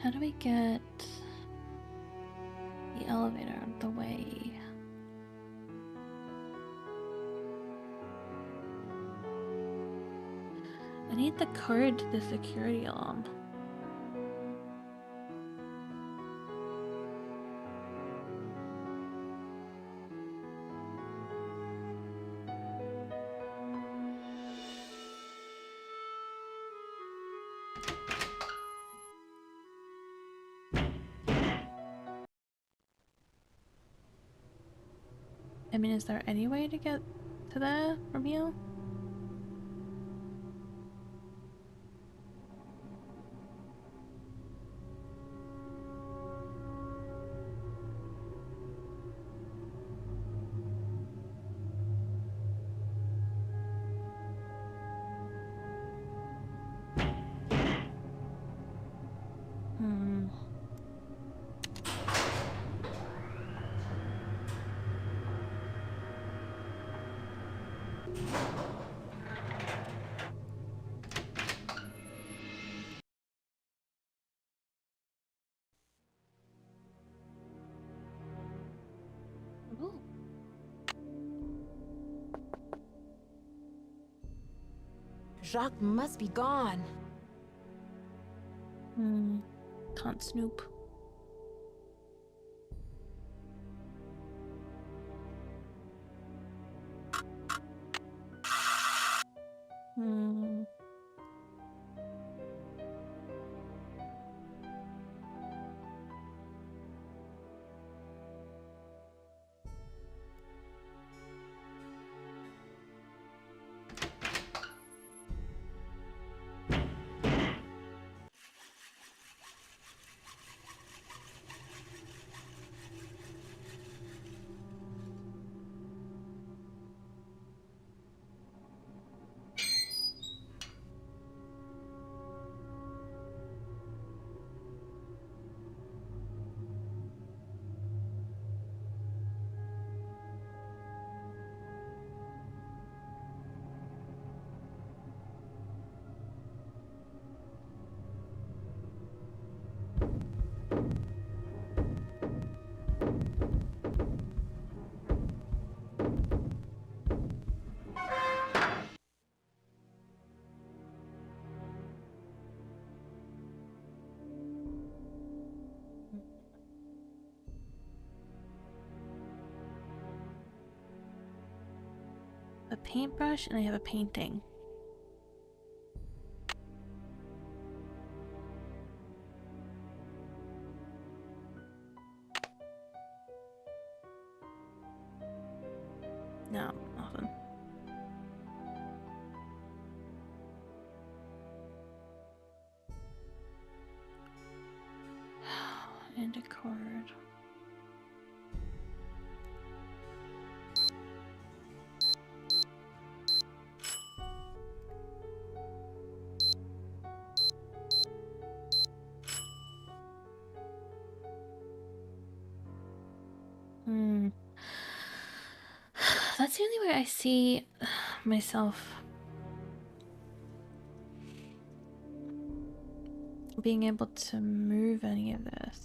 Speaker 1: How do we get the elevator out of the way? I need the code to the security alarm. I mean, is there any way to get to there from here? Hmm. Ooh.
Speaker 3: Jacques must be gone.
Speaker 1: Hmm. Can't snoop. Hmm. A paintbrush and I have a painting. No, nothing. And a card. Hmm. That's the only way I see myself being able to move any of this.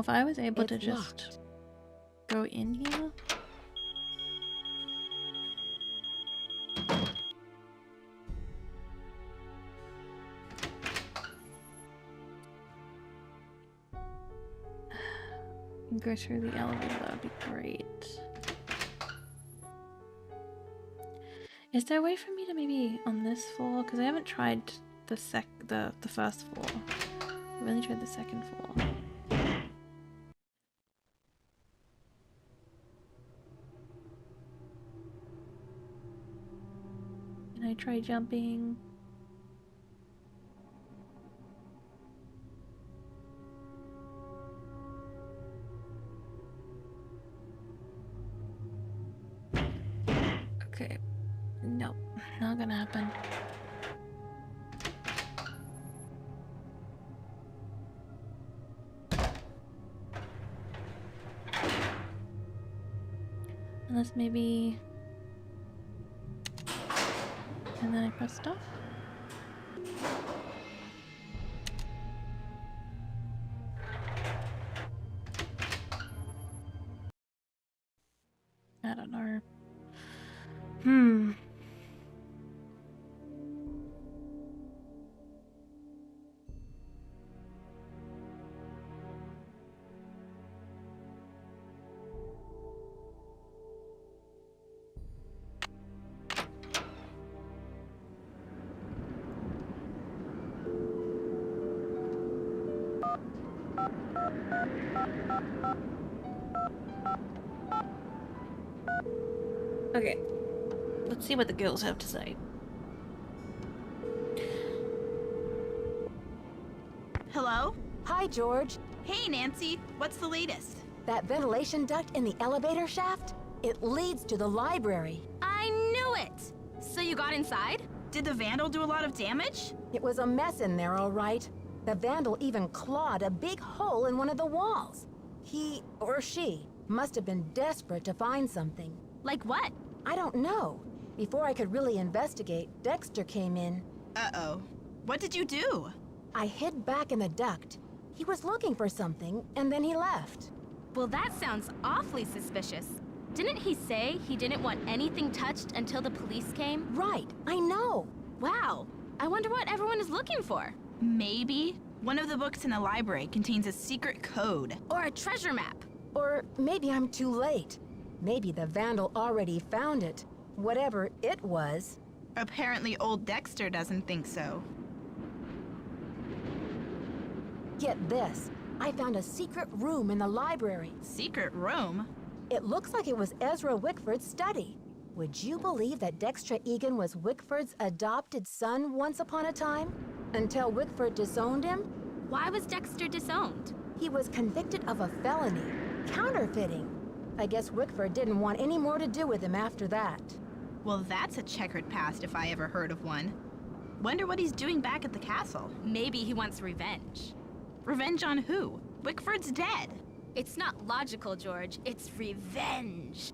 Speaker 1: if I was able to
Speaker 2: It's
Speaker 1: just
Speaker 2: locked.
Speaker 1: go in here. And go through the elevator, that would be great. Is there a way for me to maybe on this floor? Because I haven't tried the first floor. I've only tried the second floor. Can I try jumping? Okay. Nope, not gonna happen. Unless maybe... And then I press stop. I don't know. Okay, let's see what the girls have to say.
Speaker 10: Hello?
Speaker 3: Hi, George.
Speaker 10: Hey, Nancy. What's the latest?
Speaker 3: That ventilation duct in the elevator shaft? It leads to the library.
Speaker 9: I knew it! So you got inside?
Speaker 10: Did the vandal do a lot of damage?
Speaker 3: It was a mess in there, all right. The vandal even clawed a big hole in one of the walls. He or she must have been desperate to find something.
Speaker 9: Like what?
Speaker 3: I don't know. Before I could really investigate, Dexter came in.
Speaker 10: Uh-oh. What did you do?
Speaker 3: I hid back in the duct. He was looking for something, and then he left.
Speaker 9: Well, that sounds awfully suspicious. Didn't he say he didn't want anything touched until the police came?
Speaker 3: Right, I know.
Speaker 9: Wow. I wonder what everyone is looking for.
Speaker 10: Maybe one of the books in the library contains a secret code.
Speaker 9: Or a treasure map.
Speaker 3: Or maybe I'm too late. Maybe the vandal already found it. Whatever it was.
Speaker 10: Apparently old Dexter doesn't think so.
Speaker 3: Get this. I found a secret room in the library.
Speaker 10: Secret room?
Speaker 3: It looks like it was Ezra Wickford's study. Would you believe that Dexter Egan was Wickford's adopted son once upon a time? Until Wickford disowned him?
Speaker 9: Why was Dexter disowned?
Speaker 3: He was convicted of a felony, counterfeiting. I guess Wickford didn't want any more to do with him after that.
Speaker 10: Well, that's a checkered past if I ever heard of one. Wonder what he's doing back at the castle.
Speaker 9: Maybe he wants revenge.
Speaker 10: Revenge on who? Wickford's dead.
Speaker 9: It's not logical, George. It's revenge.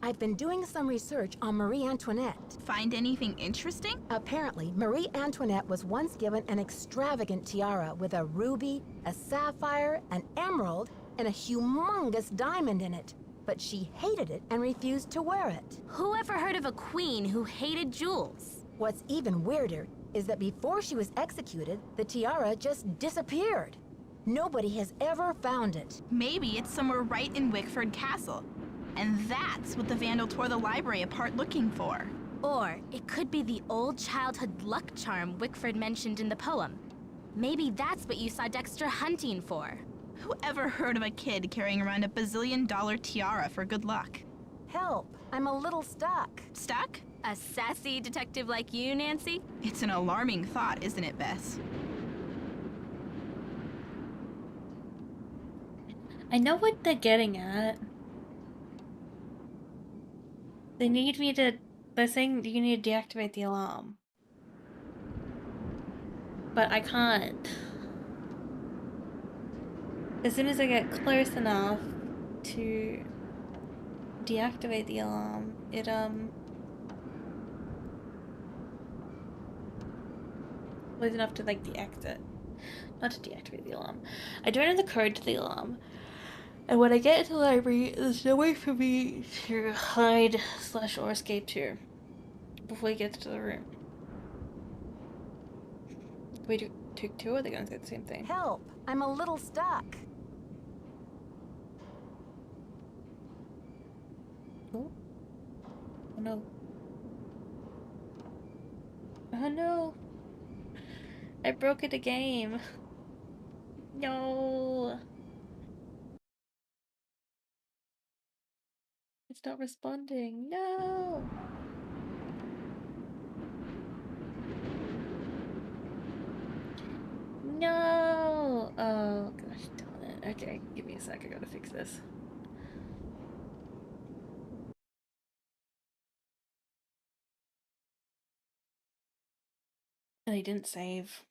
Speaker 3: I've been doing some research on Marie Antoinette.
Speaker 10: Find anything interesting?
Speaker 3: Apparently, Marie Antoinette was once given an extravagant tiara with a ruby, a sapphire, an emerald, and a humongous diamond in it. But she hated it and refused to wear it.
Speaker 9: Who ever heard of a queen who hated jewels?
Speaker 3: What's even weirder is that before she was executed, the tiara just disappeared. Nobody has ever found it.
Speaker 10: Maybe it's somewhere right in Wickford Castle. And that's what the vandal tore the library apart looking for.
Speaker 9: Or it could be the old childhood luck charm Wickford mentioned in the poem. Maybe that's what you saw Dexter hunting for.
Speaker 10: Who ever heard of a kid carrying around a bazillion-dollar tiara for good luck?
Speaker 3: Help, I'm a little stuck.
Speaker 10: Stuck?
Speaker 9: A sassy detective like you, Nancy?
Speaker 10: It's an alarming thought, isn't it, Bess?
Speaker 1: I know what they're getting at. They need me to... They're saying you need to deactivate the alarm. But I can't. As soon as I get close enough to deactivate the alarm, it close enough to like the exit. Not to deactivate the alarm. I don't know the code to the alarm. And when I get into the library, there's no way for me to hide / or escape to before he gets to the room. Wait, do take two, or are they gonna say the same thing?
Speaker 3: Help! I'm a little stuck.
Speaker 1: Oh. Oh no. Oh no. I broke it game. No. It's not responding. No. No. Oh gosh, darn it. Okay, give me a sec. I gotta fix this. And he didn't save.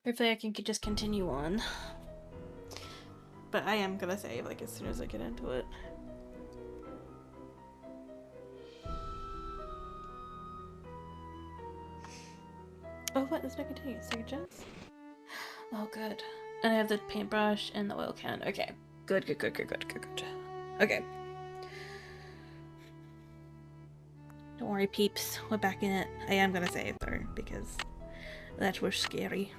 Speaker 1: Hopefully I can just continue on. But I am gonna save like as soon as I get into it. Oh what, there's no continue. Second chance? Oh good. And I have the paintbrush and the oil can. Okay. Good. Okay. Don't worry peeps, we're back in it. I am gonna save though, because that was scary.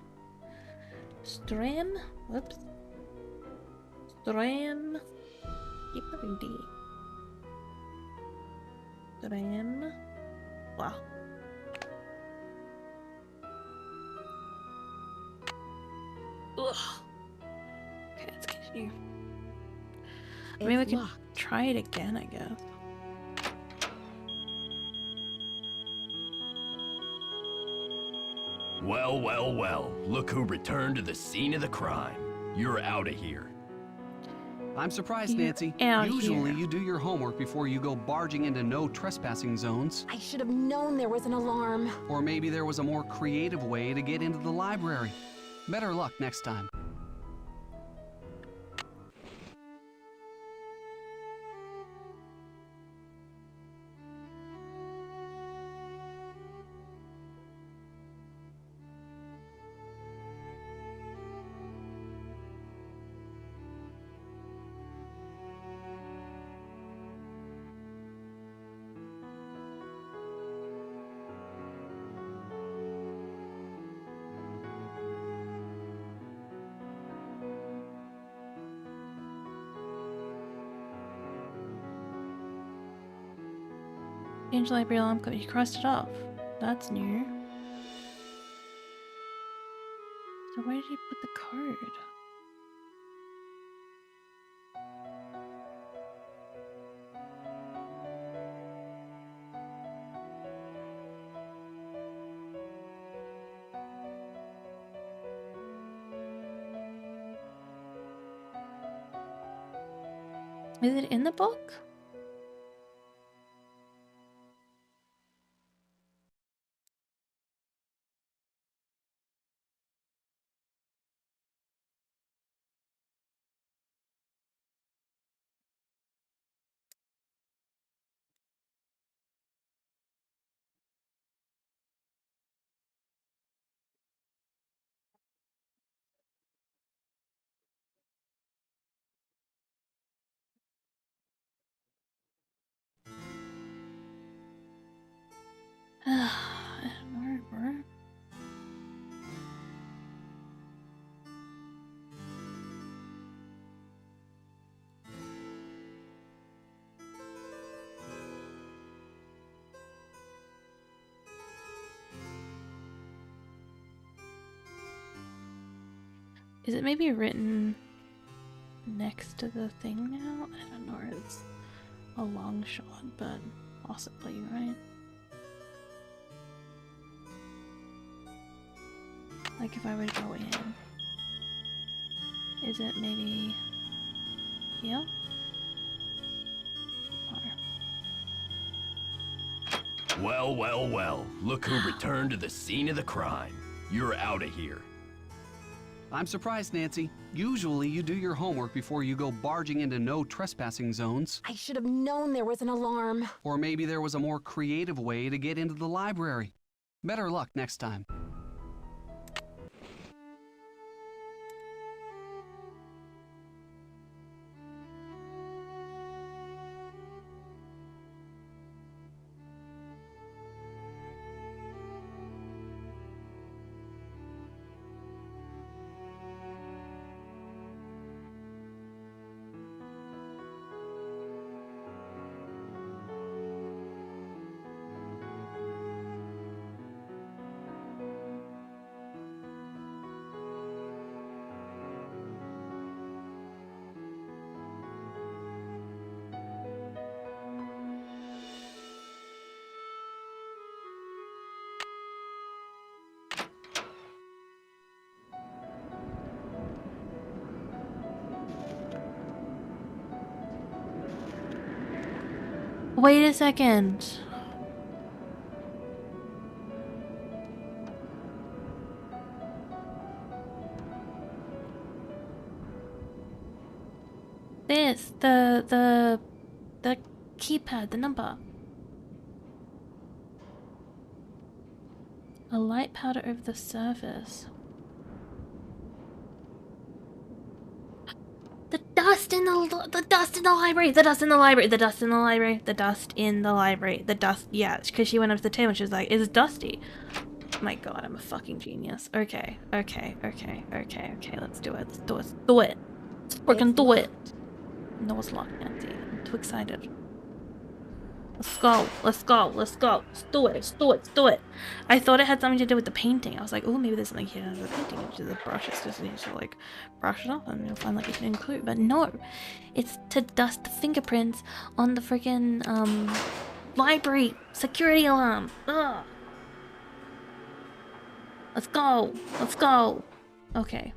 Speaker 1: Stram? Whoops. Stram. Keep moving D. Stram. Wow. Ugh. Okay, let's continue. Maybe we can try it again, I guess.
Speaker 5: Well, well, well. Look who returned to the scene of the crime. You're out of here.
Speaker 8: I'm surprised,
Speaker 1: You're
Speaker 8: Nancy.
Speaker 1: out
Speaker 8: Usually
Speaker 1: here.
Speaker 8: you do your homework before you go barging into no trespassing zones.
Speaker 3: I should have known there was an alarm.
Speaker 8: Or maybe there was a more creative way to get into the library. Better luck next time.
Speaker 1: Change library alarm code. He crossed it off. That's new. So where did he put the code? Is it in the book? I don't know, bro. Is it maybe written next to the thing now? I don't know. It's a long shot, but possibly, right? Like if I were to go in, is it maybe here? Or
Speaker 5: Well, well, well. Look who returned to the scene of the crime. You're out of here.
Speaker 8: I'm surprised, Nancy. Usually you do your homework before you go barging into no trespassing zones.
Speaker 3: I should have known there was an alarm.
Speaker 8: Or maybe there was a more creative way to get into the library. Better luck next time.
Speaker 1: Wait a second. This, the keypad, the number. A light powder over the surface. The dust in the library. The dust in the library. The dust in the library. The dust in the library. The dust. Yeah, because she went up to the table and she was like, "It's dusty." My God, I'm a fucking genius. Okay. Let's do it. Let's do it. Let's freaking do it. No, it's locked, Nancy. I'm too excited. Let's go. Let's do it. I thought it had something to do with the painting. I was like, oh, maybe there's something here under the painting. Which is the brush. It's just need to like brush it off and you'll find like you can include. But no, it's to dust the fingerprints on the freaking library security alarm. Ugh. Let's go. Okay.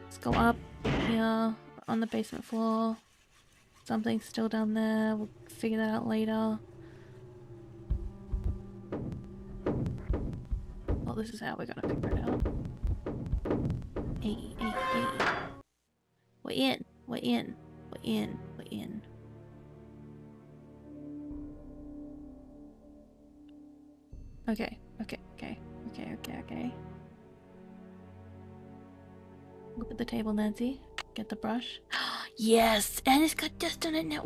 Speaker 1: Let's go up here on the basement floor. Something's still down there. We'll figure that out later. Well, this is how we're gonna figure it out. Hey. We're in. Okay. Look at the table, Nancy. Get the brush. Yes! And it's got dust on it now.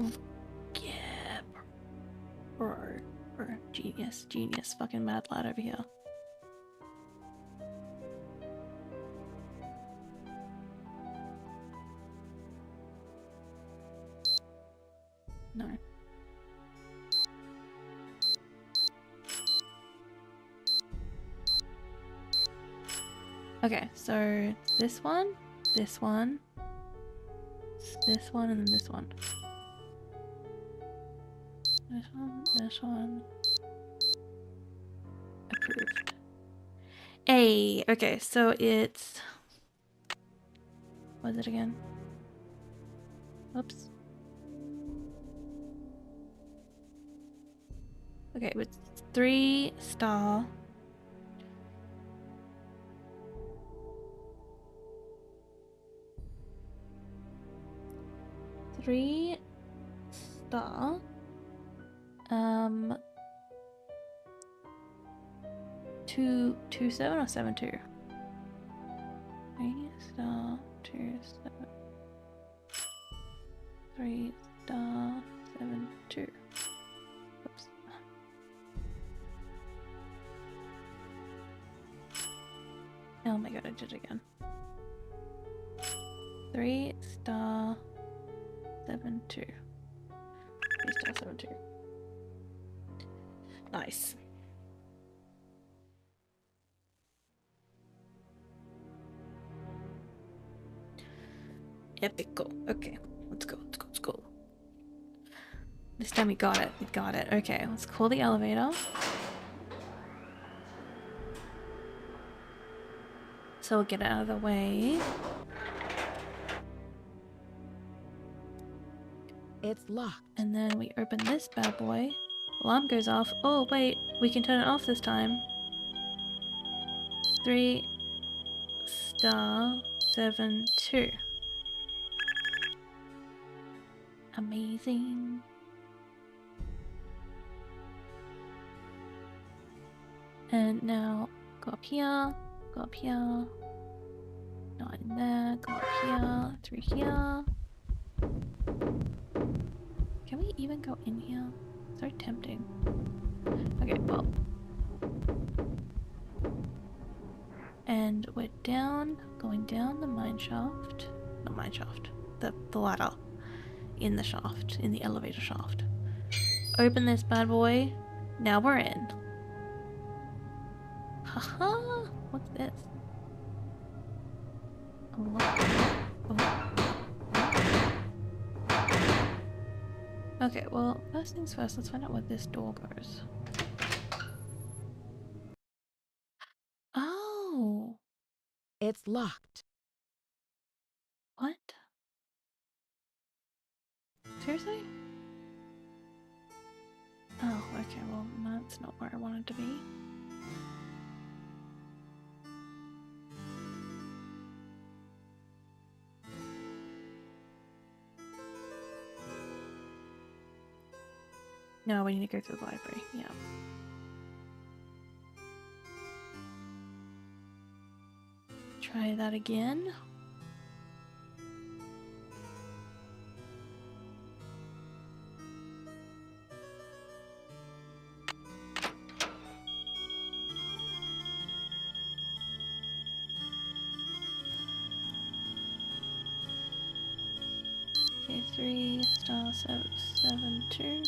Speaker 1: Yeah. Genius. Fucking mad lad over here. No. Okay, so this one, and then this one. This one. Approved. Hey, okay, so it's... What is it again? Oops. Okay, it's 3-star. Three-star. 2-7 or 7-2? 3-star, 2-7. 3-star, 7-2. Oops. Oh my God, I did it again. 3-star, 7-2. 3-star, 7-2. Nice. Epico. Okay, let's go. This time we got it. Okay, let's call the elevator. So we'll get it out of the way.
Speaker 3: It's locked.
Speaker 1: And then we open this bad boy. Alarm goes off. Oh, wait. We can turn it off this time. 3*72. Amazing. And now go up here, go up here. Not in there, go up here, through here. Can we even go in here? So tempting. Okay, well. And we're down, going down the mine shaft. Not mine shaft. The ladder. In the shaft. In the elevator shaft. Open this bad boy. Now we're in. Haha! What's this? Okay, well, first things first, let's find out where this door goes. Oh!
Speaker 3: It's locked.
Speaker 1: What? Seriously? Oh, okay, well, that's not where I wanted to be. No, we need to go to the library, yeah. Try that again. Okay, 3*772.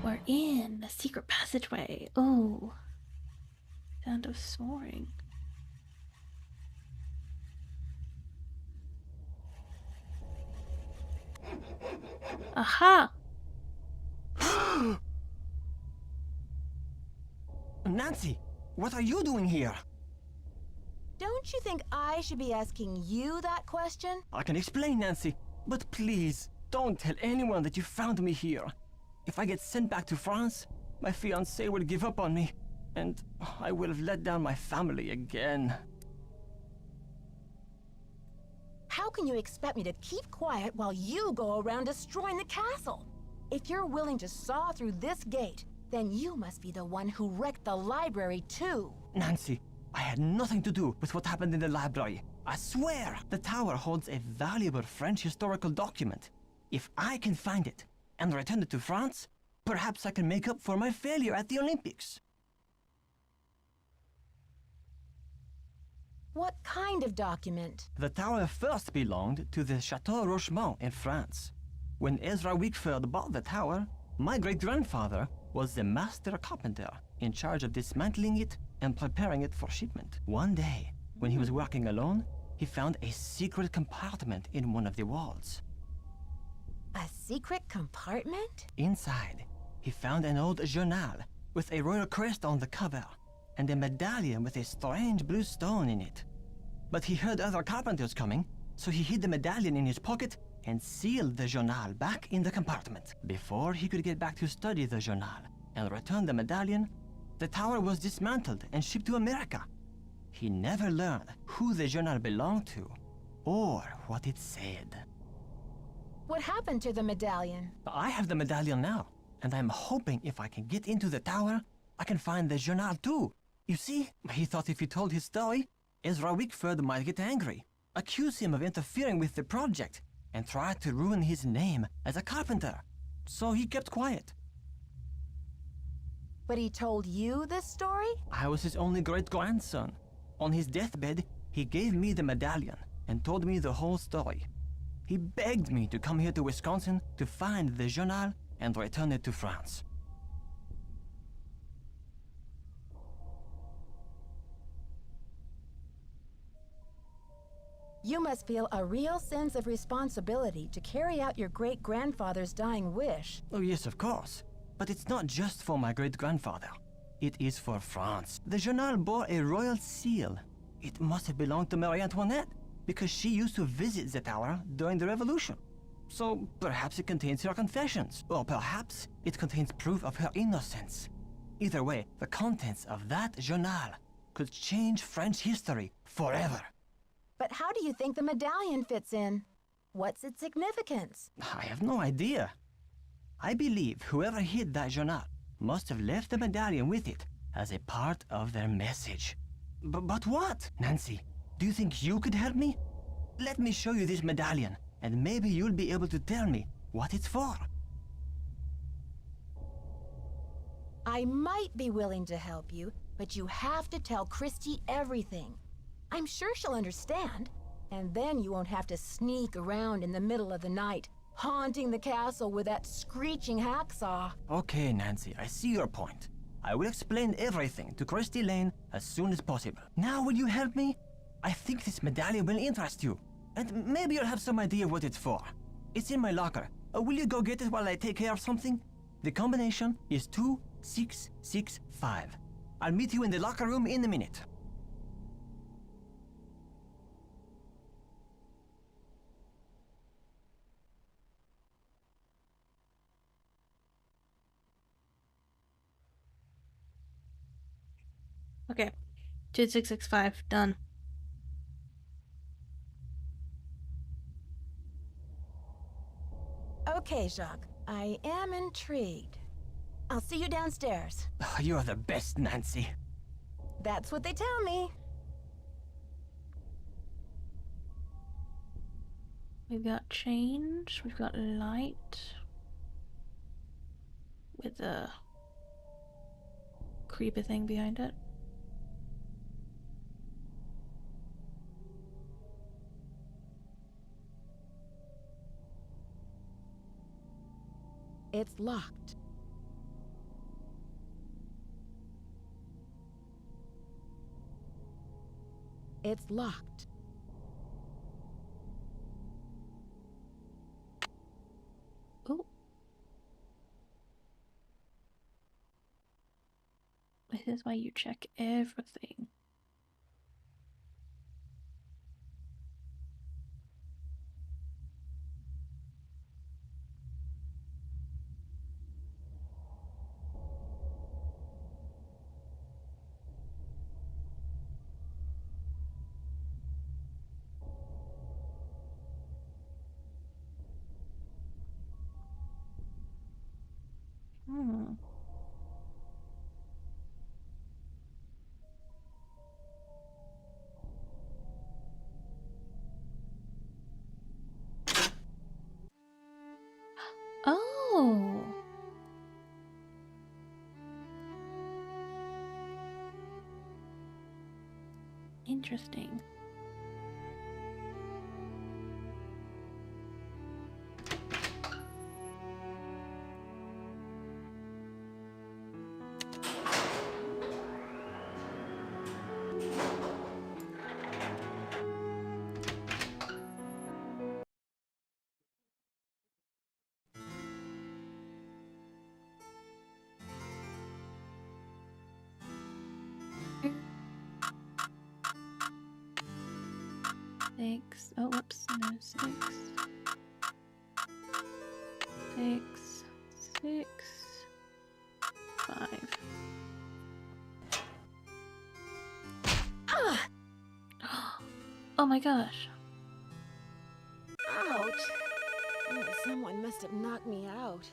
Speaker 1: We're in the secret passageway. Oh, sound of soaring. Aha!
Speaker 6: Nancy, what are you doing here?
Speaker 3: Don't you think I should be asking you that question?
Speaker 6: I can explain, Nancy, but please, don't tell anyone that you found me here. If I get sent back to France, my fiancé will give up on me, and I will have let down my family again.
Speaker 3: How can you expect me to keep quiet while you go around destroying the castle? If you're willing to saw through this gate, then you must be the one who wrecked the library too.
Speaker 6: Nancy, I had nothing to do with what happened in the library. I swear, the tower holds a valuable French historical document. If I can find it and return it to France, perhaps I can make up for my failure at the Olympics.
Speaker 3: What kind of document?
Speaker 6: The tower first belonged to the Chateau Rochemont in France. When Ezra Wickford bought the tower, my great-grandfather was the master carpenter in charge of dismantling it and preparing it for shipment. One day, when he was working alone, he found a secret compartment in one of the walls.
Speaker 3: A secret compartment?
Speaker 6: Inside, he found an old journal with a royal crest on the cover and a medallion with a strange blue stone in it. But he heard other carpenters coming, so he hid the medallion in his pocket and sealed the journal back in the compartment. Before he could get back to study the journal and return the medallion, the tower was dismantled and shipped to America. He never learned who the journal belonged to or what it said.
Speaker 3: What happened to the medallion?
Speaker 6: I have the medallion now. And I'm hoping if I can get into the tower, I can find the journal too. You see, he thought if he told his story, Ezra Wickford might get angry, accuse him of interfering with the project, and try to ruin his name as a carpenter. So he kept quiet.
Speaker 3: But he told you this story?
Speaker 6: I was his only great-grandson. On his deathbed, he gave me the medallion and told me the whole story. He begged me to come here to Wisconsin to find the journal and return it to France.
Speaker 3: You must feel a real sense of responsibility to carry out your great-grandfather's dying wish.
Speaker 6: Oh yes, of course. But it's not just for my great-grandfather. It is for France. The journal bore a royal seal. It must have belonged to Marie Antoinette, because she used to visit the tower during the Revolution. So perhaps it contains her confessions, or perhaps it contains proof of her innocence. Either way, the contents of that journal could change French history forever.
Speaker 3: But how do you think the medallion fits in? What's its significance?
Speaker 6: I have no idea. I believe whoever hid that journal must have left the medallion with it as a part of their message. But what? Nancy, do you think you could help me? Let me show you this medallion, and maybe you'll be able to tell me what it's for.
Speaker 3: I might be willing to help you, but you have to tell Christy everything. I'm sure she'll understand, and then you won't have to sneak around in the middle of the night, haunting the castle with that screeching hacksaw.
Speaker 6: Okay, Nancy, I see your point. I will explain everything to Christy Lane as soon as possible. Now will you help me? I think this medallion will interest you, and maybe you'll have some idea what it's for. It's in my locker. Will you go get it while I take care of something? The combination is 2665. I'll meet you in the locker room in a minute.
Speaker 1: Okay. 2665, done.
Speaker 3: Okay, Jacques, I am intrigued. I'll see you downstairs.
Speaker 6: You're the best, Nancy.
Speaker 3: That's what they tell me.
Speaker 1: We've got change, we've got light. With a creeper thing behind it.
Speaker 3: It's locked. It's locked.
Speaker 1: Oh. This is why you check everything. Oh. Interesting. Six. Oh, whoops. No, 6. 6. 6. 5. Oh my gosh.
Speaker 3: Ouch! Oh, someone must have knocked me out.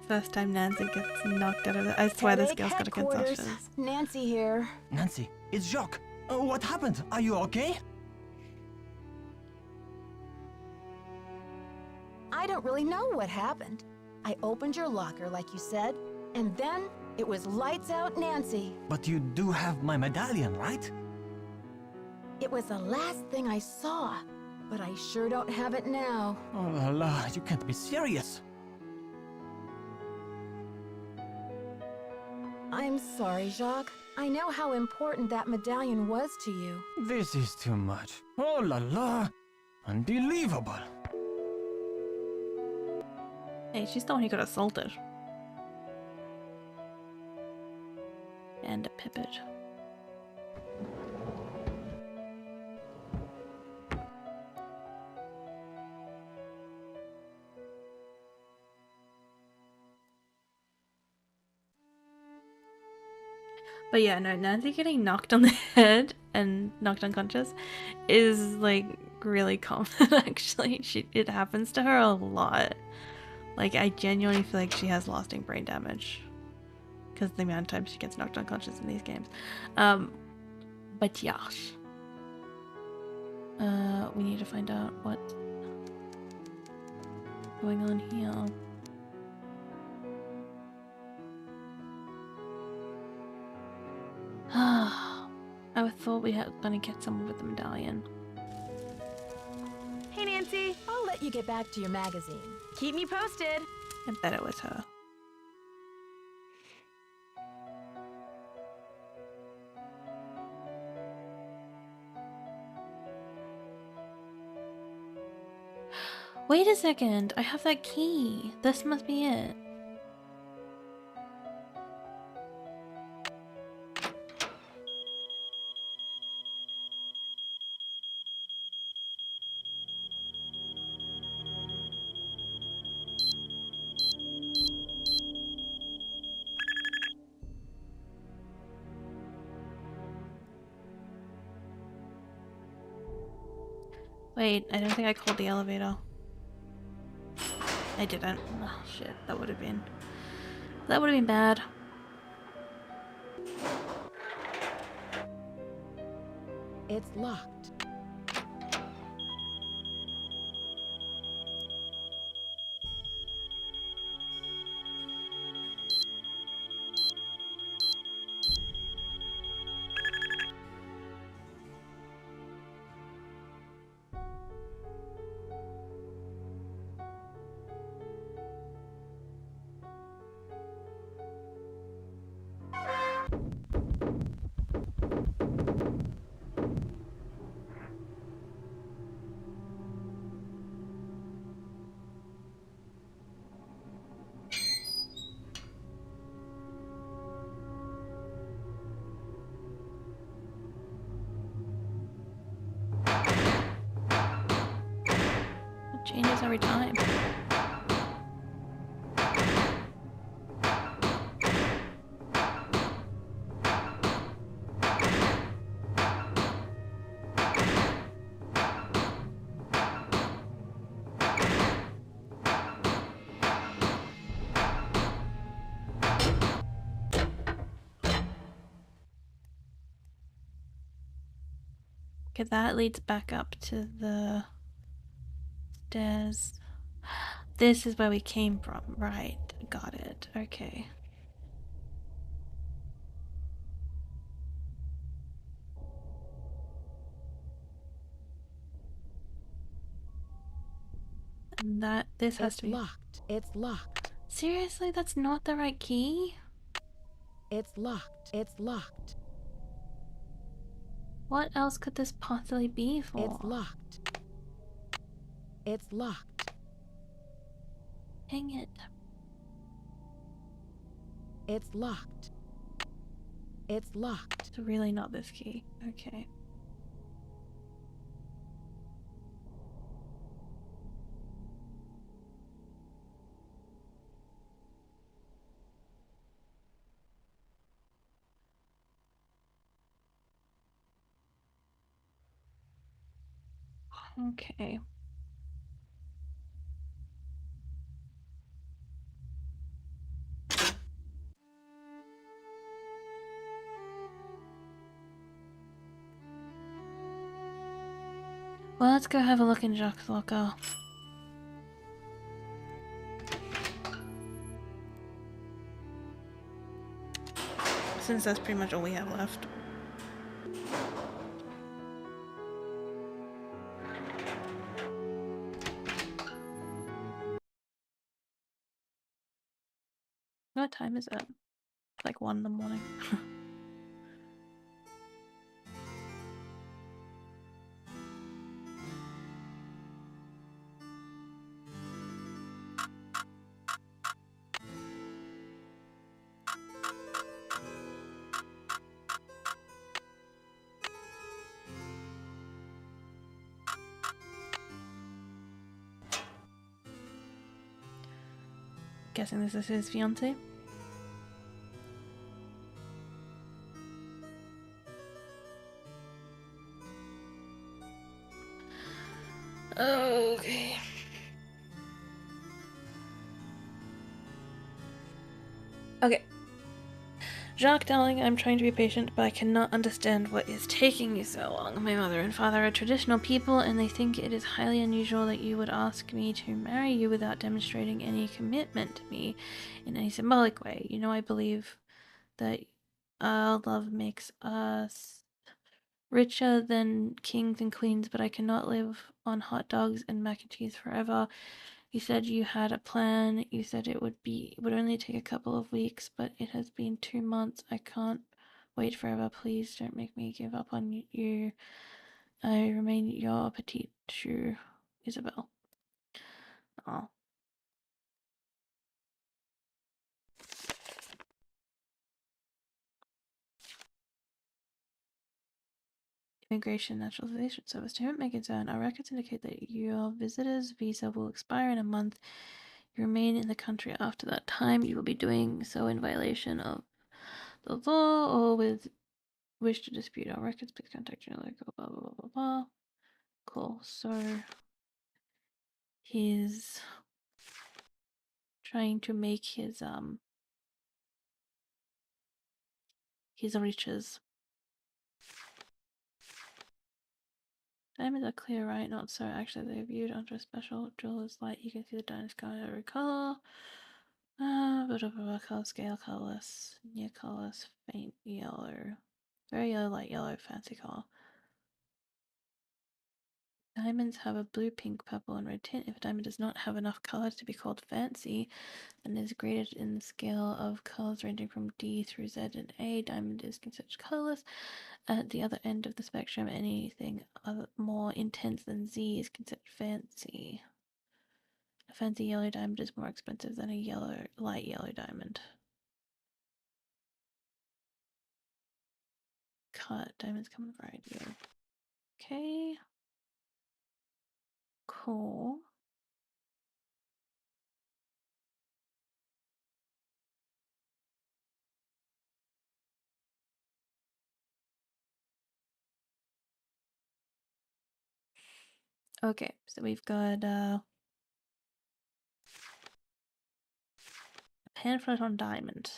Speaker 1: First time Nancy gets knocked out of it. I swear this
Speaker 3: Headache
Speaker 1: girl's got a
Speaker 3: headquarters.
Speaker 1: concussion.
Speaker 3: Nancy here.
Speaker 6: Nancy, it's Jacques. What happened? Are you okay?
Speaker 3: I don't really know what happened. I opened your locker like you said, and then it was lights out Nancy.
Speaker 6: But you do have my medallion, right?
Speaker 3: It was the last thing I saw, but I sure don't have it now.
Speaker 6: Oh la la, you can't be serious.
Speaker 3: I'm sorry, Jacques. I know how important that medallion was to you.
Speaker 6: This is too much. Oh la la. Unbelievable.
Speaker 1: Hey, she's the one who got assaulted. And a pipit. But yeah, no, Nancy getting knocked on the head and knocked unconscious is like really common actually. It happens to her a lot. Like I genuinely feel like she has lasting brain damage because the amount of times she gets knocked unconscious in these games. But yeah. We need to find out what's going on here. I thought we were gonna get someone with the medallion.
Speaker 4: Hey, Nancy.
Speaker 3: I'll let you get back to your magazine.
Speaker 4: Keep me posted.
Speaker 1: I bet it was her. Wait a second, I have that key. This must be it. Wait, I don't think I called the elevator. I didn't. Oh shit, that would have been bad.
Speaker 3: It's locked.
Speaker 1: It changes every time. Okay, that leads back up to the stairs. This is where we came from. Right, got it. Okay. And this has
Speaker 3: It's
Speaker 1: to be
Speaker 3: locked. It's locked.
Speaker 1: Seriously, that's not the right key?
Speaker 3: It's locked. It's locked.
Speaker 1: What else could this possibly be for?
Speaker 3: It's locked. It's locked.
Speaker 1: Dang it.
Speaker 3: It's locked. It's locked.
Speaker 1: It's really not this key. Okay. Okay. Well, let's go have a look in Jacques' locker. Since that's pretty much all we have left. What time is it? It's like 1 in the morning. Guessing this is his fiance. Okay. Okay. Jacques, darling, I'm trying to be patient, but I cannot understand what is taking you so long. My mother and father are traditional people, and they think it is highly unusual that you would ask me to marry you without demonstrating any commitment to me in any symbolic way. You know, I believe that our love makes us richer than kings and queens, but I cannot live on hot dogs and mac and cheese forever. You said you had a plan. You said it would only take a couple of weeks, but it has been 2 months. I can't wait forever. Please don't make me give up on you. I remain your petite choux, Isabelle. Oh. Immigration Naturalization Service. To whom it may concern, our records indicate that your visitor's visa will expire in a month. You remain in the country after that time. You will be doing so in violation of the law or with wish to dispute our records. Please contact your local blah blah blah blah blah. Cool. So he's trying to make his riches. Diamonds are clear, right? Not so. Actually, they're viewed under a special jeweler's light. You can see the diamonds coming out every color. Color scale, colorless, near colorless, faint yellow, very yellow, light yellow, fancy color. Diamonds have a blue, pink, purple, and red tint. If a diamond does not have enough color to be called fancy and is graded in the scale of colors ranging from D through Z and A, diamond is considered colorless. At the other end of the spectrum, anything more intense than Z is considered fancy. A fancy yellow diamond is more expensive than a light yellow diamond. Cut. Diamonds come in a variety of. Okay. Cool. Okay, so we've got a pamphlet on diamond.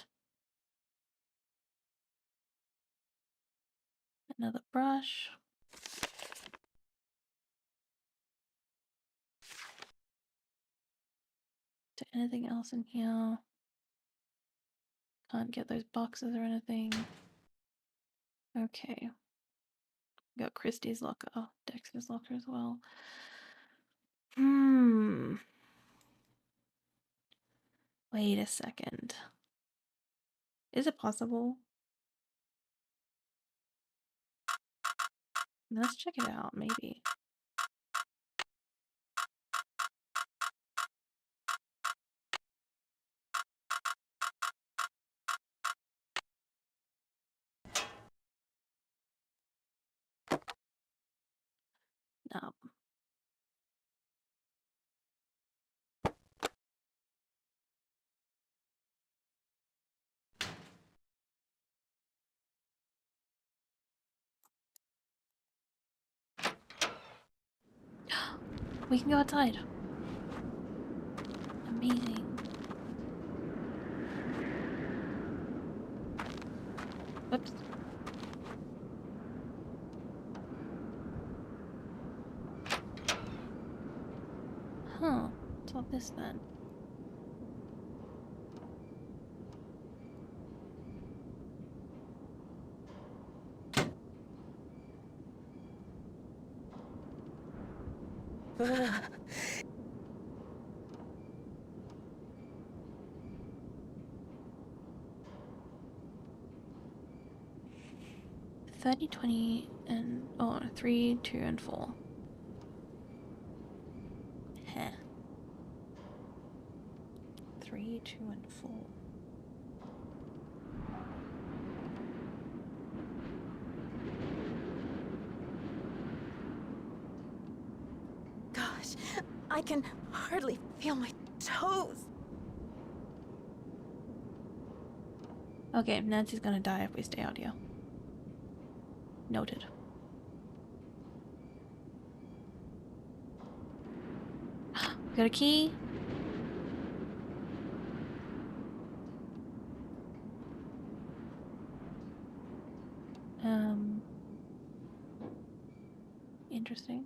Speaker 1: Another brush. Is there anything else in here? Can't get those boxes or anything. Okay. Got Christie's locker, Dexter's locker as well. Wait a second. Is it possible? Let's check it out, maybe. No. We can go outside. Amazing. Whoops. Huh. What's all this then? $30, $20, and 3, 2, and 4. Heh. 3, 2, and 4.
Speaker 3: Gosh, I can hardly feel my toes.
Speaker 1: Okay, Nancy's gonna die if we stay out here. Noted. We got a key. Interesting.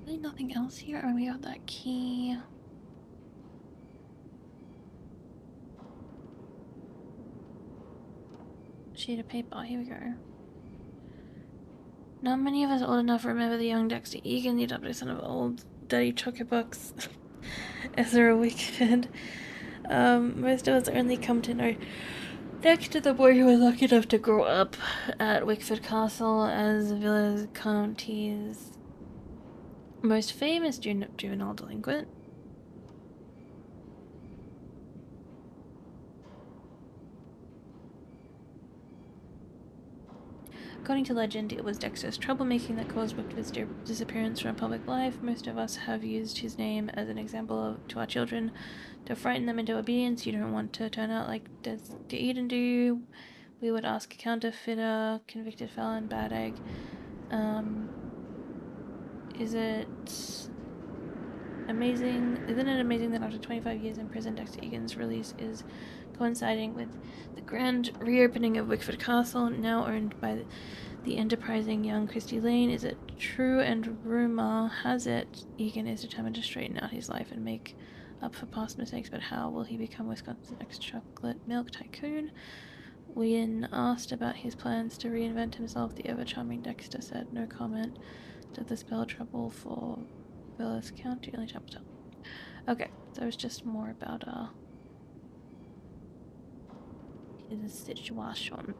Speaker 1: Really nothing else here? Oh, we got that key. Sheet of paper, here we go. Not many of us old enough to remember the young Dexter Egan, the adopted son of old Daddy Chocobucks. Ezra Wickford. Most of us only come to know Dexter, the boy who was lucky enough to grow up at Wickford Castle as Villa County's most famous juvenile delinquent. According to legend, it was Dexter's troublemaking that caused Wickford's disappearance from public life. Most of us have used his name as an example to our children to frighten them into obedience. You don't want to turn out like Dexter Eden do. We would ask a counterfeiter, convicted felon, bad egg. Isn't it amazing that after 25 years in prison, Dexter Egan's release is coinciding with the grand reopening of Wickford Castle, now owned by the enterprising young Christy Lane? Is it true? And rumor has it Egan is determined to straighten out his life and make up for past mistakes, but how will he become Wisconsin's next chocolate milk tycoon? When asked about his plans to reinvent himself, the ever-charming Dexter said no comment. Did this spell trouble for Willis County? Only time will tell. Okay, so it's just more about his situation.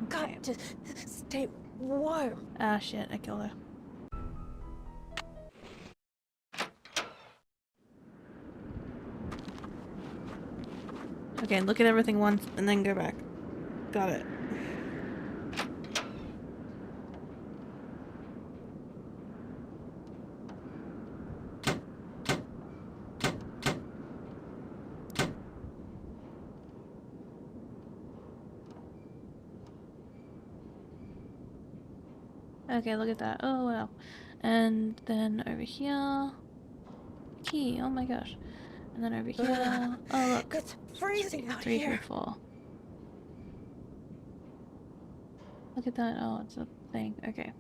Speaker 3: Got to stay warm.
Speaker 1: Ah shit, I killed her. Okay, look at everything once and then go back. Got it. Okay, look at that. Oh wow. And then over here. Key, oh my gosh. And then over here. Oh look.
Speaker 3: It's freezing out
Speaker 1: 3
Speaker 3: here.
Speaker 1: through 4. Look at that. Oh, it's a thing. Okay.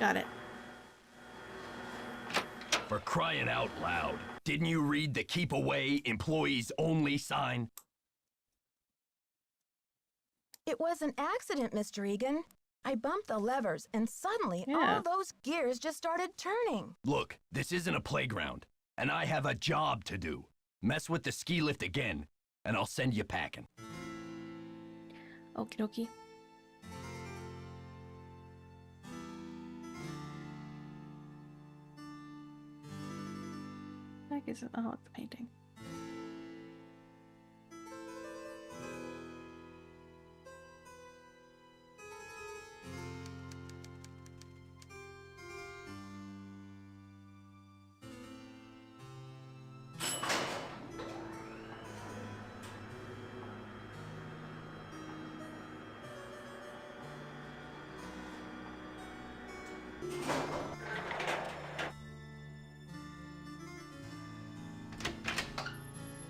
Speaker 1: Got it.
Speaker 5: For crying out loud. Didn't you read the keep away, employees only sign?
Speaker 3: It was an accident, Mr. Egan. I bumped the levers, and suddenly
Speaker 1: Yeah.
Speaker 3: all those gears just started turning.
Speaker 5: Look, this isn't a playground, and I have a job to do. Mess with the ski lift again, and I'll send you packing.
Speaker 1: Okie dokie. I guess it's the painting.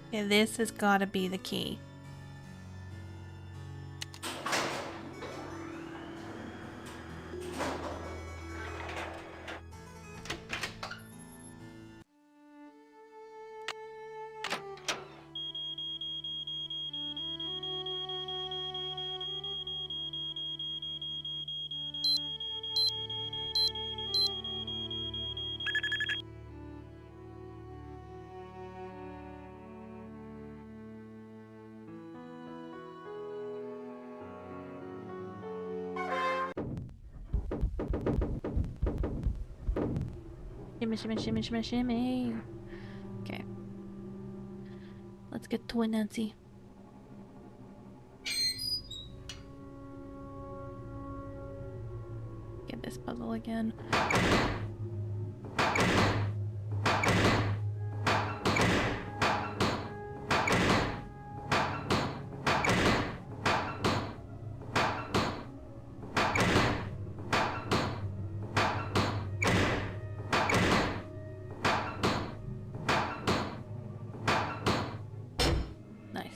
Speaker 1: Okay, this has got to be the key. Shimmy, shimmy, shimmy, shimmy, shimmy. Okay. Let's get to it, Nancy. Get this puzzle again. Nice.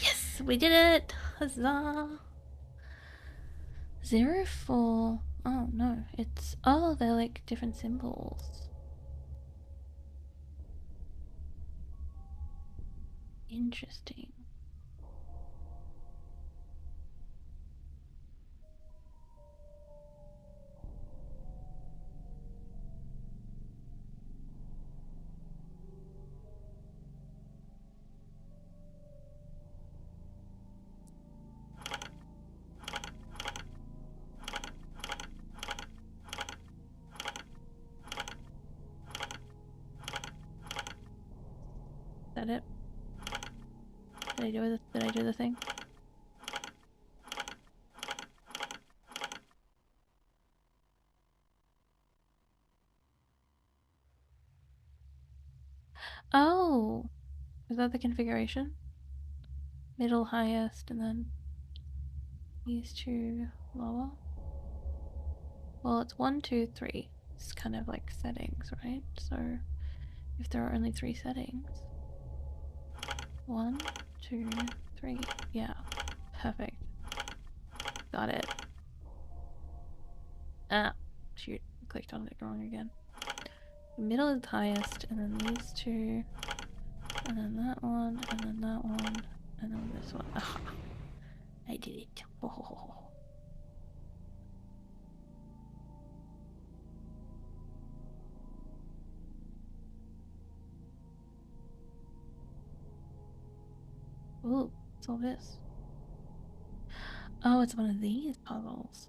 Speaker 1: Yes, we did it! Huzzah! 0, 4. Oh no, it's they're like different symbols. Interesting. Is that it? Did I do the thing? Oh, is that the configuration? Middle, highest, and then these two lower? Well, it's 1, 2, 3. It's kind of like settings, right? So if there are only 3 settings. 1, 2, 3. Yeah, perfect. Got it. Ah, shoot, clicked on it wrong again. The middle is the highest, and then these two, and then that one, and then that one, and then this one. Ah, I did it. Oh. Ooh, what's all this? Oh, it's one of these puzzles.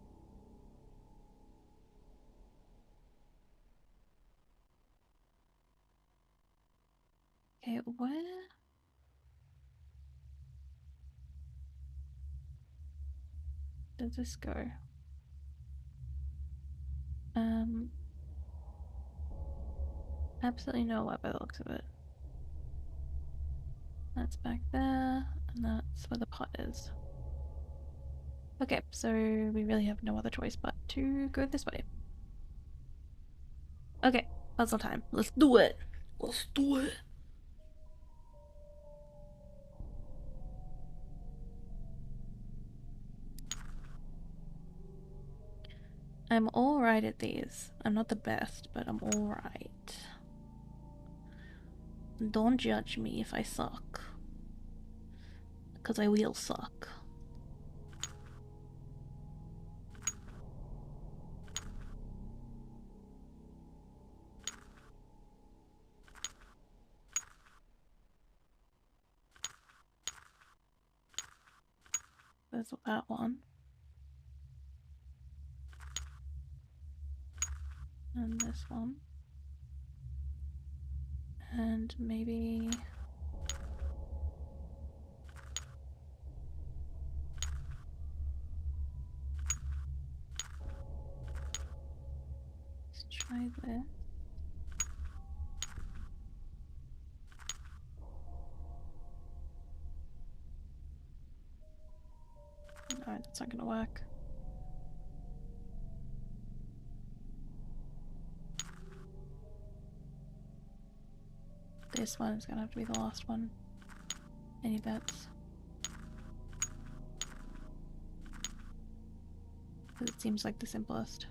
Speaker 1: Okay, where does this go? Absolutely nowhere by the looks of it. That's back there, and that's where the pot is. Okay, so we really have no other choice but to go this way. Okay, puzzle time. Let's do it! Let's do it! I'm alright at these. I'm not the best, but I'm alright. Don't judge me if I suck. Because I will suck. There's that one. And this one. And maybe... let's try this. Alright, that's not gonna work. This one is gonna have to be the last one. Any bets? Because it seems like the simplest.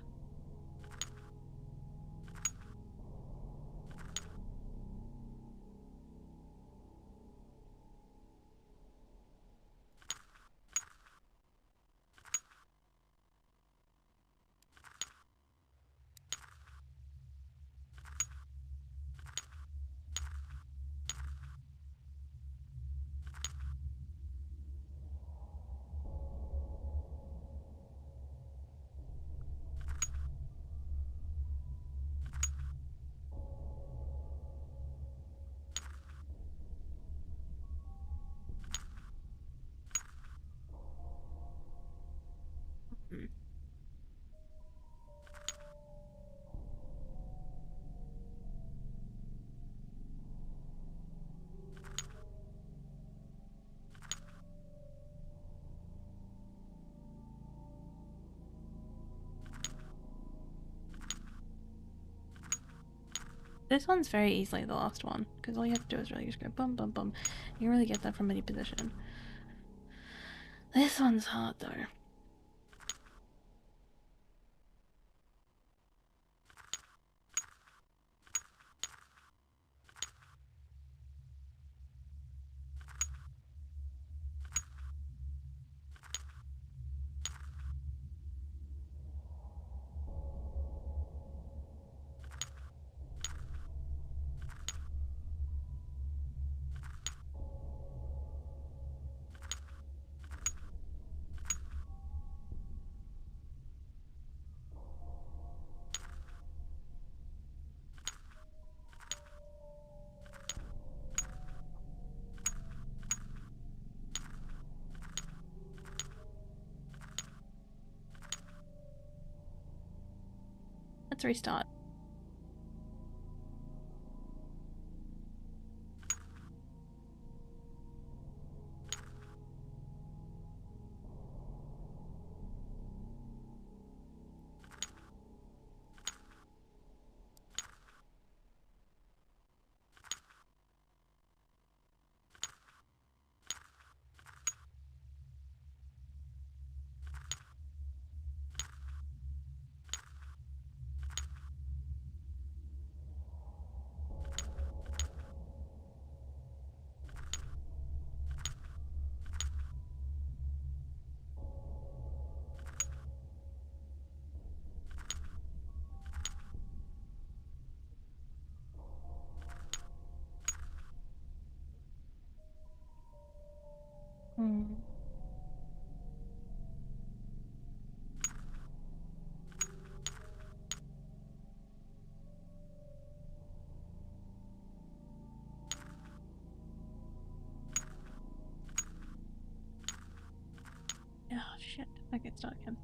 Speaker 1: This one's very easily the last one, because all you have to do is really just go bum bum bum. You can really get that from any position. This one's hard though. Let's restart. Oh shit. Okay, start again.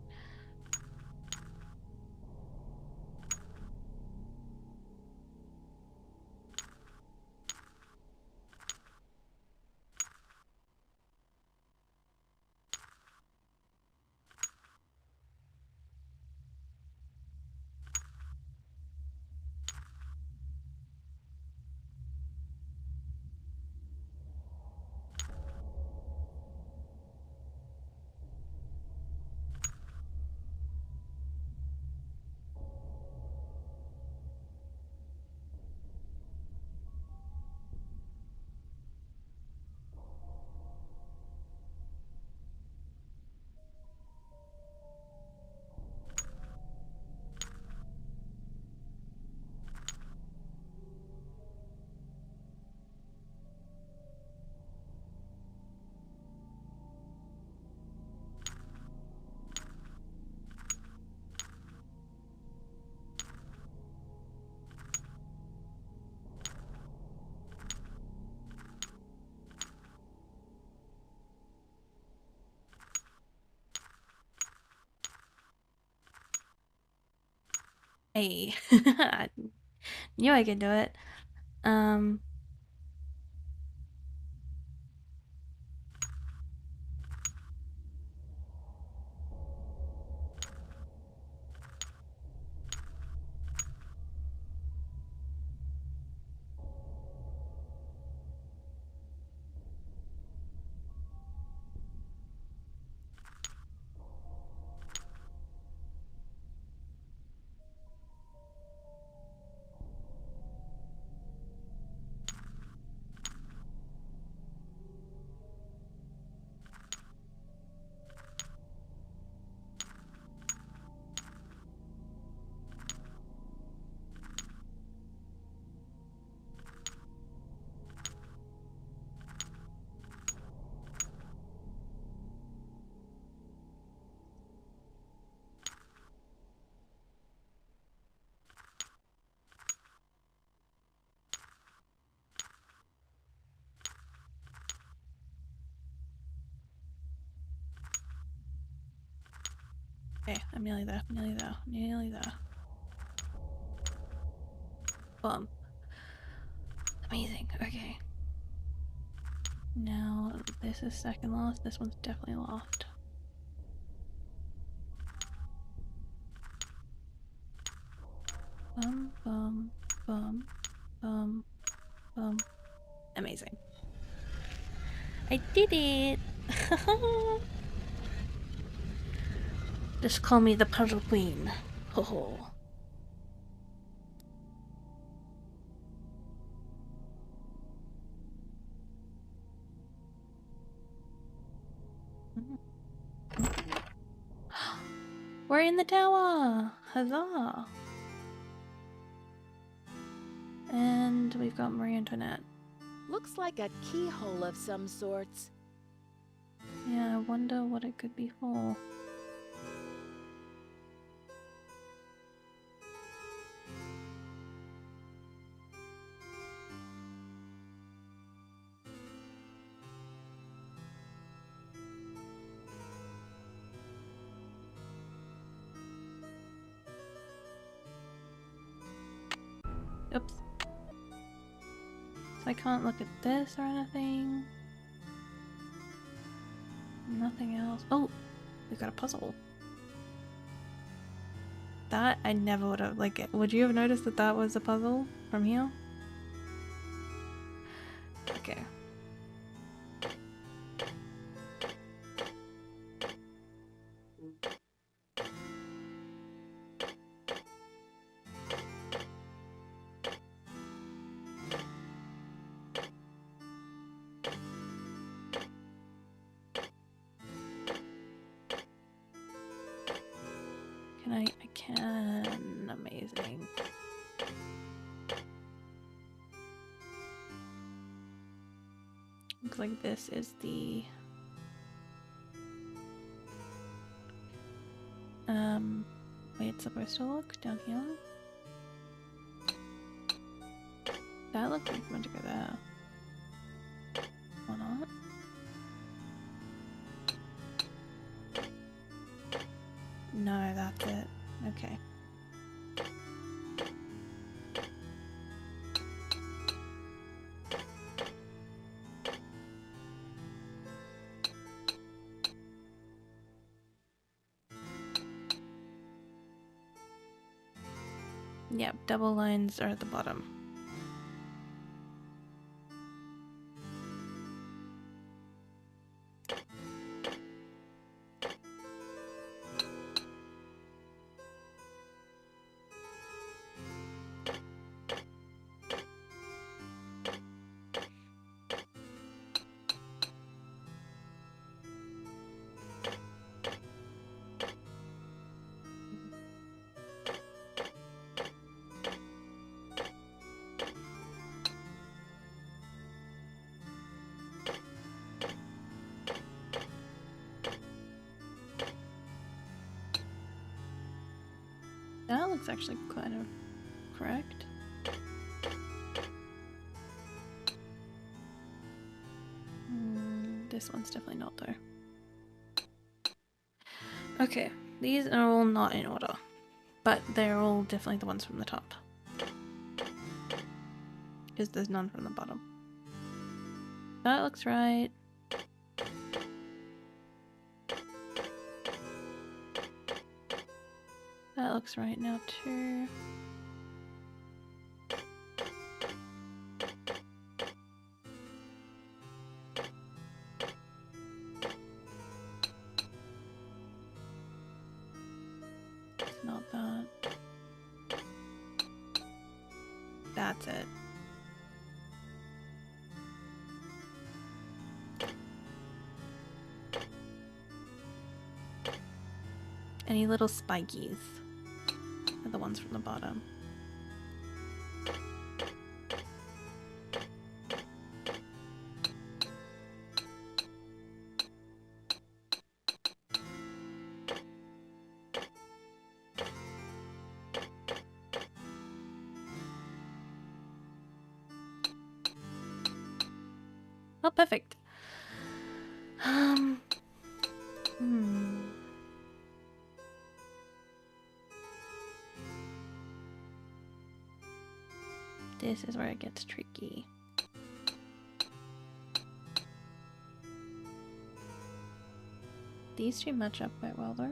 Speaker 1: Hey, I knew I could do it. Okay, I'm nearly there, nearly there, nearly there. Boom. Amazing, okay. Now, this is second last, this one's definitely last. Bum, bum, bum, bum, bum. Amazing. I did it! Just call me the puzzle queen. Ho ho. We're in the tower! Huzzah! And we've got Marie Antoinette.
Speaker 2: Looks like a keyhole of some sorts.
Speaker 1: Yeah, I wonder what it could be for. Oops. So I can't look at this or anything. Nothing else. Oh, we got a puzzle. That I never would have, like, would you have noticed that that was a puzzle from here? Okay. I can. Amazing. Looks like this is the way it's supposed to look down here. That looks like it's meant to go there. Or not? No, that's it. Okay. Yep, double lines are at the bottom. That looks actually kind of correct. This one's definitely not though. Okay, these are all not in order. but they're all definitely the ones from the top. Because there's none from the bottom. That looks right. That looks right now too. It's not that. That's it. Any little spikies are the ones from the bottom. Oh, perfect. This is where it gets tricky. These two match up quite well though.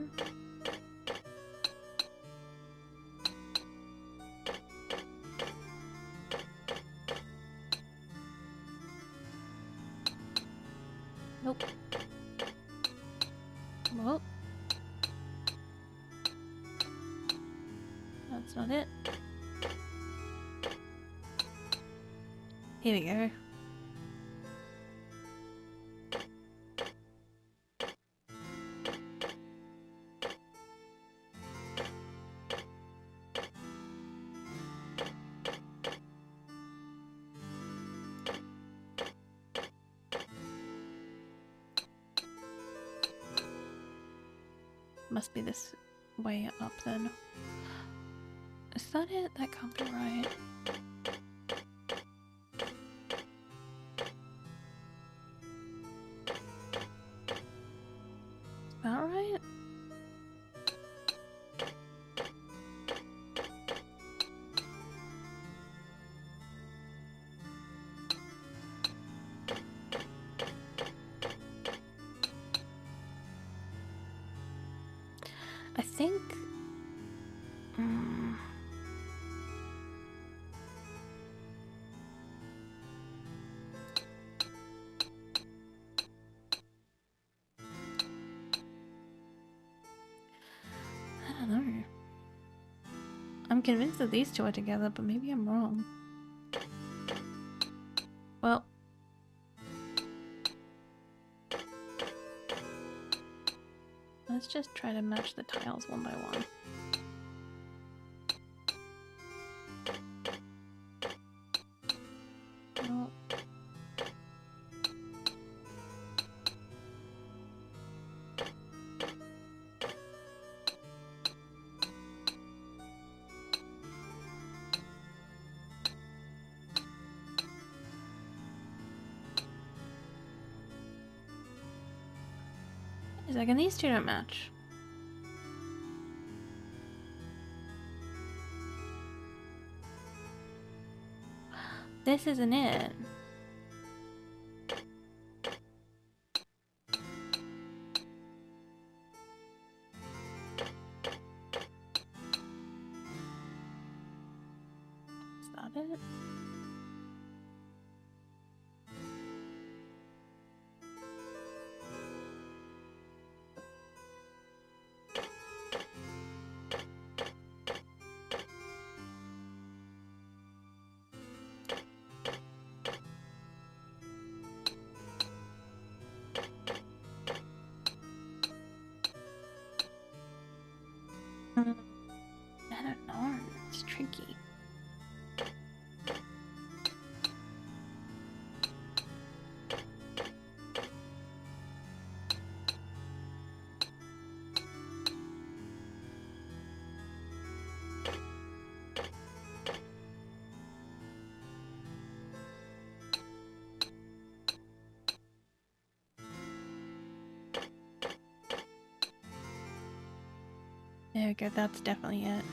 Speaker 1: Nope. Well. That's not it. Here we go. Must be this way up then. Is that it? That can't be right. Is that right? I think I don't know. I'm convinced that these two are together, but maybe I'm wrong. Well, let's just try to match the tiles one by one. Well, wait a second, these two don't match. This isn't it. Is that it? I don't know. It's tricky. There we go, that's definitely it.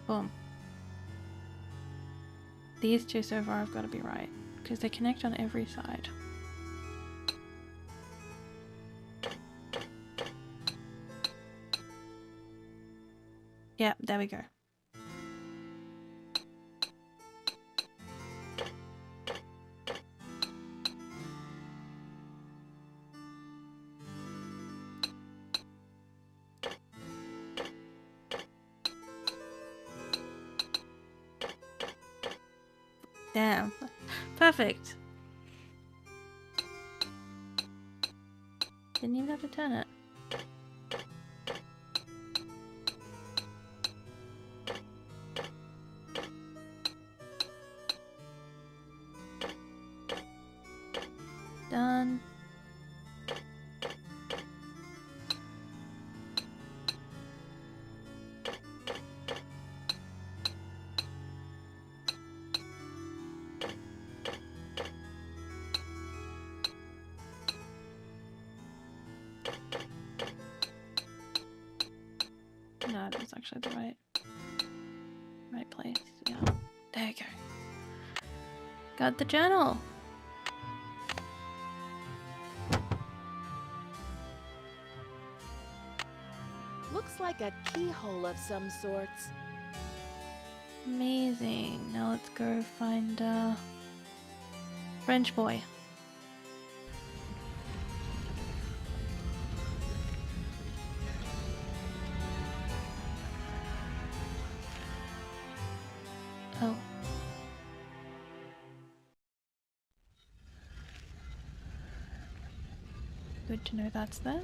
Speaker 1: Boom. These two so far have got to be right, because they connect on every side. Yeah, there we go. Damn. Perfect. Didn't even have to turn it. Done. No, that was actually the right place. Yeah. There you go. Got the journal.
Speaker 2: Looks like a keyhole of some sorts.
Speaker 1: Amazing. Now let's go find French boy. Oh. Good to know that's there.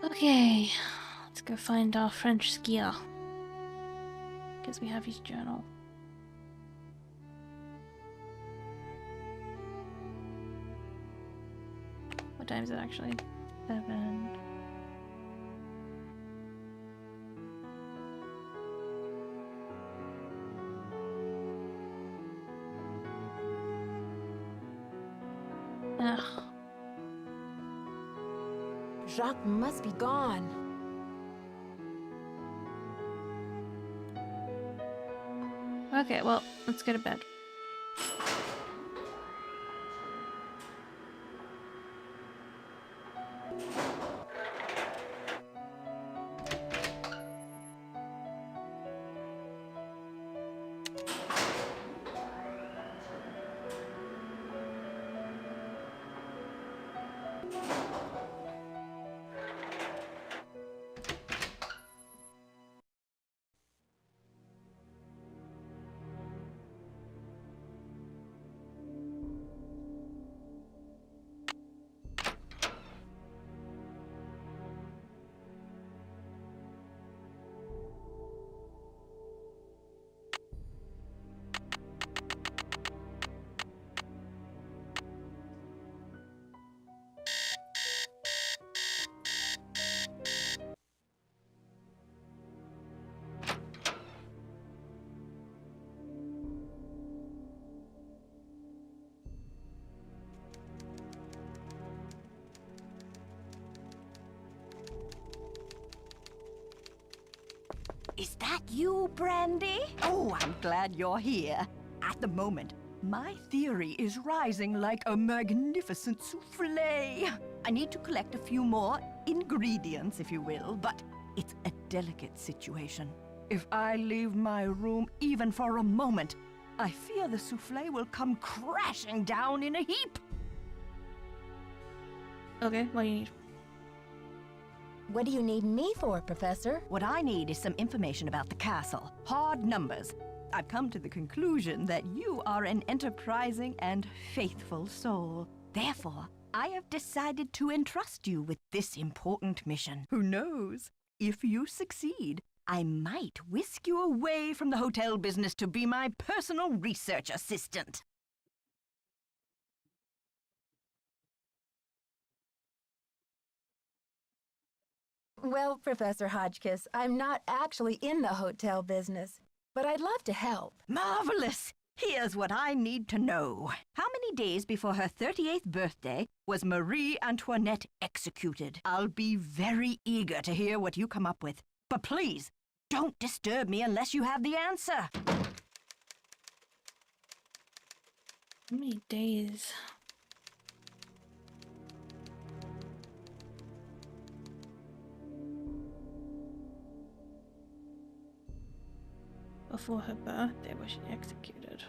Speaker 1: Okay, let's go find our French skier. Because we have his journal. What time is it actually? 7. Ugh.
Speaker 3: Jacques must be gone.
Speaker 1: Okay, well, let's go to bed.
Speaker 7: Is that you, Brandy? Oh, I'm glad you're here. At the moment, my theory is rising like a magnificent souffle. I need to collect a few more ingredients, if you will, but it's a delicate situation. If I leave my room even for a moment, I fear the souffle will come crashing down in a heap.
Speaker 1: Okay, what do you need?
Speaker 3: What do you need me for, Professor?
Speaker 7: What I need is some information about the castle. Hard numbers. I've come to the conclusion that you are an enterprising and faithful soul. Therefore, I have decided to entrust you with this important mission. Who knows? If you succeed, I might whisk you away from the hotel business to be my personal research assistant.
Speaker 3: Well, Professor Hotchkiss, I'm not actually in the hotel business, but I'd love to help.
Speaker 7: Marvelous! Here's what I need to know. How many days before her 38th birthday was Marie Antoinette executed? I'll be very eager to hear what you come up with. But please, don't disturb me unless you have the answer.
Speaker 1: How many days? Before her birthday was she executed?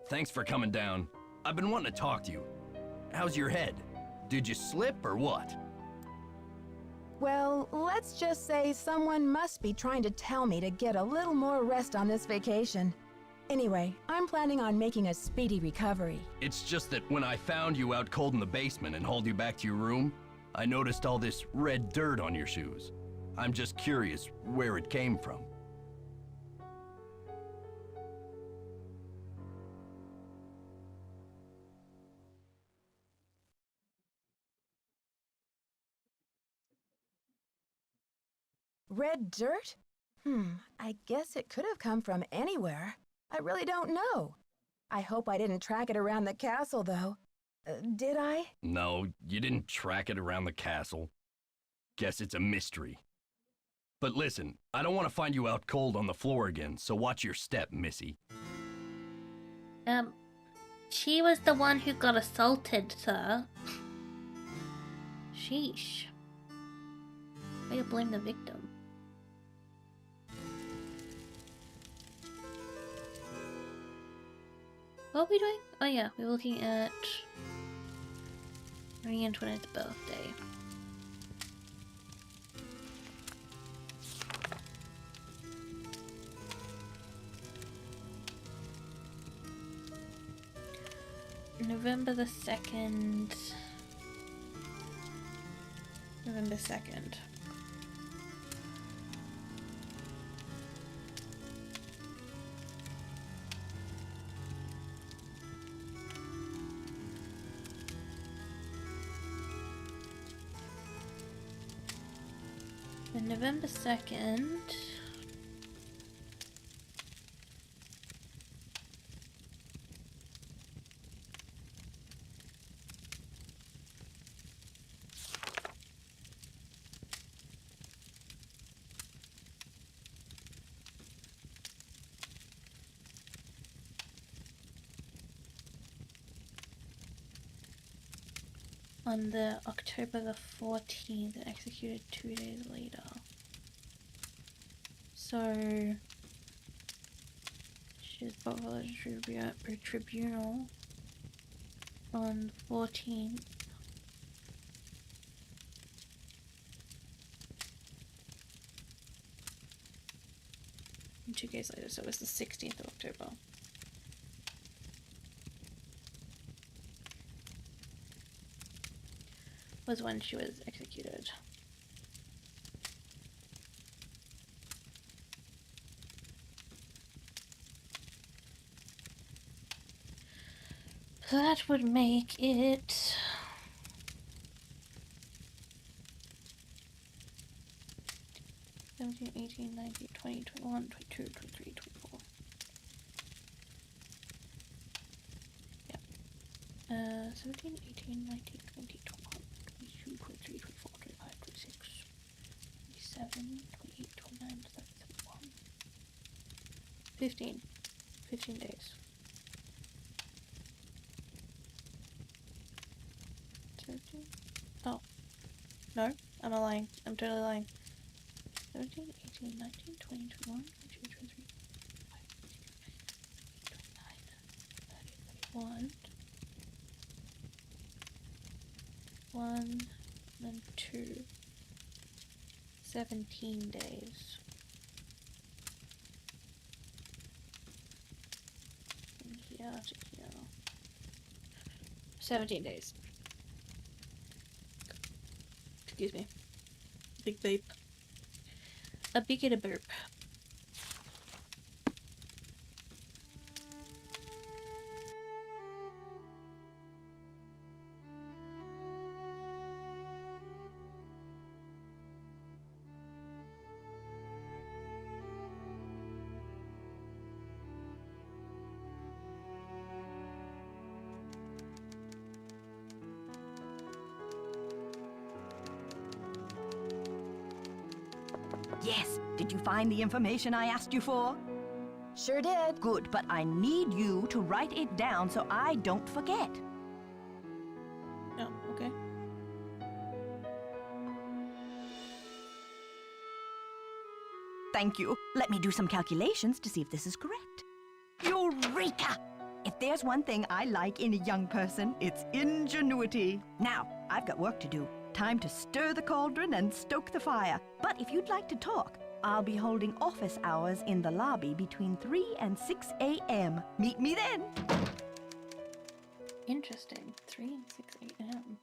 Speaker 5: Thanks for coming down. I've been wanting to talk to you. How's your head? Did you slip or what?
Speaker 3: Well, let's just say someone must be trying to tell me to get a little more rest on this vacation. Anyway, I'm planning on making a speedy recovery.
Speaker 5: It's just that when I found you out cold in the basement and hauled you back to your room, I noticed all this red dirt on your shoes. I'm just curious where it came from.
Speaker 3: Red dirt? I guess it could have come from anywhere. I really don't know. I hope I didn't track it around the castle, though. Did I?
Speaker 5: No, you didn't track it around the castle. Guess it's a mystery. But listen, I don't want to find you out cold on the floor again, so watch your step, Missy.
Speaker 1: She was the one who got assaulted, sir. Sheesh. Way to blame the victim. What are we doing? Oh yeah, we're looking at Marie Antoinette's birthday. November the 2nd. November 2nd. And November 2nd. On the October the 14th and executed 2 days later. So she was brought before the tribunal on the 14th. And 2 days later, so it was the 16th of October. Was when she was executed. That would make it 17, 18, 19, 20, 21, 22, 23, 24. 17, 18, 19, 20, 21, 22, 23, 24, 25, 26, 27, 28, 29, 30, 31. 15. 15 days. 17? Oh. No, I'm lying. I'm totally lying. 17, 18, 19, 20, 21, 22, 23, 29, 30, 31. 1, then 2. 17 days. From here to here. 17 days. Excuse me. Big beep. A big and a burp.
Speaker 7: Yes, did you find the information I asked you for?
Speaker 3: Sure did.
Speaker 7: Good, but I need you to write it down so I don't forget.
Speaker 1: Oh, okay.
Speaker 7: Thank you. Let me do some calculations to see if this is correct. Eureka! If there's one thing I like in a young person, it's ingenuity. Now, I've got work to do. Time to stir the cauldron and stoke the fire. But if you'd like to talk, I'll be holding office hours in the lobby between 3 and 6 a.m. Meet me then.
Speaker 1: Interesting. 3 and 6 a.m.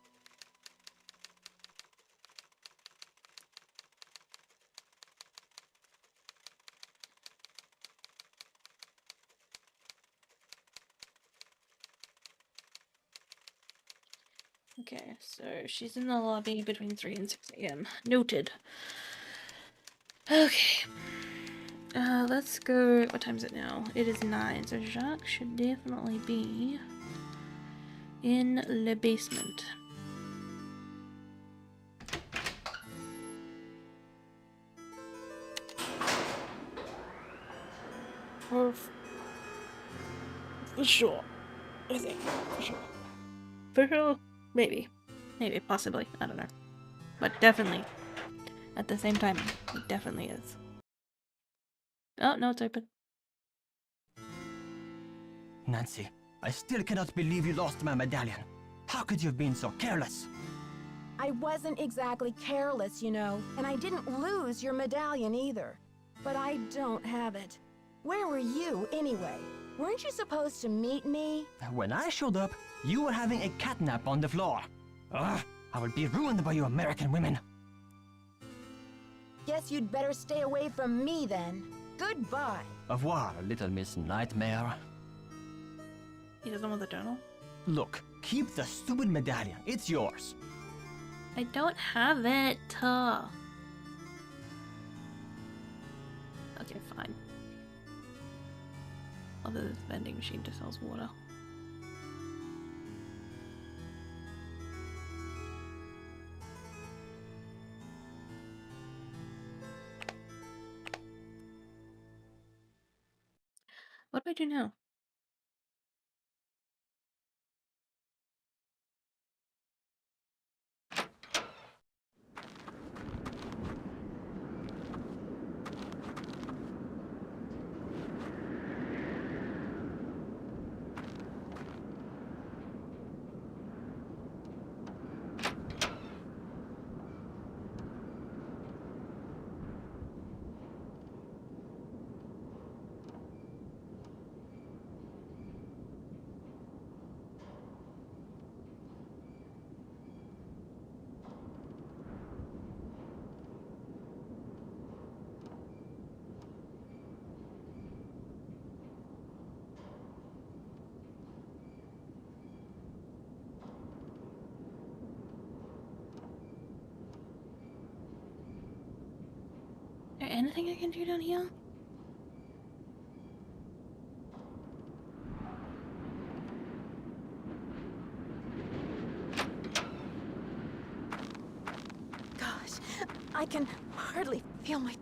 Speaker 1: Okay, so she's in the lobby between 3 and 6 a.m. Noted. Okay. Let's go. What time is it now? It is 9, so Jacques should definitely be in the basement. For sure. I think. For sure. For sure. Maybe. Maybe. Possibly. I don't know. But definitely. At the same time, it definitely is. Oh, no, it's open.
Speaker 6: Nancy, I still cannot believe you lost my medallion. How could you have been so careless?
Speaker 3: I wasn't exactly careless, you know, and I didn't lose your medallion either. But I don't have it. Where were you, anyway? Weren't you supposed to meet me?
Speaker 6: When I showed up, you were having a catnap on the floor. Ugh, I will be ruined by you American women.
Speaker 3: Guess you'd better stay away from me then. Goodbye.
Speaker 6: Au revoir, little Miss Nightmare.
Speaker 1: He doesn't want the journal?
Speaker 6: Look, keep the stupid medallion. It's yours.
Speaker 1: I don't have it. Okay, fine. Although this vending machine just sells water. What do I do now? Is there anything I can do down here?
Speaker 3: can hardly feel my...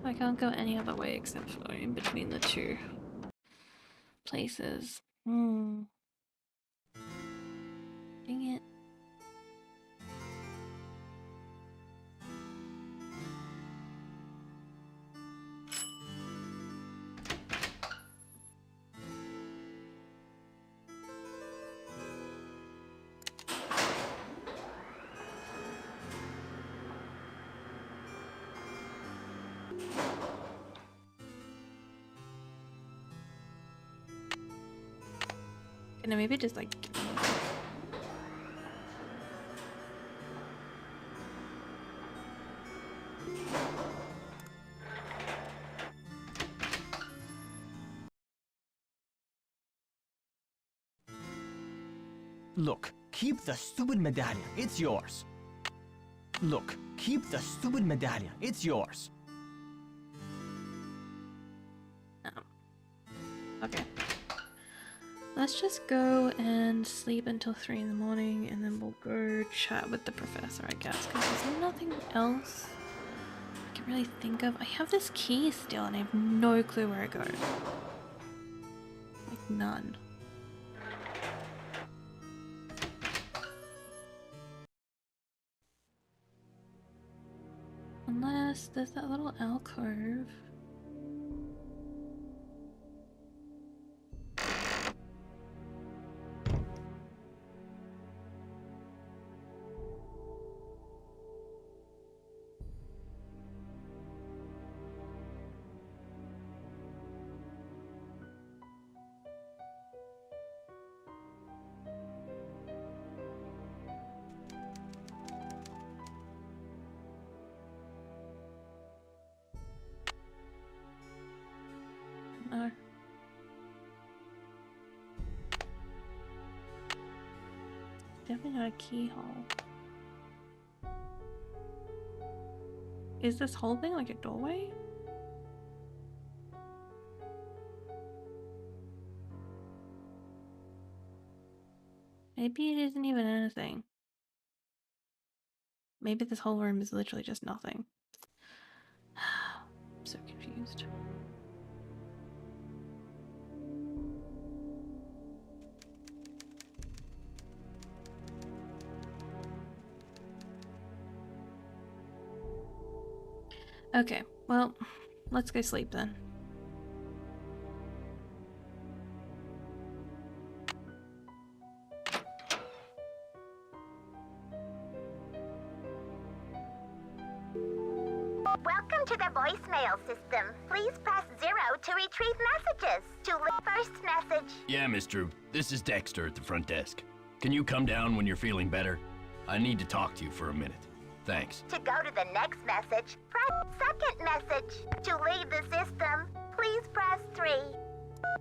Speaker 1: I can't go any other way except for in between the two places. Dang it. Can I maybe just like...
Speaker 6: Look, keep the stupid medallion. It's yours. Look, keep the stupid medallion. It's yours.
Speaker 1: Okay. Let's just go and sleep until 3 in the morning, and then we'll go chat with the professor, I guess, because there's nothing else I can really think of. I have this key still, and I have no clue where it goes. Like, none. Unless there's that little alcove. No. Definitely not a keyhole. Is this whole thing like a doorway? Maybe it isn't even anything. Maybe this whole room is literally just nothing. I'm so confused. Okay, well, let's go sleep then.
Speaker 11: Welcome to the voicemail system. Please press 0 to retrieve messages. To leave first message.
Speaker 5: Yeah, Miss Drew. This is Dexter at the front desk. Can you come down when you're feeling better? I need to talk to you for a minute. Thanks.
Speaker 11: To go to the next message, press second message. To leave the system, please press 3.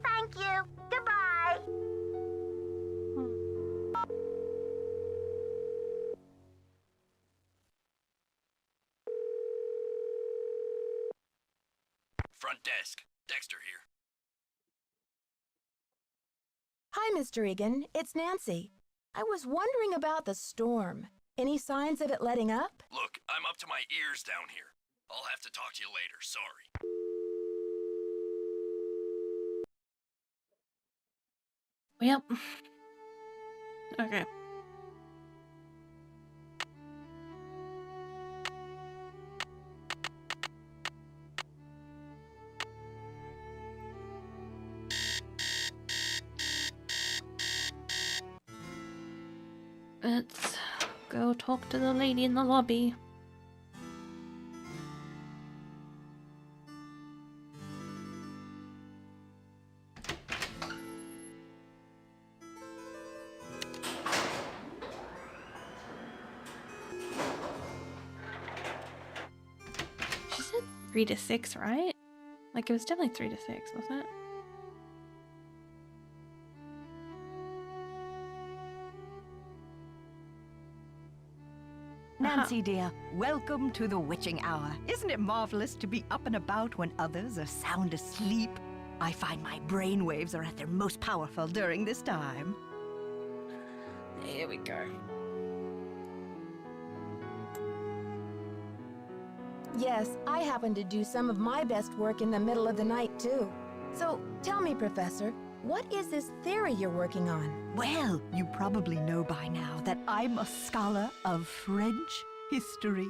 Speaker 11: Thank you. Goodbye.
Speaker 5: Front desk. Dexter here.
Speaker 3: Hi, Mr. Egan. It's Nancy. I was wondering about the storm. Any signs of it letting up?
Speaker 5: Look, I'm up to my ears down here. I'll have to talk to you later. Sorry.
Speaker 1: Yep. Okay. Let's go talk to the lady in the lobby. She said 3 to 6, right? Like, it was definitely 3 to 6, wasn't it?
Speaker 7: Nancy, dear, welcome to the witching hour. Isn't it marvelous to be up and about when others are sound asleep? I find my brainwaves are at their most powerful during this time.
Speaker 1: There we go.
Speaker 3: Yes, I happen to do some of my best work in the middle of the night, too. So, tell me, Professor, what is this theory you're working on?
Speaker 7: Well, you probably know by now that I'm a scholar of French history.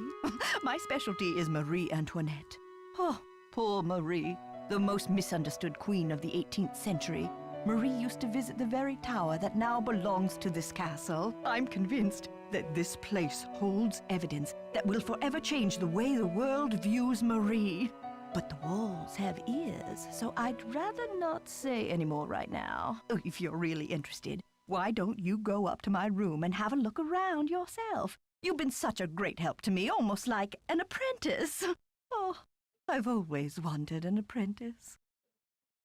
Speaker 7: My specialty is Marie Antoinette. Oh, poor Marie, the most misunderstood queen of the 18th century. Marie used to visit the very tower that now belongs to this castle. I'm convinced that this place holds evidence that will forever change the way the world views Marie. But the walls have ears, so I'd rather not say any more right now. Oh, if you're really interested, why don't you go up to my room and have a look around yourself? You've been such a great help to me, almost like an apprentice. Oh, I've always wanted an apprentice.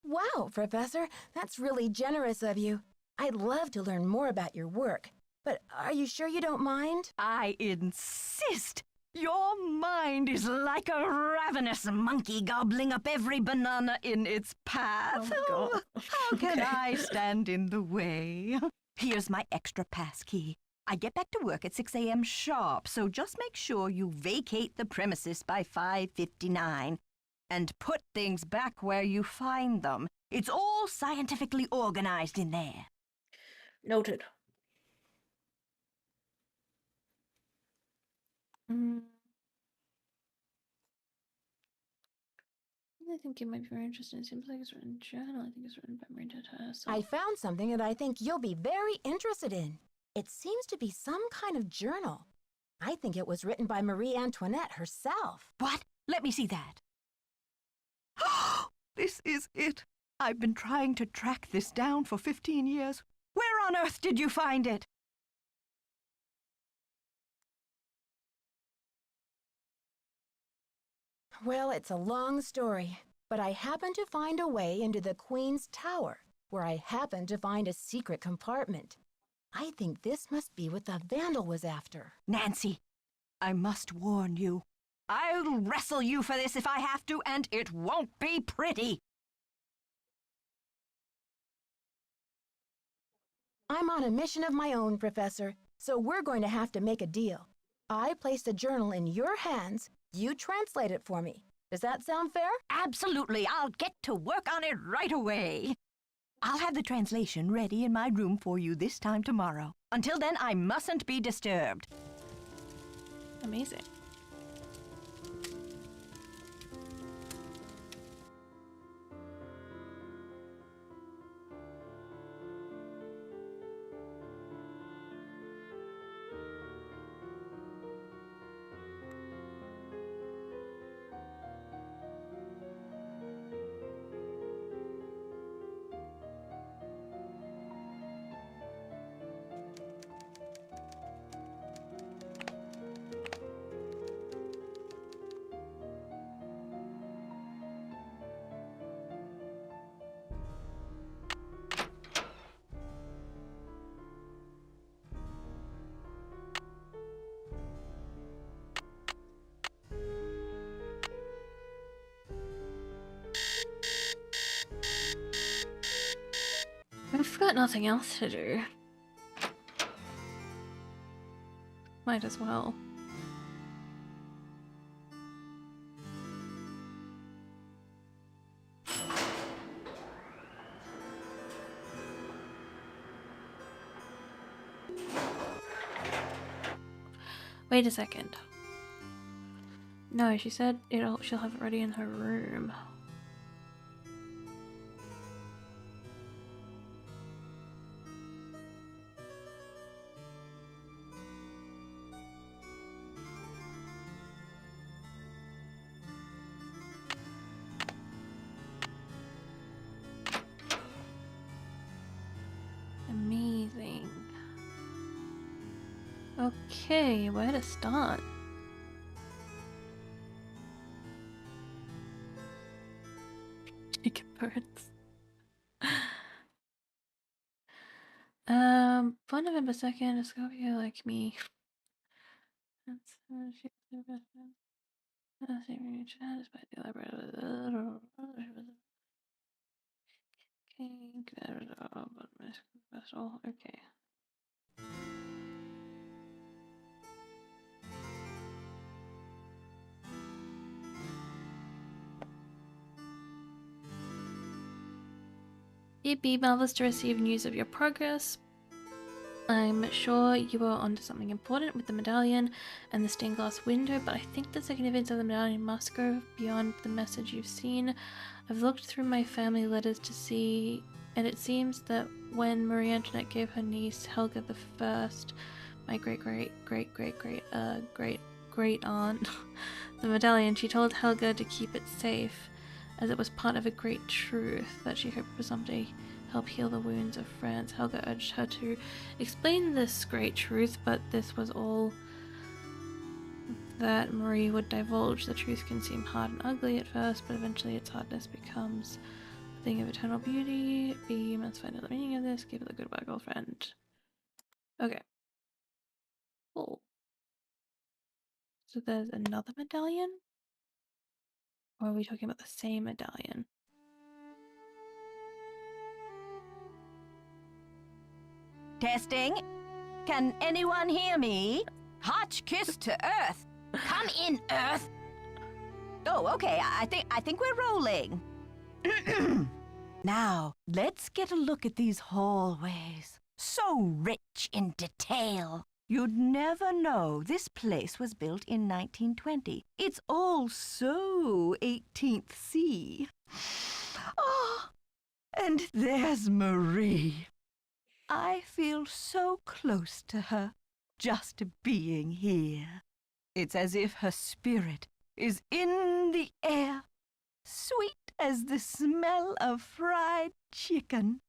Speaker 3: Wow, Professor, that's really generous of you. I'd love to learn more about your work, but are you sure you don't mind?
Speaker 7: I insist! Your mind is like a ravenous monkey gobbling up every banana in its path.
Speaker 1: Oh my God.
Speaker 7: How can I stand in the way? Here's my extra pass key. I get back to work at 6 a.m. sharp, so just make sure you vacate the premises by 5:59 and put things back where you find them. It's all scientifically organized in there.
Speaker 1: Noted. I think it might be very interesting. It seems like it's written in journal. I think it's written by Marie herself.
Speaker 3: I found something that I think you'll be very interested in. It seems to be some kind of journal. I think it was written by Marie Antoinette herself.
Speaker 7: What? Let me see that. This is it. I've been trying to track this down for 15 years. Where on earth did you find it?
Speaker 3: Well, it's a long story, but I happened to find a way into the Queen's Tower, where I happened to find a secret compartment. I think this must be what the Vandal was after.
Speaker 7: Nancy, I must warn you. I'll wrestle you for this if I have to, and it won't be pretty.
Speaker 3: I'm on a mission of my own, Professor, so we're going to have to make a deal. I place the journal in your hands, you translate it for me. Does that sound fair?
Speaker 7: Absolutely. I'll get to work on it right away. I'll have the translation ready in my room for you this time tomorrow. Until then, I mustn't be disturbed.
Speaker 1: Amazing. I've got nothing else to do. Might as well. Wait a second. No, she said she'll have it ready in her room. Amazing. Okay, where to start? Chicken birds. For November 2nd, Scorpio like me. Okay. It'd be marvelous to receive news of your progress. I'm sure you are onto something important with the medallion and the stained glass window, but I think the significance of the medallion must go beyond the message you've seen. I've looked through my family letters to see, and it seems that when Marie Antoinette gave her niece Helga I, my great aunt, the medallion, she told Helga to keep it safe, as it was part of a great truth that she hoped would someday help heal the wounds of France. Helga urged her to explain this great truth, but this was all that Marie would divulge. The truth can seem hard and ugly at first, but eventually its hardness becomes a thing of eternal beauty. You must find out the meaning of this. Give it a goodbye, girlfriend. Okay. Cool. So there's another medallion? Or are we talking about the same medallion?
Speaker 7: Testing. Can anyone hear me? Hotch kiss to Earth. Come in, Earth. Oh, okay. I think we're rolling. Now, let's get a look at these hallways. So rich in detail. You'd never know this place was built in 1920. It's all so 18th C. Oh, and there's Marie. I feel so close to her, just being here. It's as if her spirit is in the air, sweet as the smell of fried chicken.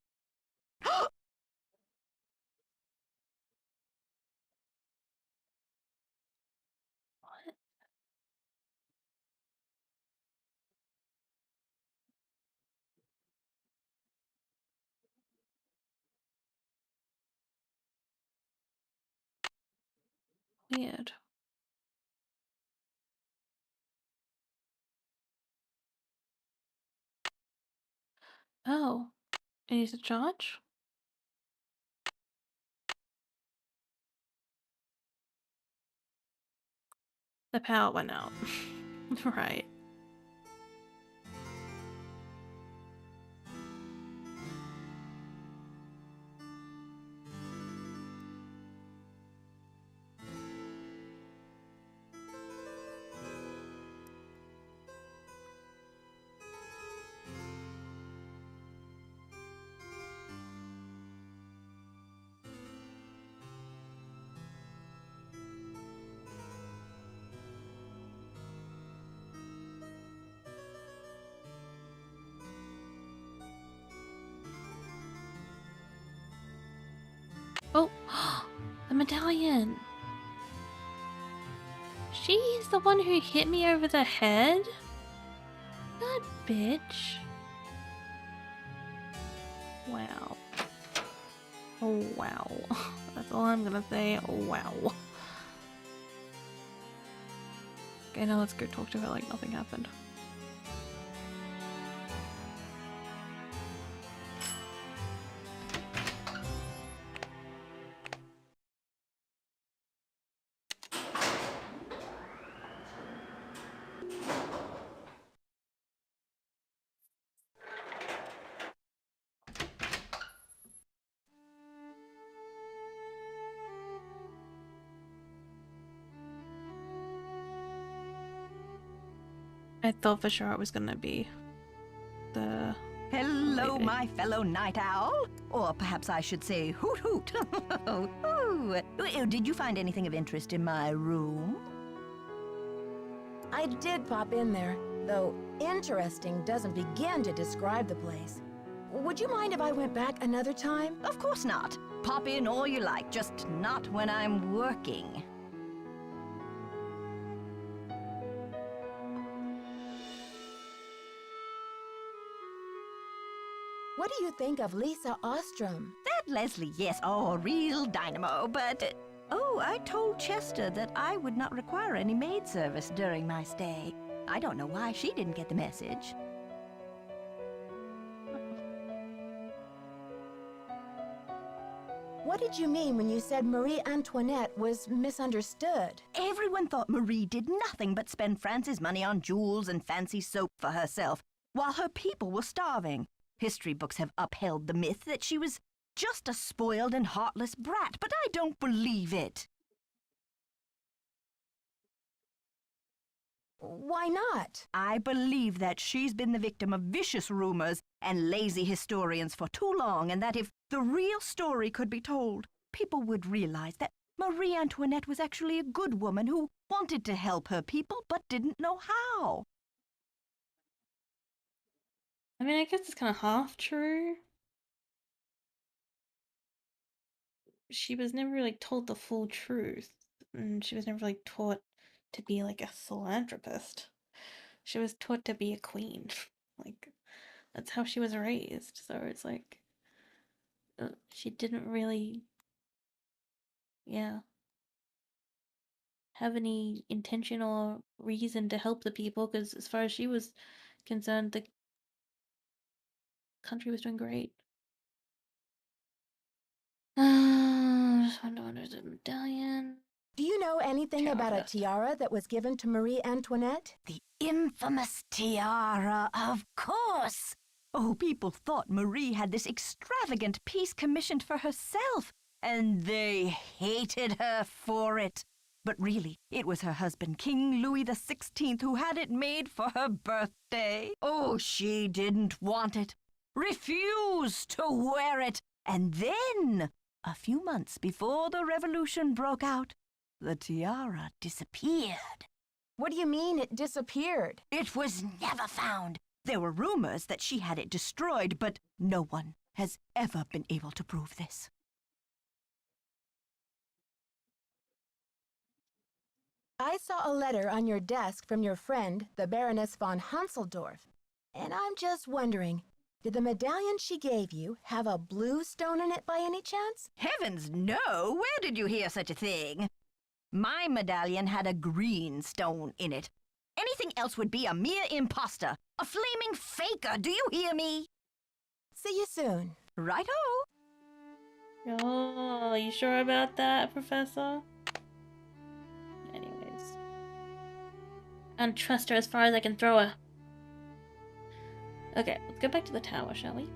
Speaker 1: Weird. Oh, it needs a charge? The power went out. Right. Oh, the medallion. She's the one who hit me over the head? That bitch. Wow. Oh, wow. That's all I'm gonna say. Oh, wow. Okay, now let's go talk to her like nothing happened. I thought for sure it was gonna be the...
Speaker 7: Hello, my fellow night owl. Or perhaps I should say hoot hoot. Ooh. Did you find anything of interest in my room?
Speaker 3: I did pop in there, though interesting doesn't begin to describe the place. Would you mind if I went back another time?
Speaker 7: Of course not. Pop in all you like, just not when I'm working.
Speaker 3: What do you think of Lisa Ostrom?
Speaker 7: That Leslie, yes, oh, real dynamo, but Oh, I told Chester that I would not require any maid service during my stay. I don't know why she didn't get the message.
Speaker 3: What did you mean when you said Marie Antoinette was misunderstood?
Speaker 7: Everyone thought Marie did nothing but spend France's money on jewels and fancy soap for herself, while her people were starving. History books have upheld the myth that she was just a spoiled and heartless brat, but I don't believe it.
Speaker 3: Why not?
Speaker 7: I believe that she's been the victim of vicious rumors and lazy historians for too long, and that if the real story could be told, people would realize that Marie Antoinette was actually a good woman who wanted to help her people but didn't know how.
Speaker 1: I mean, I guess it's kind of half true. She was never like told the full truth, and she was never like taught to be like a philanthropist. She was taught to be a queen. Like, that's how she was raised. So it's like, she didn't really, yeah, have any intention or reason to help the people, because as far as she was concerned, the country was doing great. Just wonder under the medallion.
Speaker 3: Do you know anything about a
Speaker 1: Tiara.
Speaker 3: tiara that was given to Marie Antoinette?
Speaker 7: The infamous tiara, of course! Oh, people thought Marie had this extravagant piece commissioned for herself, and they hated her for it. But really, it was her husband, King Louis XVI, who had it made for her birthday. Oh, she didn't want it, refused to wear it, and then, a few months before the revolution broke out, the tiara disappeared.
Speaker 3: What do you mean it disappeared?
Speaker 7: It was never found. There were rumors that she had it destroyed, but no one has ever been able to prove this.
Speaker 3: I saw a letter on your desk from your friend, the Baroness von Hanselsdorf, and I'm just wondering, did the medallion she gave you have a blue stone in it by any chance?
Speaker 7: Heavens, no! Where did you hear such a thing? My medallion had a green stone in it. Anything else would be a mere imposter, a flaming faker, do you hear me?
Speaker 3: See you soon.
Speaker 7: Right-o!
Speaker 1: Oh, are you sure about that, Professor? Anyways. I don't trust her as far as I can throw her. Okay, let's go back to the tower, shall we?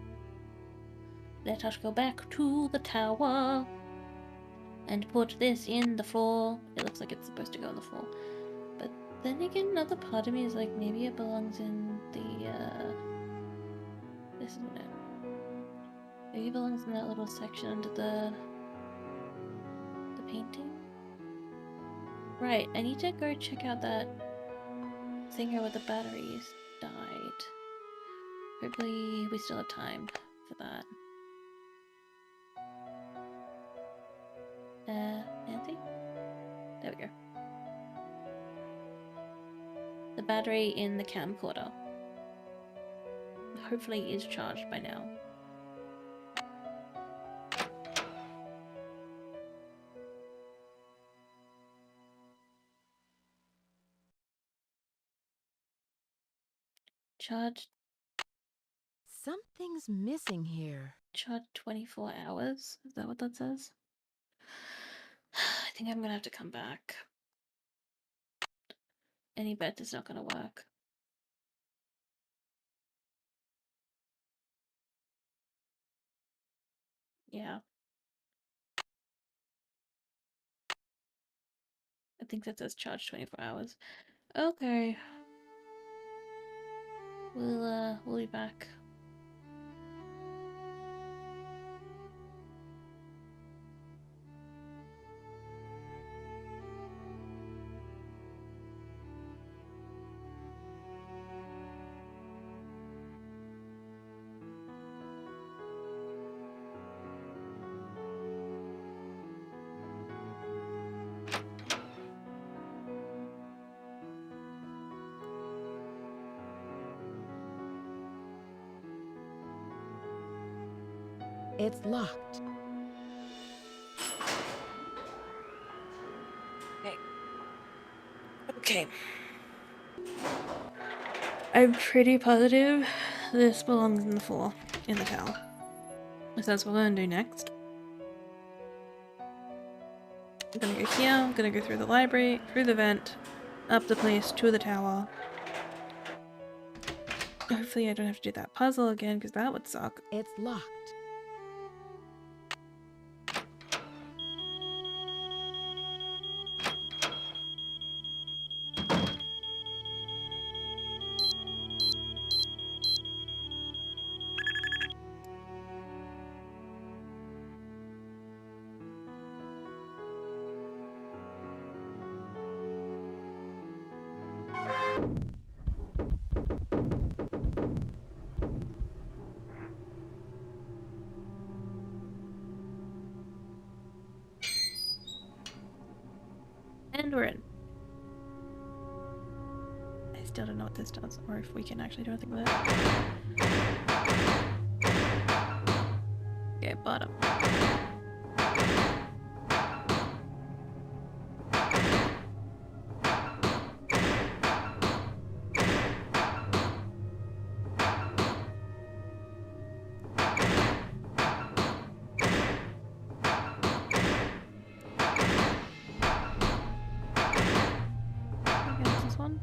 Speaker 1: Let us go back to the tower. And put this in the floor. It looks like it's supposed to go on the floor. But then again, another part of me is like, maybe it belongs in the, this isn't it. Maybe it belongs in that little section under the painting? Right, I need to go check out that singer with the batteries died. Hopefully we still have time for that. Nancy? There we go. The battery in the camcorder hopefully is charged by now. Charged.
Speaker 3: Something's missing here.
Speaker 1: Charged 24 hours? Is that what that says? I think I'm gonna have to come back. Any bet is not gonna work. Yeah. I think that says charge 24 hours. Okay. We'll be back.
Speaker 3: It's locked.
Speaker 1: Okay. Okay. I'm pretty positive this belongs in the floor, in the tower. So that's what we're gonna do next. I'm gonna go here, I'm gonna go through the library, through the vent, up the place, to the tower. Hopefully I don't have to do that puzzle again, because that would suck.
Speaker 3: It's locked.
Speaker 1: And we're in. I still don't know what this does, or if we can actually do anything with it. Okay, bottom. Okay, is this one?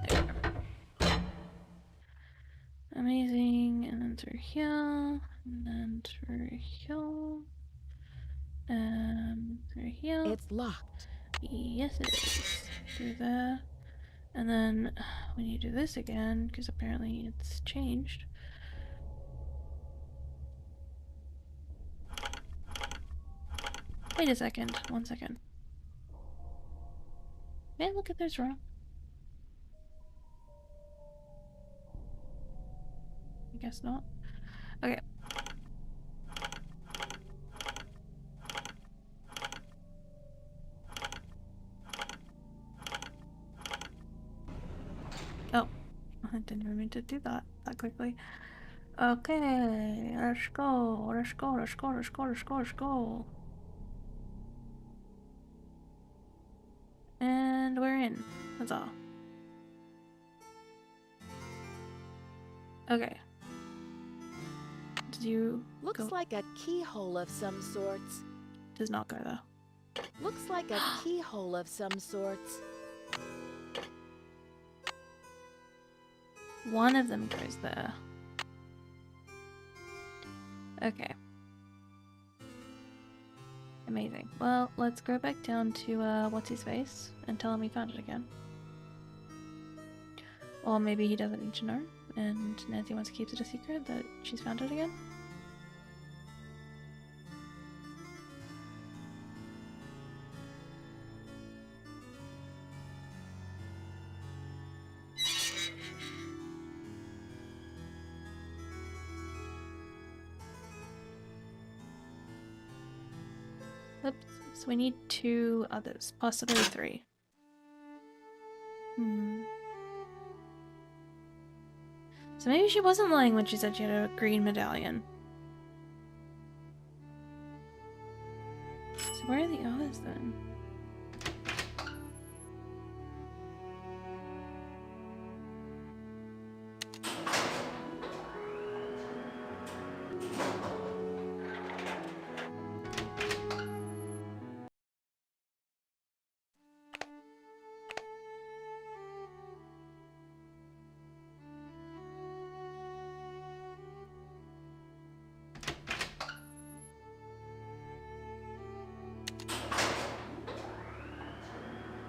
Speaker 1: There we go. Amazing, and then through here, and then through here, and through here.
Speaker 3: It's locked.
Speaker 1: Yes, it is. Through there, and then we need to do this again because apparently it's changed. Wait a second. 1 second. May I look at this wrong? I guess not. Okay. Oh, I didn't even mean to do that quickly. Okay, let's go, let's go, let's go, let's go, let's go, let's go. And we're in. That's all. Okay. Did you
Speaker 2: Looks
Speaker 1: go?
Speaker 2: like a keyhole of some sorts.
Speaker 1: Does not go though.
Speaker 2: Looks like a keyhole of some sorts.
Speaker 1: One of them goes there. Okay. Amazing. Well, let's go back down to what's his face and tell him we found it again. Or maybe he doesn't need to know and Nancy wants to keep it a secret that she's found it again. Oops. So we need 2 others, possibly 3. So maybe she wasn't lying when she said she had a green medallion. So where are the others then?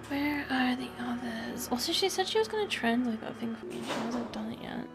Speaker 1: Where are the others? Also, she said she was gonna translate that thing for me and she hasn't done it yet.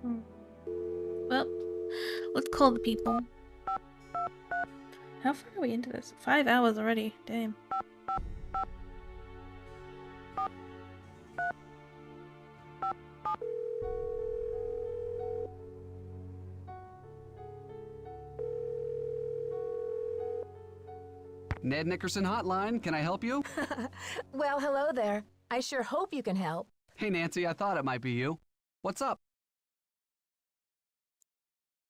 Speaker 1: Well, let's call the people. How far are we into this? 5 hours already. Damn.
Speaker 8: Ned Nickerson Hotline, can I help you?
Speaker 3: Well, hello there. I sure hope you can help.
Speaker 8: Hey Nancy, I thought it might be you. What's up?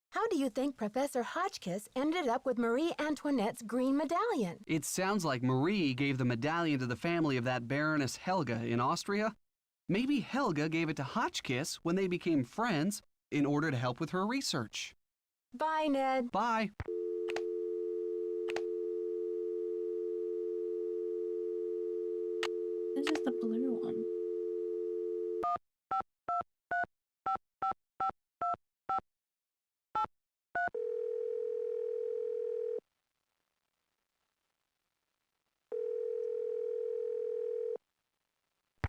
Speaker 3: How do you think Professor Hotchkiss ended up with Marie Antoinette's green medallion?
Speaker 8: It sounds like Marie gave the medallion to the family of that Baroness Helga in Austria. Maybe Helga gave it to Hotchkiss when they became friends in order to help with her research.
Speaker 3: Bye, Ned.
Speaker 8: Bye.
Speaker 1: This is the blue one.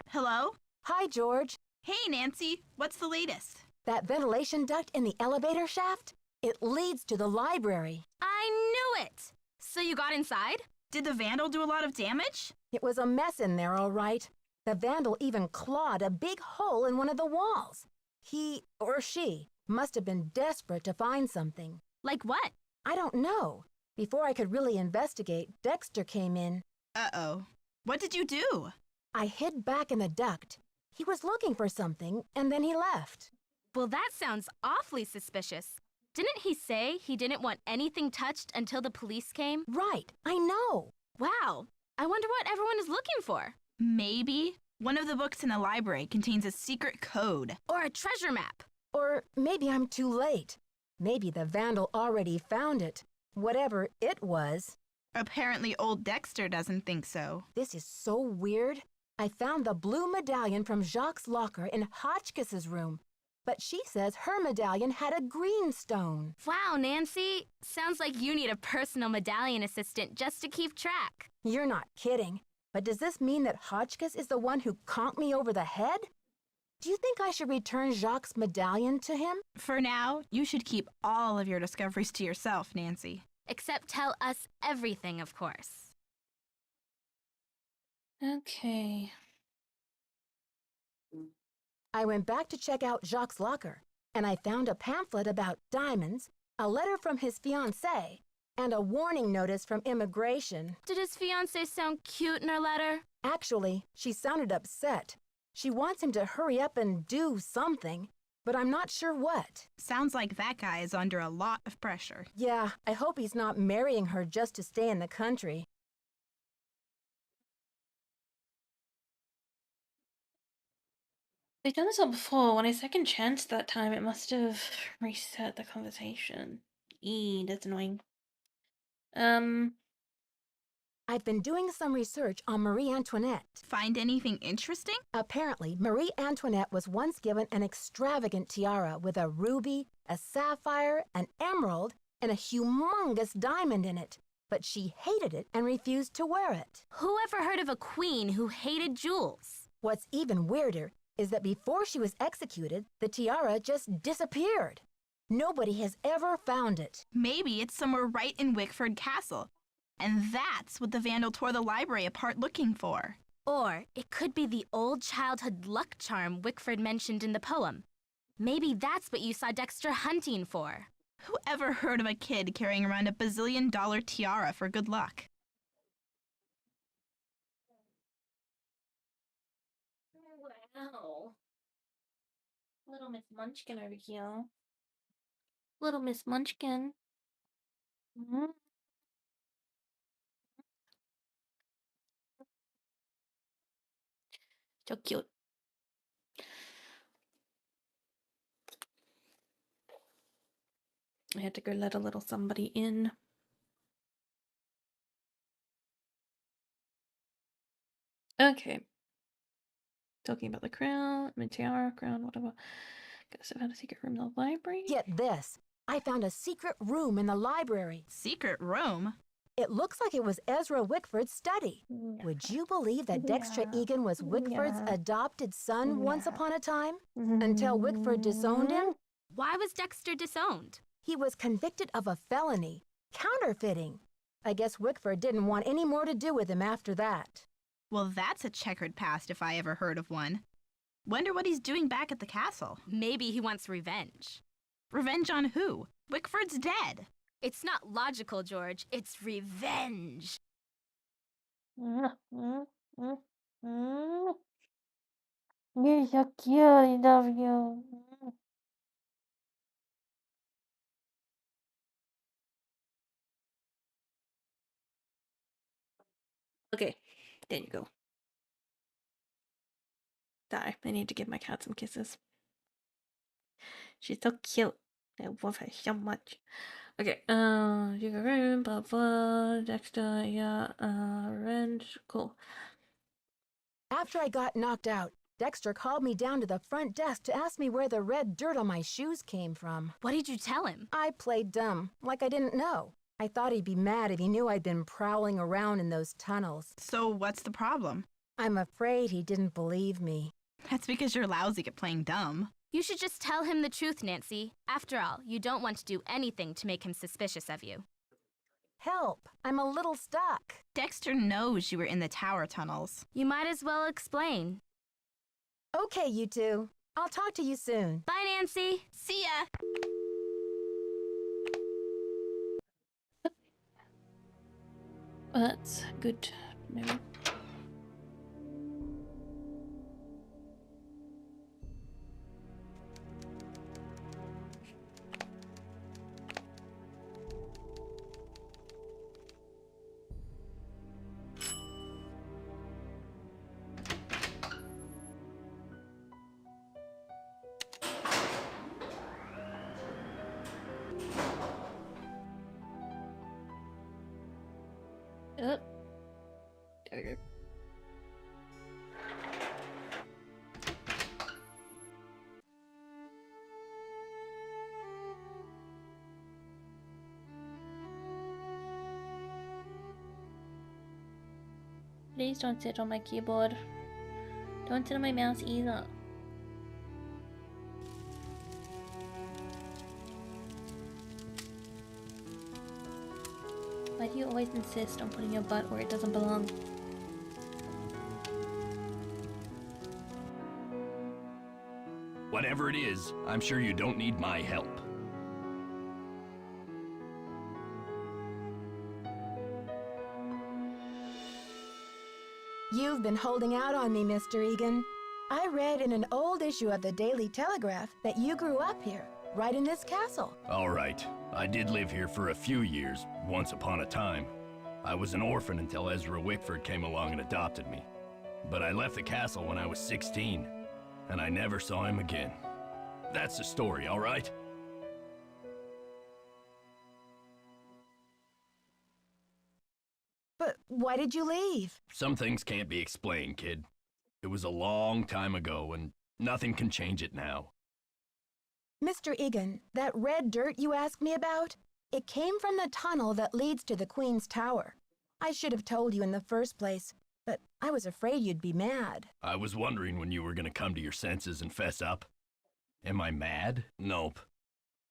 Speaker 10: Hello?
Speaker 3: Hi, George.
Speaker 10: Hey, Nancy. What's the latest?
Speaker 3: That ventilation duct in the elevator shaft? It leads to the library.
Speaker 9: I knew it! So you got inside?
Speaker 10: Did the vandal do a lot of damage?
Speaker 3: It was a mess in there, all right. The vandal even clawed a big hole in one of the walls. He, or she, must have been desperate to find something.
Speaker 9: Like what?
Speaker 3: I don't know. Before I could really investigate, Dexter came in.
Speaker 10: Uh-oh. What did you do?
Speaker 3: I hid back in the duct. He was looking for something, and then he left.
Speaker 9: Well, that sounds awfully suspicious. Didn't he say he didn't want anything touched until the police came?
Speaker 3: Right, I know.
Speaker 9: Wow. I wonder what everyone is looking for.
Speaker 10: Maybe one of the books in the library contains a secret code.
Speaker 9: Or a treasure map.
Speaker 3: Or maybe I'm too late. Maybe the vandal already found it. Whatever it was.
Speaker 10: Apparently old Dexter doesn't think so.
Speaker 3: This is so weird. I found the blue medallion from Jacques' locker in Hotchkiss's room. But she says her medallion had a green stone.
Speaker 9: Wow, Nancy. Sounds like you need a personal medallion assistant just to keep track.
Speaker 3: You're not kidding. But does this mean that Hotchkiss is the one who conked me over the head? Do you think I should return Jacques' medallion to him?
Speaker 10: For now, you should keep all of your discoveries to yourself, Nancy.
Speaker 9: Except tell us everything, of course.
Speaker 1: Okay.
Speaker 3: I went back to check out Jacques' locker, and I found a pamphlet about diamonds, a letter from his fiancée, and a warning notice from immigration.
Speaker 9: Did his fiancée sound cute in her letter?
Speaker 3: Actually, she sounded upset. She wants him to hurry up and do something, but I'm not sure what.
Speaker 10: Sounds like that guy is under a lot of pressure.
Speaker 3: Yeah, I hope he's not marrying her just to stay in the country.
Speaker 1: They've done this all before. When I second chanced that time, it must have reset the conversation. That's annoying.
Speaker 3: I've been doing some research on Marie Antoinette.
Speaker 10: Find anything interesting?
Speaker 3: Apparently, Marie Antoinette was once given an extravagant tiara with a ruby, a sapphire, an emerald, and a humongous diamond in it. But she hated it and refused to wear it.
Speaker 9: Who ever heard of a queen who hated jewels?
Speaker 3: What's even weirder is that before she was executed, the tiara just disappeared. Nobody has ever found it.
Speaker 10: Maybe it's somewhere right in Wickford Castle. And that's what the vandal tore the library apart looking for.
Speaker 9: Or it could be the old childhood luck charm Wickford mentioned in the poem. Maybe that's what you saw Dexter hunting for.
Speaker 10: Who ever heard of a kid carrying around a bazillion-dollar tiara for good luck?
Speaker 1: Wow. Little Miss Munchkin over here. Little Miss Munchkin. So cute. I had to go let a little somebody in. Okay. Talking about the crown, tiara, crown, whatever. Guess I've had a secret room in the library.
Speaker 3: Get this. I found a secret room in the library.
Speaker 10: Secret room?
Speaker 3: It looks like it was Ezra Wickford's study. Would you believe that Dexter Egan was Wickford's adopted son once upon a time? Until Wickford disowned him
Speaker 9: Why was Dexter disowned?
Speaker 3: He was convicted of a felony, counterfeiting. I guess Wickford didn't want any more to do with him after that.
Speaker 10: Well, that's a checkered past if I ever heard of one. Wonder what he's doing back at the castle.
Speaker 9: Maybe he wants revenge.
Speaker 10: Revenge on who? Wickford's dead.
Speaker 9: It's not logical, George. It's revenge.
Speaker 1: You're so cute. I love you. Okay, there you go. Sorry, I need to give my cat some kisses. She's so cute. I love her so much. Okay, you go room, blah blah, Dexter, yeah, revenge, cool.
Speaker 3: After I got knocked out, Dexter called me down to the front desk to ask me where the red dirt on my shoes came from.
Speaker 9: What did you tell him?
Speaker 3: I played dumb, like I didn't know. I thought he'd be mad if he knew I'd been prowling around in those tunnels.
Speaker 10: So what's the problem?
Speaker 3: I'm afraid he didn't believe me.
Speaker 10: That's because you're lousy at playing dumb.
Speaker 9: You should just tell him the truth, Nancy. After all, you don't want to do anything to make him suspicious of you.
Speaker 3: Help! I'm a little stuck.
Speaker 10: Dexter knows you were in the tower tunnels.
Speaker 9: You might as well explain.
Speaker 3: Okay, you two. I'll talk to you soon.
Speaker 9: Bye, Nancy.
Speaker 10: See ya!
Speaker 1: That's good. Maybe. There we go. Please don't sit on my keyboard. Don't sit on my mouse either. Why do you always insist on putting your butt where it doesn't belong?
Speaker 5: Whatever it is, I'm sure you don't need my help.
Speaker 3: You've been holding out on me, Mr. Egan. I read in an old issue of the Daily Telegraph that you grew up here, right in this castle.
Speaker 5: All right, I did live here for a few years, once upon a time. I was an orphan until Ezra Wickford came along and adopted me. But I left the castle when I was 16, and I never saw him again. That's the story, all right?
Speaker 3: But why did you leave?
Speaker 5: Some things can't be explained, kid. It was a long time ago, and nothing can change it now.
Speaker 3: Mr. Egan, that red dirt you asked me about? It came from the tunnel that leads to the Queen's Tower. I should have told you in the first place, but I was afraid you'd be mad.
Speaker 5: I was wondering when you were gonna come to your senses and fess up. Am I mad? Nope.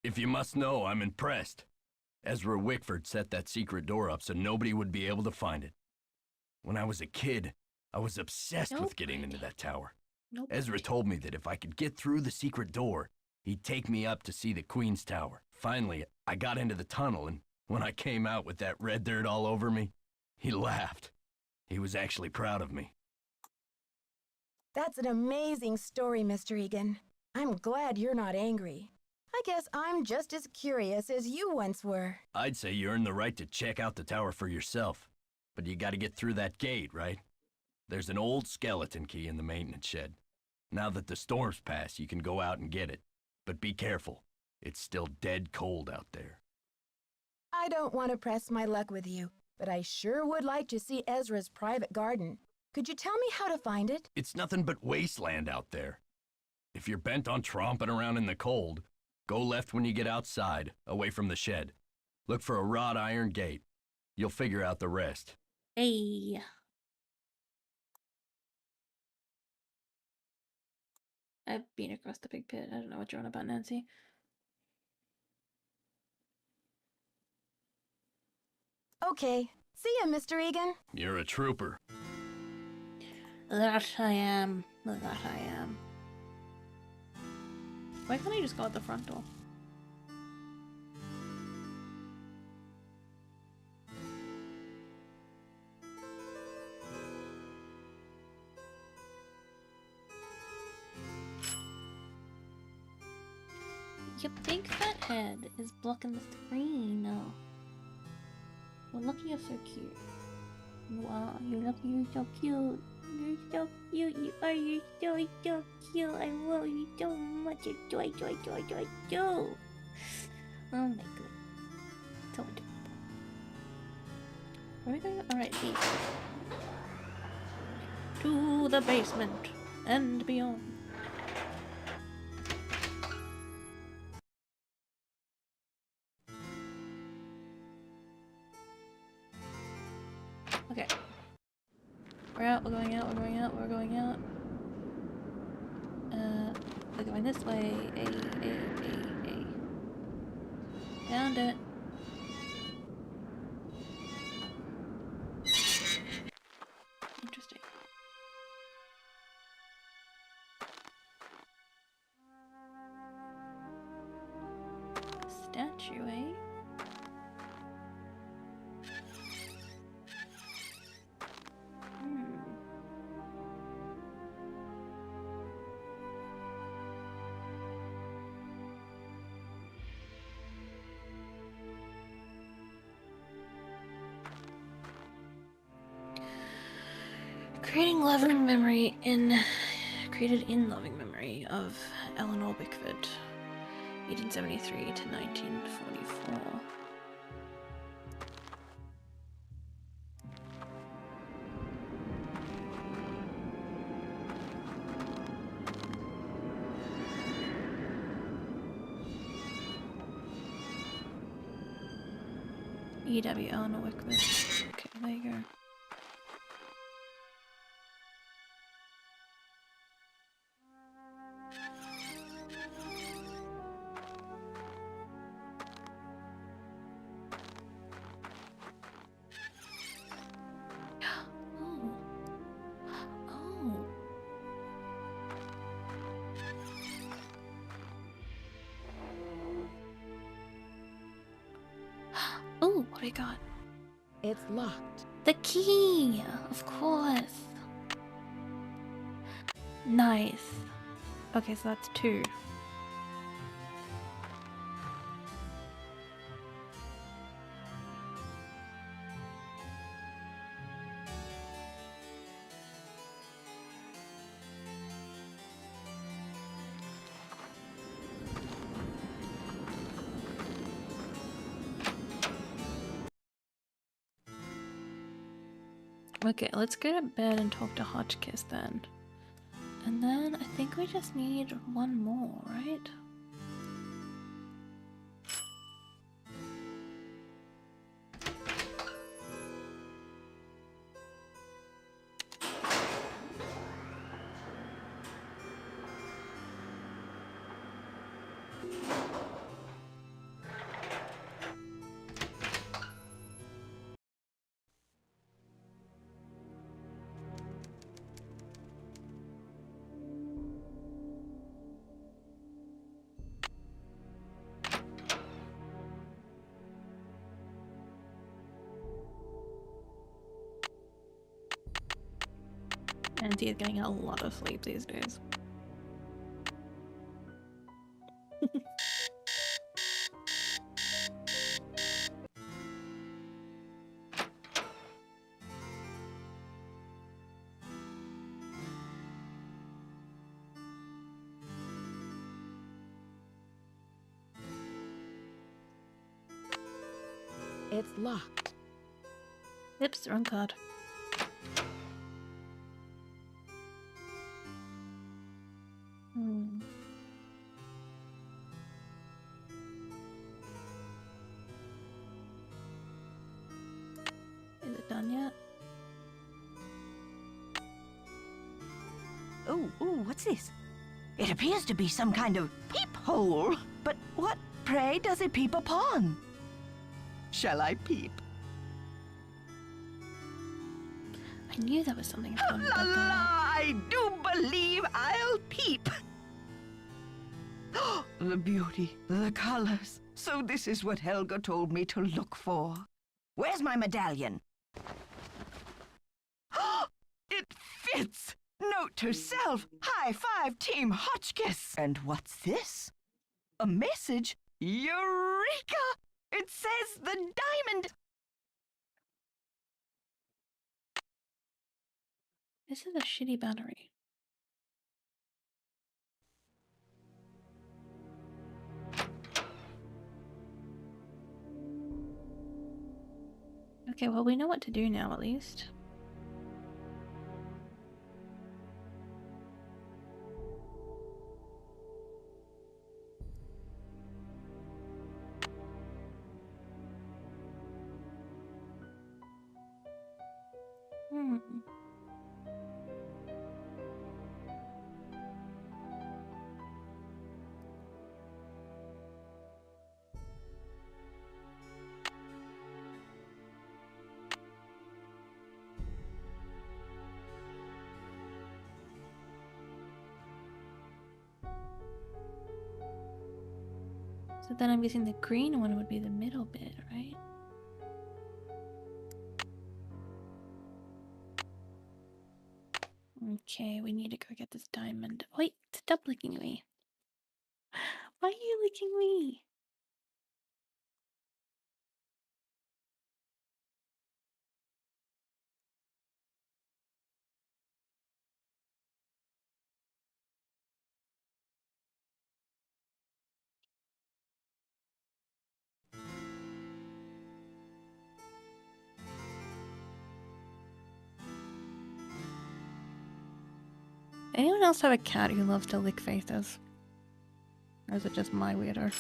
Speaker 5: If you must know, I'm impressed. Ezra Wickford set that secret door up so nobody would be able to find it. When I was a kid, I was obsessed with getting into that tower. Ezra told me that if I could get through the secret door, he'd take me up to see the Queen's Tower. Finally, I got into the tunnel, and when I came out with that red dirt all over me, he laughed. He was actually proud of me.
Speaker 3: That's an amazing story, Mr. Egan. I'm glad you're not angry. I guess I'm just as curious as you once were.
Speaker 5: I'd say you earned the right to check out the tower for yourself, but you gotta get through that gate, right? There's an old skeleton key in the maintenance shed. Now that the storm's passed, you can go out and get it. But be careful. It's still dead cold out there.
Speaker 3: I don't want to press my luck with you, but I sure would like to see Ezra's private garden. Could you tell me how to find it?
Speaker 5: It's nothing but wasteland out there. If you're bent on tromping around in the cold, go left when you get outside, away from the shed. Look for a wrought iron gate. You'll figure out the rest.
Speaker 1: Hey. I've been across the big pit. I don't know what you're on about, Nancy.
Speaker 3: Okay. See ya, Mr. Egan.
Speaker 5: You're a trooper.
Speaker 1: That I am. That I am. Why can't I just go out the front door? Your big fat head is blocking the screen. Well, look, you're so cute. Wow, you're so cute. You're so cute. You are. You're so cute. I love you so much. You're joy. Oh my god. So adorable. Where are we going? Alright, eat. To the basement and beyond. Okay. We're out, we're going out, we're going out, we're going out. We're going this way. Found it. Interesting. Statue, eh? Created in loving memory of Eleanor Wickford, 1873 to 1944. E.W. Eleanor Wickford. Okay, there you go. Oh, what do we got?
Speaker 3: It's locked.
Speaker 1: The key! Of course. Nice. Okay, so that's 2. Okay, let's go to bed and talk to Hotchkiss then. And then I think we just need one more, right? Auntie is getting a lot of sleep these days.
Speaker 3: It's locked.
Speaker 1: Oops, wrong card. Is it done yet?
Speaker 7: Oh, what's this? It appears to be some kind of peephole. But what, pray, does it peep upon? Shall I peep?
Speaker 1: knew there was something important
Speaker 7: La
Speaker 1: about
Speaker 7: la,
Speaker 1: that.
Speaker 7: I do believe I'll peep. The beauty, the colors. So this is what Helga told me to look for. Where's my medallion? It fits! Note to self, high five Team Hotchkiss! And what's this? A message? Eureka! It says the diamond...
Speaker 1: This is a shitty battery. Okay, well, we know what to do now, at least. Hmm. So then I'm guessing the green one would be the middle bit, right? Okay, we need to go get this diamond. Wait, stop licking me. Why are you licking me? Anyone else have a cat who loves to lick faces? Or is it just my weirdo?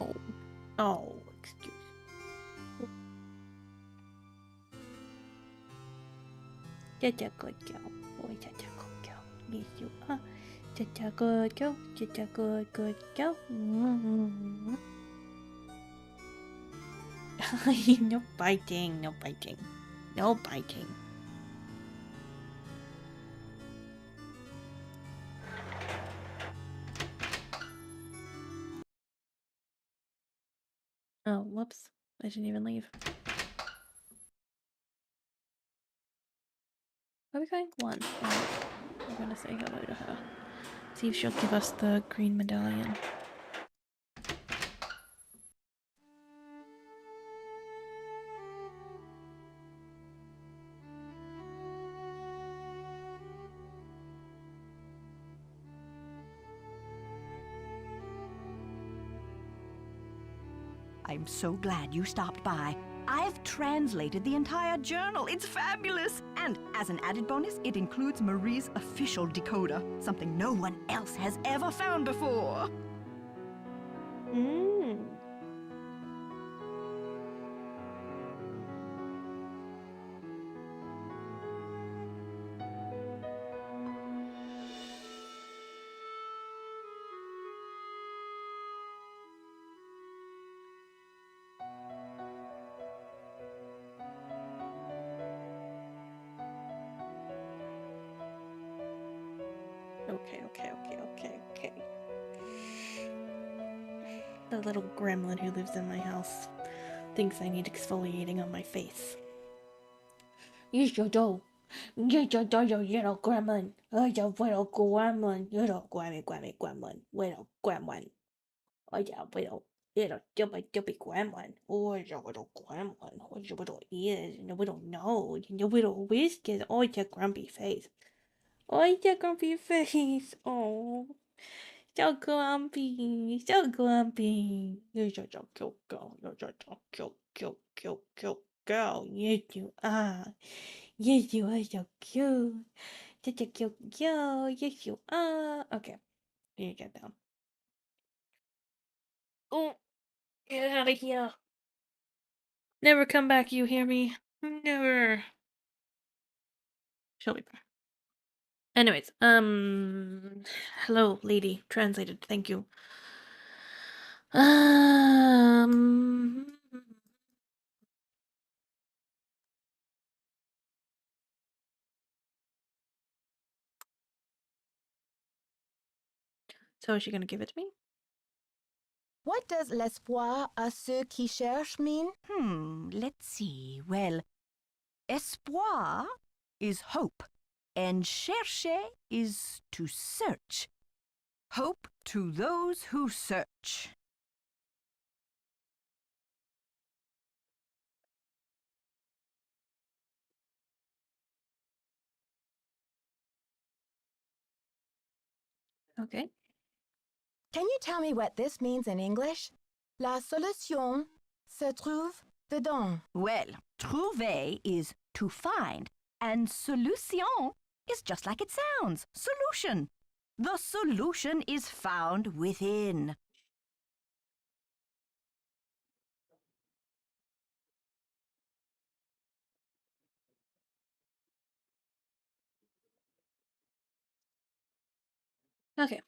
Speaker 1: Oh. Oh, excuse me. Such a good girl. Oh, such a good girl. Yes, you are. Such a good girl. Such a good girl. No biting, no biting. No biting. Oh, whoops. I didn't even leave. Where are we going? One. Oh, we're gonna say hello to her. See if she'll give us the green medallion.
Speaker 7: I'm so glad you stopped by. I've translated the entire journal. It's fabulous! And as an added bonus, it includes Marie's official decoder, something no one else has ever found before.
Speaker 1: Okay. The little gremlin who lives in my house thinks I need exfoliating on my face. Yes, you do. Yes, you do, you little gremlin. Oh, you little gremlin. You little gremlin. Little gremlin. Oh, you little stupid gremlin. Oh, you little gremlin. Oh, your little ears and your little nose and your little whiskers. Oh, your grumpy face. Oh, your grumpy face. Oh. So grumpy, so grumpy. You're such a cute girl. You're such a cute girl. Yes, you are. Yes, you are so cute. Such a cute girl. Yes, you are. Okay, here you get down. Oh, get out of here. Never come back, you hear me? Never. She'll be back. Anyways, hello, lady. Translated, thank you. Um. So is she gonna give it to me?
Speaker 3: What does l'espoir à ceux qui cherchent mean?
Speaker 7: Let's see. Well, espoir is hope, and chercher is to search. Hope to those who search.
Speaker 1: Okay.
Speaker 3: Can you tell me what this means in English? La solution se trouve dedans.
Speaker 7: Well, trouver is to find, and solution is just like it sounds, solution. The solution is found within.
Speaker 1: Okay.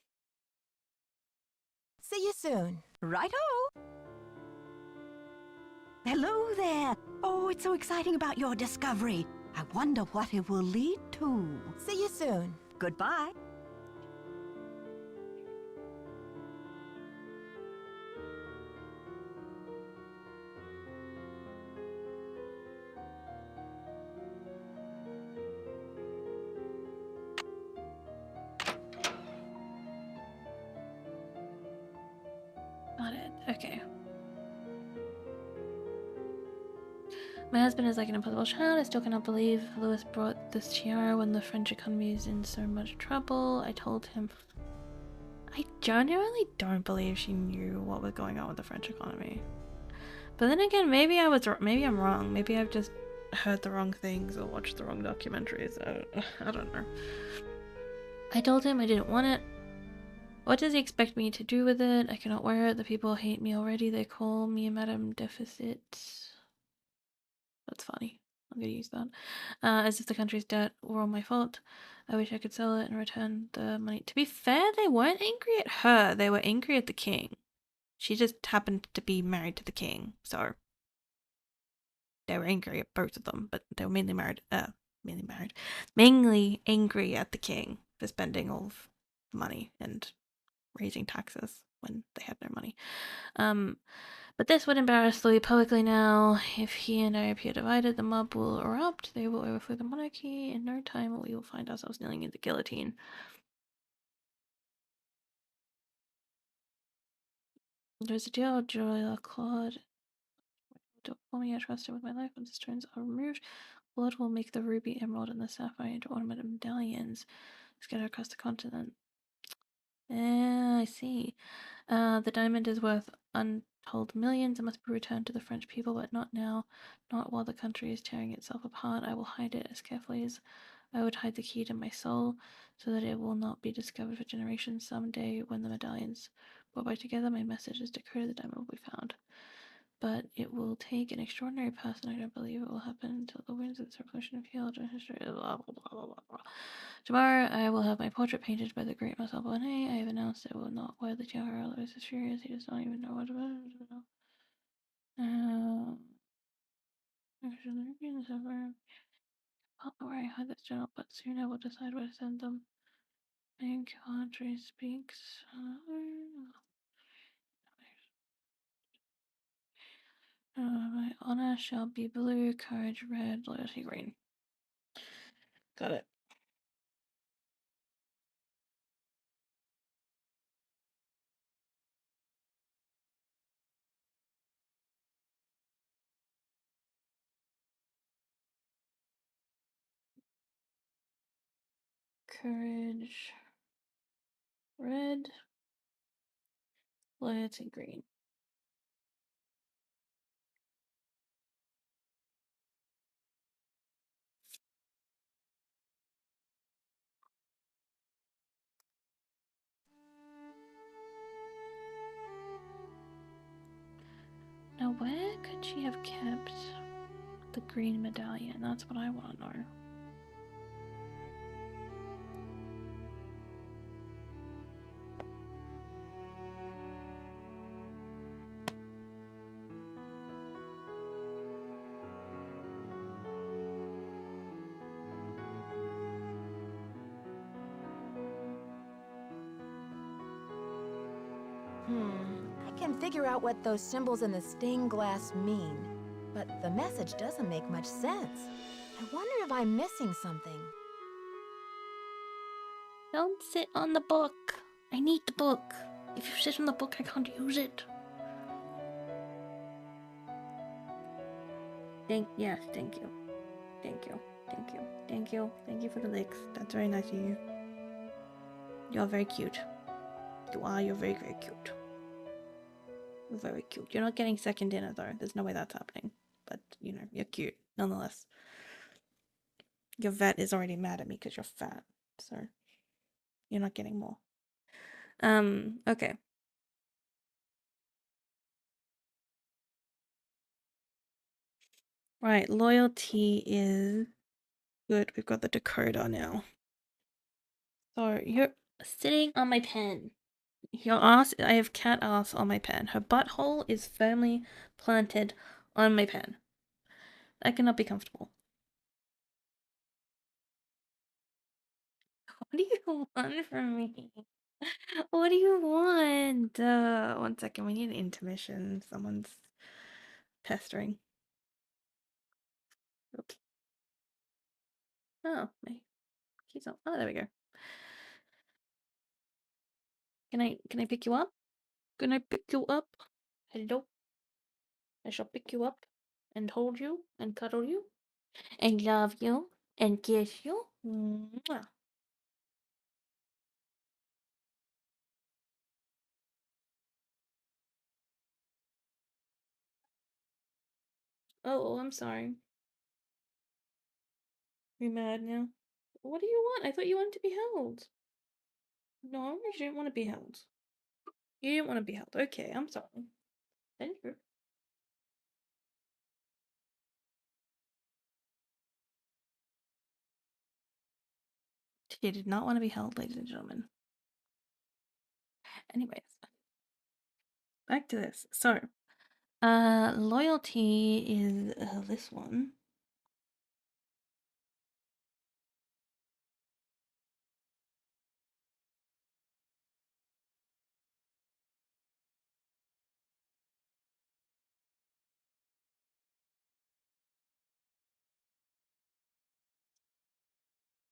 Speaker 3: See you soon.
Speaker 7: Righto! Hello there! Oh, it's so exciting about your discovery. I wonder what it will lead to.
Speaker 3: See you soon.
Speaker 7: Goodbye.
Speaker 1: Got it. Okay. My husband is like an impossible child. I still cannot believe Louis brought this tiara when the French economy is in so much trouble. I told him. I genuinely don't believe she knew what was going on with the French economy. But then again, maybe I'm wrong. Maybe I've just heard the wrong things or watched the wrong documentaries. I don't know. I told him I didn't want it. What does he expect me to do with it? I cannot wear it. The people hate me already. They call me Madame Deficit. That's funny. I'm gonna use that. As if the country's debt were all my fault. I wish I could sell it and return the money. To be fair, they weren't angry at her. They were angry at the king. She just happened to be married to the king, so they were angry at both of them, but they were mainly angry at the king for spending all of the money and raising taxes when they had no money. But this would embarrass Louis publicly now. If he and I appear divided, the mob will erupt. They will overthrow the monarchy. In no time, we will find ourselves kneeling in the guillotine. There's a deal, Julia Claude. Don't for me, I trust it with my life. Once the stones are removed, blood will make the ruby, emerald, and the sapphire into ornamented medallions scattered across the continent. I see. The diamond is worth untold millions. It must be returned to the French people, but not now. Not while the country is tearing itself apart. I will hide it as carefully as I would hide the key to my soul, so that it will not be discovered for generations. Someday, when the medallions brought back together, my message is decoded, the diamond will be found. But it will take an extraordinary person. I don't believe it will happen until the winds of this revolution have healed and history. Blah, blah, blah, blah, blah, blah. Tomorrow, I will have my portrait painted by the great Marcel Bonnet. I have announced I will not wear the tiara. Louis is furious. He does not even know what about it. Where I hide this journal, but soon I will decide where to send them. My country speaks. My honor shall be blue, courage red, loyalty green. Got it. Courage red, loyalty green. Now, where could she have kept the green medallion? That's what I want to know.
Speaker 3: I can figure out what those symbols in the stained glass mean, but the message doesn't make much sense. I wonder if I'm missing something.
Speaker 1: Don't sit on the book. I need the book. If you sit on the book, I can't use it. Yes, thank you. Thank you. Thank you. Thank you. Thank you for the licks. That's very nice of you. You're very cute. You are. You're very, very cute. You're very cute. You're not getting second dinner, though. There's no way that's happening. But, you know, you're cute, nonetheless. Your vet is already mad at me because you're fat. So, you're not getting more. Okay. Right, loyalty is good. We've got the decoder now. So, you're sitting on my pen. Your ass, I have cat ass on my pen. Her butthole is firmly planted on my pen. That cannot be comfortable. What do you want from me? What do you want? 1 second, we need an intermission. Someone's pestering. Oops. Oh, my keys on. Oh, there we go. Can I pick you up? Can I pick you up? Hello? I shall pick you up and hold you and cuddle you and love you and kiss you. Mwah. Oh, I'm sorry. You're mad now? What do you want? I thought you wanted to be held. No, you didn't want to be held. You didn't want to be held. Okay, I'm sorry. Thank you. She did not want to be held, ladies and gentlemen. Anyways, back to this. So, loyalty is this one.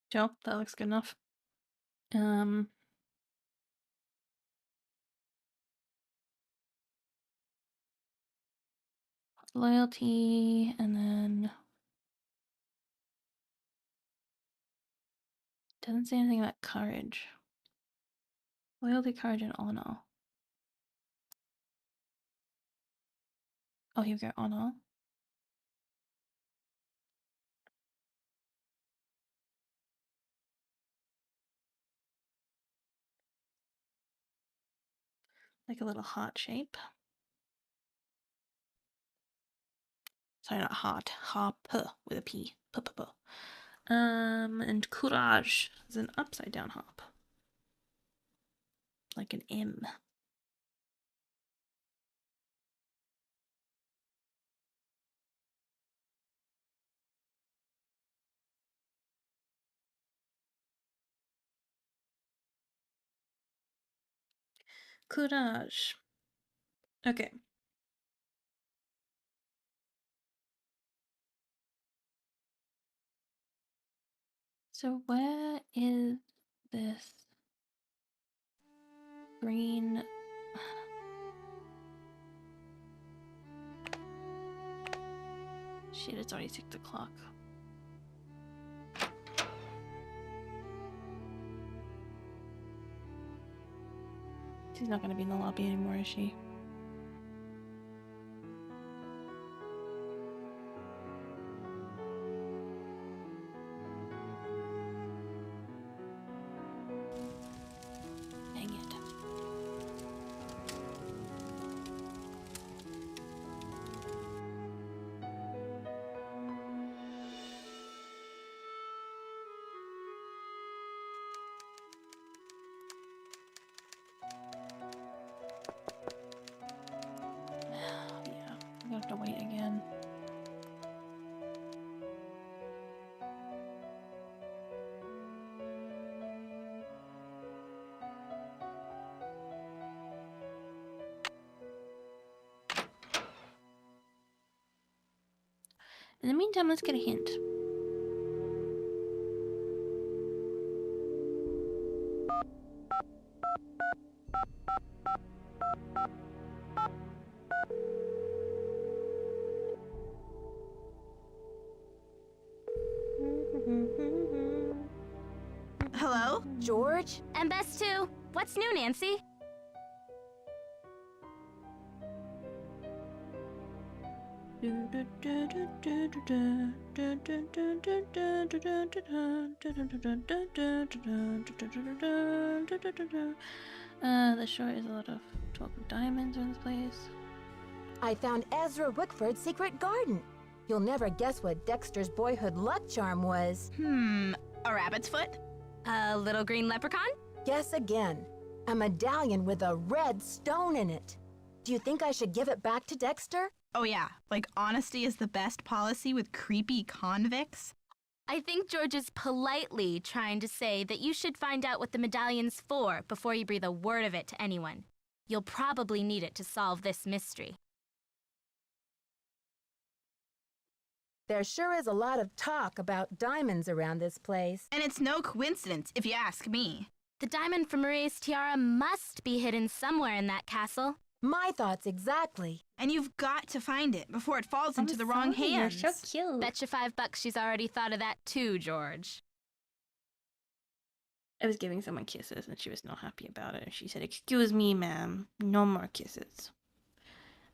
Speaker 1: Joe, that looks good enough. Loyalty, and then doesn't say anything about courage. Loyalty, courage, and honor. Oh, here we go, honor. Like a little heart shape. Sorry, not heart. Harp with a P. P. And courage is an upside down harp. Like an M. Courage. Okay. So where is this green? Shit, it's already 6 o'clock. She's not gonna be in the lobby anymore, is she? Dang it. In the meantime, let's get a hint.
Speaker 10: Hello?
Speaker 3: George?
Speaker 9: And best too. What's new, Nancy?
Speaker 1: The shore is a lot of talk of diamonds in this place.
Speaker 3: I found Ezra Wickford's secret garden. You'll never guess what Dexter's boyhood luck charm was.
Speaker 10: A rabbit's foot?
Speaker 9: A little green leprechaun?
Speaker 3: Guess again. A medallion with a red stone in it. Do you think I should give it back to Dexter?
Speaker 10: Oh yeah, like honesty is the best policy with creepy convicts.
Speaker 9: I think George is politely trying to say that you should find out what the medallion's for before you breathe a word of it to anyone. You'll probably need it to solve this mystery.
Speaker 3: There sure is a lot of talk about diamonds around this place.
Speaker 10: And it's no coincidence, if you ask me.
Speaker 9: The diamond from Maria's tiara must be hidden somewhere in that castle.
Speaker 3: My thoughts exactly.
Speaker 10: And you've got to find it before it falls into the wrong hands.
Speaker 1: You're so cute.
Speaker 9: Bet you $5 she's already thought of that too, George.
Speaker 1: I was giving someone kisses and she was not happy about it. She said, "Excuse me, ma'am, no more kisses."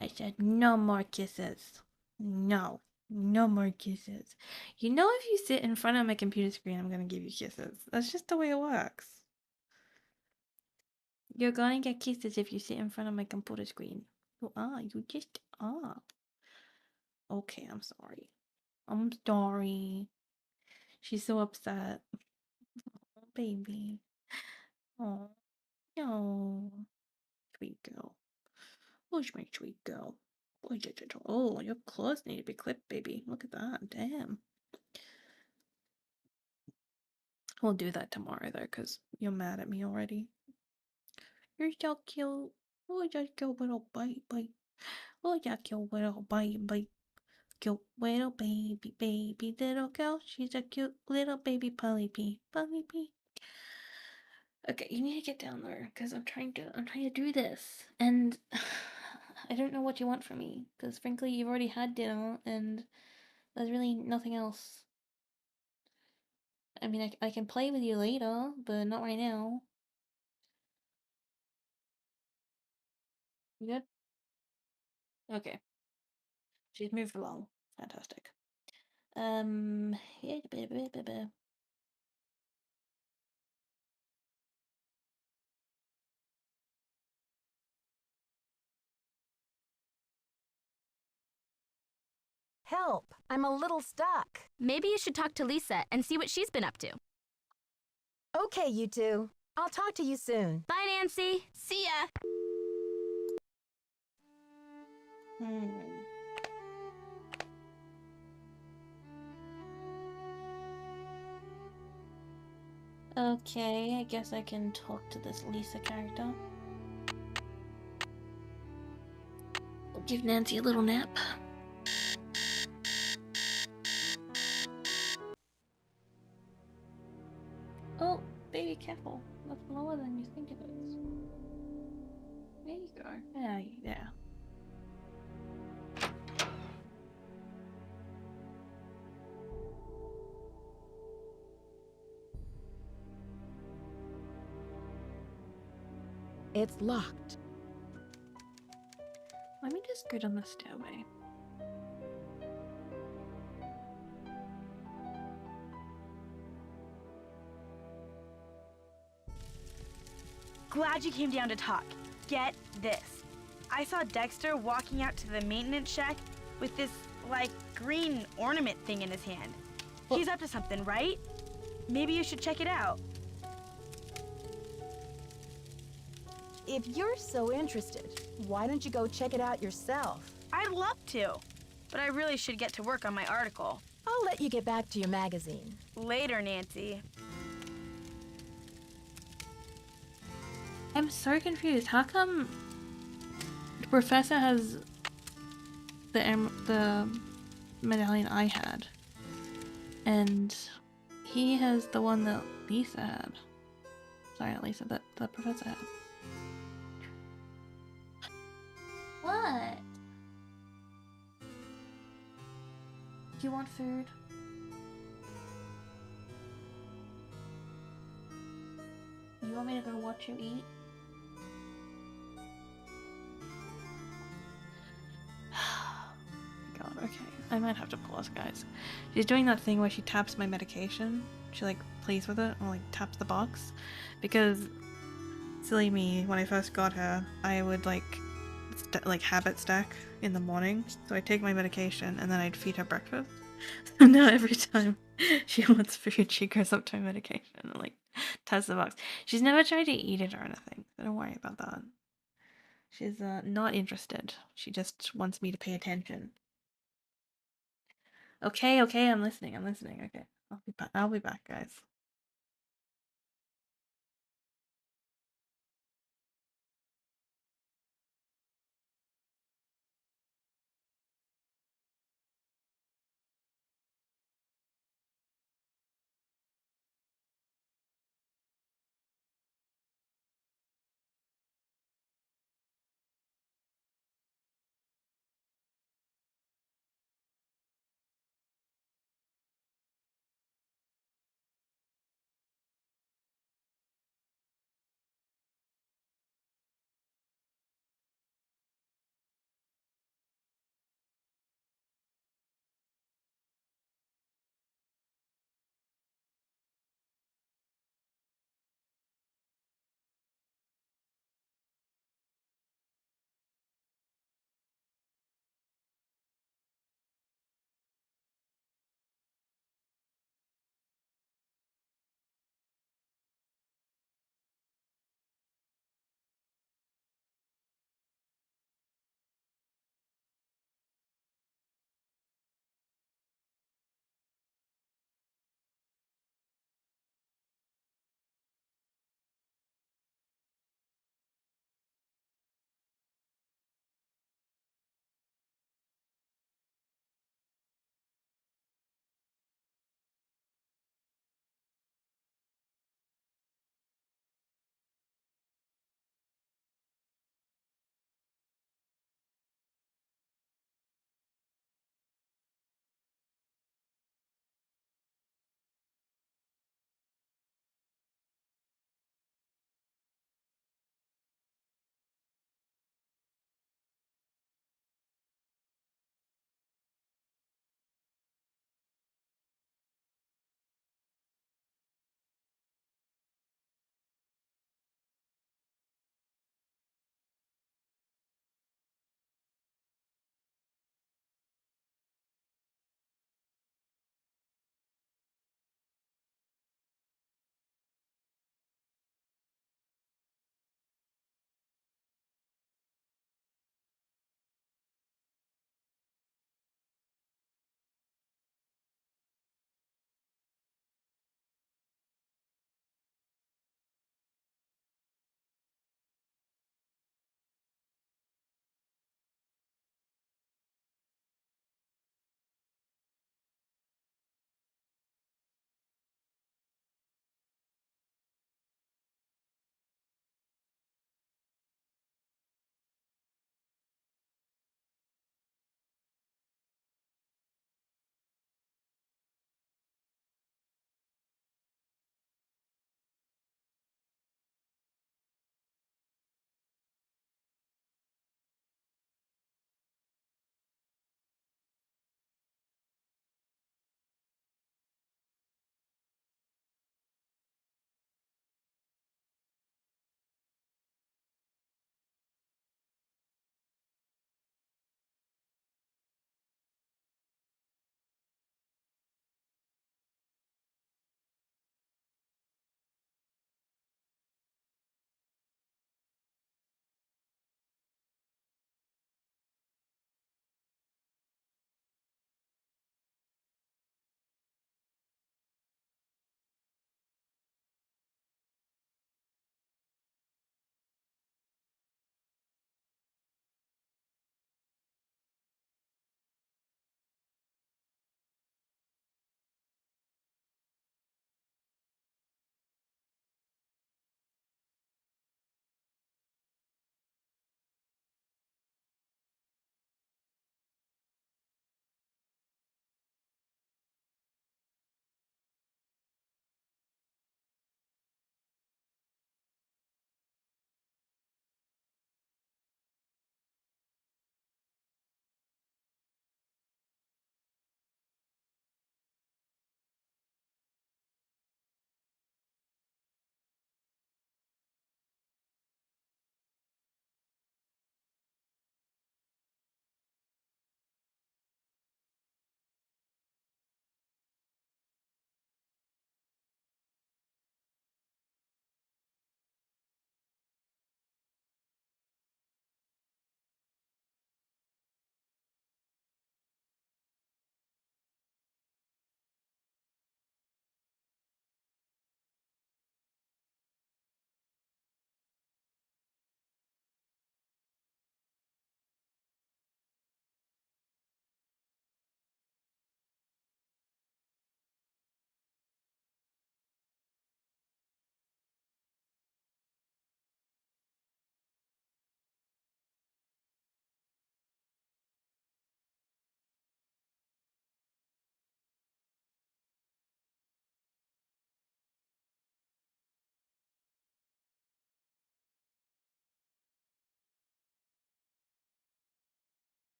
Speaker 1: I said, "No more kisses. No, no more kisses." You know, if you sit in front of my computer screen, I'm gonna give you kisses. That's just the way it works. You're gonna get kisses if you sit in front of my computer screen. You are. You just are. Okay, I'm sorry. I'm sorry. She's so upset. Oh, baby. Oh, no. Sweet girl. Who's my sweet girl? Oh, your clothes need to be clipped, baby. Look at that. Damn. We'll do that tomorrow, though, because you're mad at me already. You're so cute. Oh, just cute little bite. Oh, just cute little bite. Cute little baby little girl. She's a cute little baby Polly P. Okay, you need to get down there because I'm trying to do this, and I don't know what you want from me because frankly, you've already had dinner, and there's really nothing else. I mean, I can play with you later, but not right now. You good? Okay. She's moved along. Fantastic.
Speaker 3: Help! I'm a little stuck.
Speaker 9: Maybe you should talk to Lisa and see what she's been up to.
Speaker 3: Okay, you two. I'll talk to you soon.
Speaker 9: Bye, Nancy.
Speaker 10: See ya!
Speaker 1: Okay, I guess I can talk to this Lisa character. We'll give Nancy a little nap. Oh, baby, careful. That's lower than you think it is. There you go. Yeah.
Speaker 3: It's locked.
Speaker 1: Let me just go down the stairway.
Speaker 4: Glad you came down to talk. Get this. I saw Dexter walking out to the maintenance shack with this, like, green ornament thing in his hand. He's up to something, right? Maybe you should check it out.
Speaker 3: If you're so interested, why don't you go check it out yourself?
Speaker 4: I'd love to, but I really should get to work on my article.
Speaker 3: I'll let you get back to your magazine.
Speaker 4: Later, Nancy.
Speaker 1: I'm so confused. How come the professor has the medallion I had. And he has the one that Lisa had. Sorry, not Lisa, that the professor had. What? Do you want food? You want me to go watch you eat? God, okay. I might have to pause, guys. She's doing that thing where she taps my medication. She like plays with it or like taps the box. Because silly me, when I first got her, I would like habit stack in the morning. So I'd take my medication and then I'd feed her breakfast. And now every time she wants food, she goes up to my medication and like taps the box. She's never tried to eat it or anything, so don't worry about that. She's not interested. She just wants me to pay attention. Okay, I'm listening. Okay, I'll be back, guys.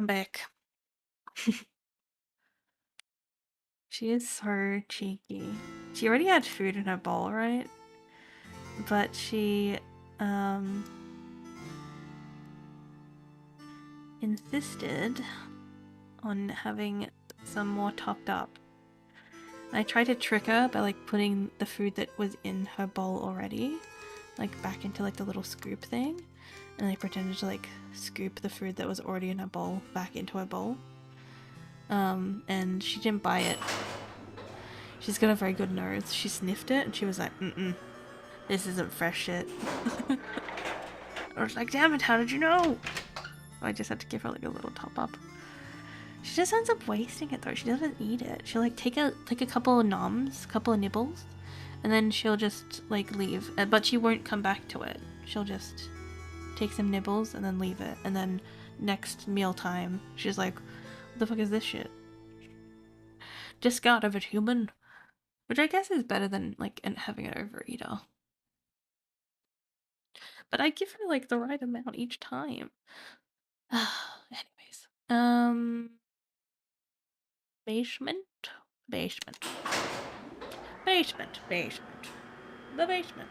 Speaker 1: I'm back. She is so cheeky. She already had food in her bowl, right? But she, insisted on having some more topped up. And I tried to trick her by like putting the food that was in her bowl already, like back into like the little scoop thing. And I pretended to like scoop the food that was already in her bowl back into her bowl. And she didn't buy it. She's got a very good nose. She sniffed it and she was like, this isn't fresh shit. I was like, damn it, how did you know? I just had to give her like a little top up. She just ends up wasting it though. She doesn't eat it. She'll like take a couple of noms, couple of nibbles, and then she'll just like leave. But she won't come back to it. She'll just take some nibbles and then leave it. And then next meal time, she's like, what the fuck is this shit? Discard of it, human. Which I guess is better than like having an overeater. But I give her like the right amount each time. Anyways. Basement? Basement. Basement. Basement. The basement.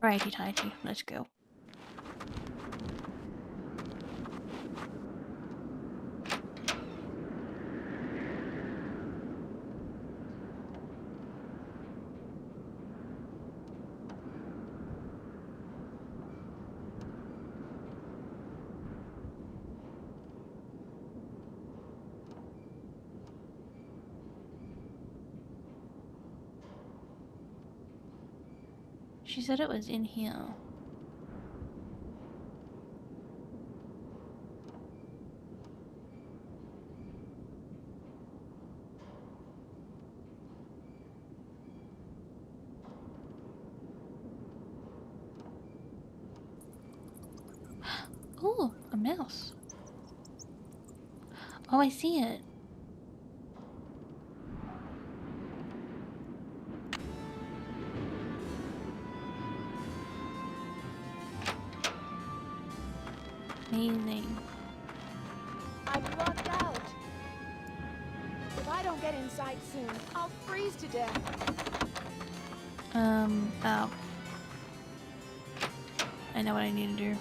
Speaker 1: Righty tighty, let's go. She said it was in here. Oh, a mouse. Oh, I see it. Amazing.
Speaker 2: I'm locked out. If I don't get inside soon, I'll freeze to death.
Speaker 1: Oh. I know what I need to do.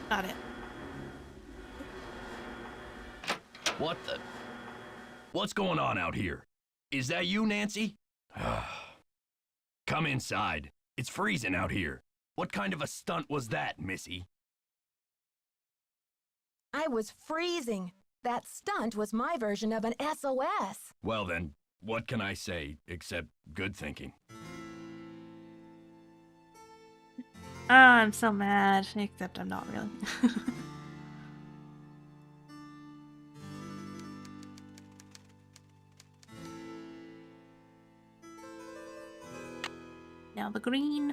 Speaker 1: Got it.
Speaker 5: What the? What's going on out here? Is that you, Nancy? Come inside. It's freezing out here. What kind of a stunt was that, Missy?
Speaker 3: I was freezing. That stunt was my version of an SOS.
Speaker 5: Well then, what can I say except good thinking?
Speaker 1: Ah, I'm so mad. Except I'm not really. Now the green.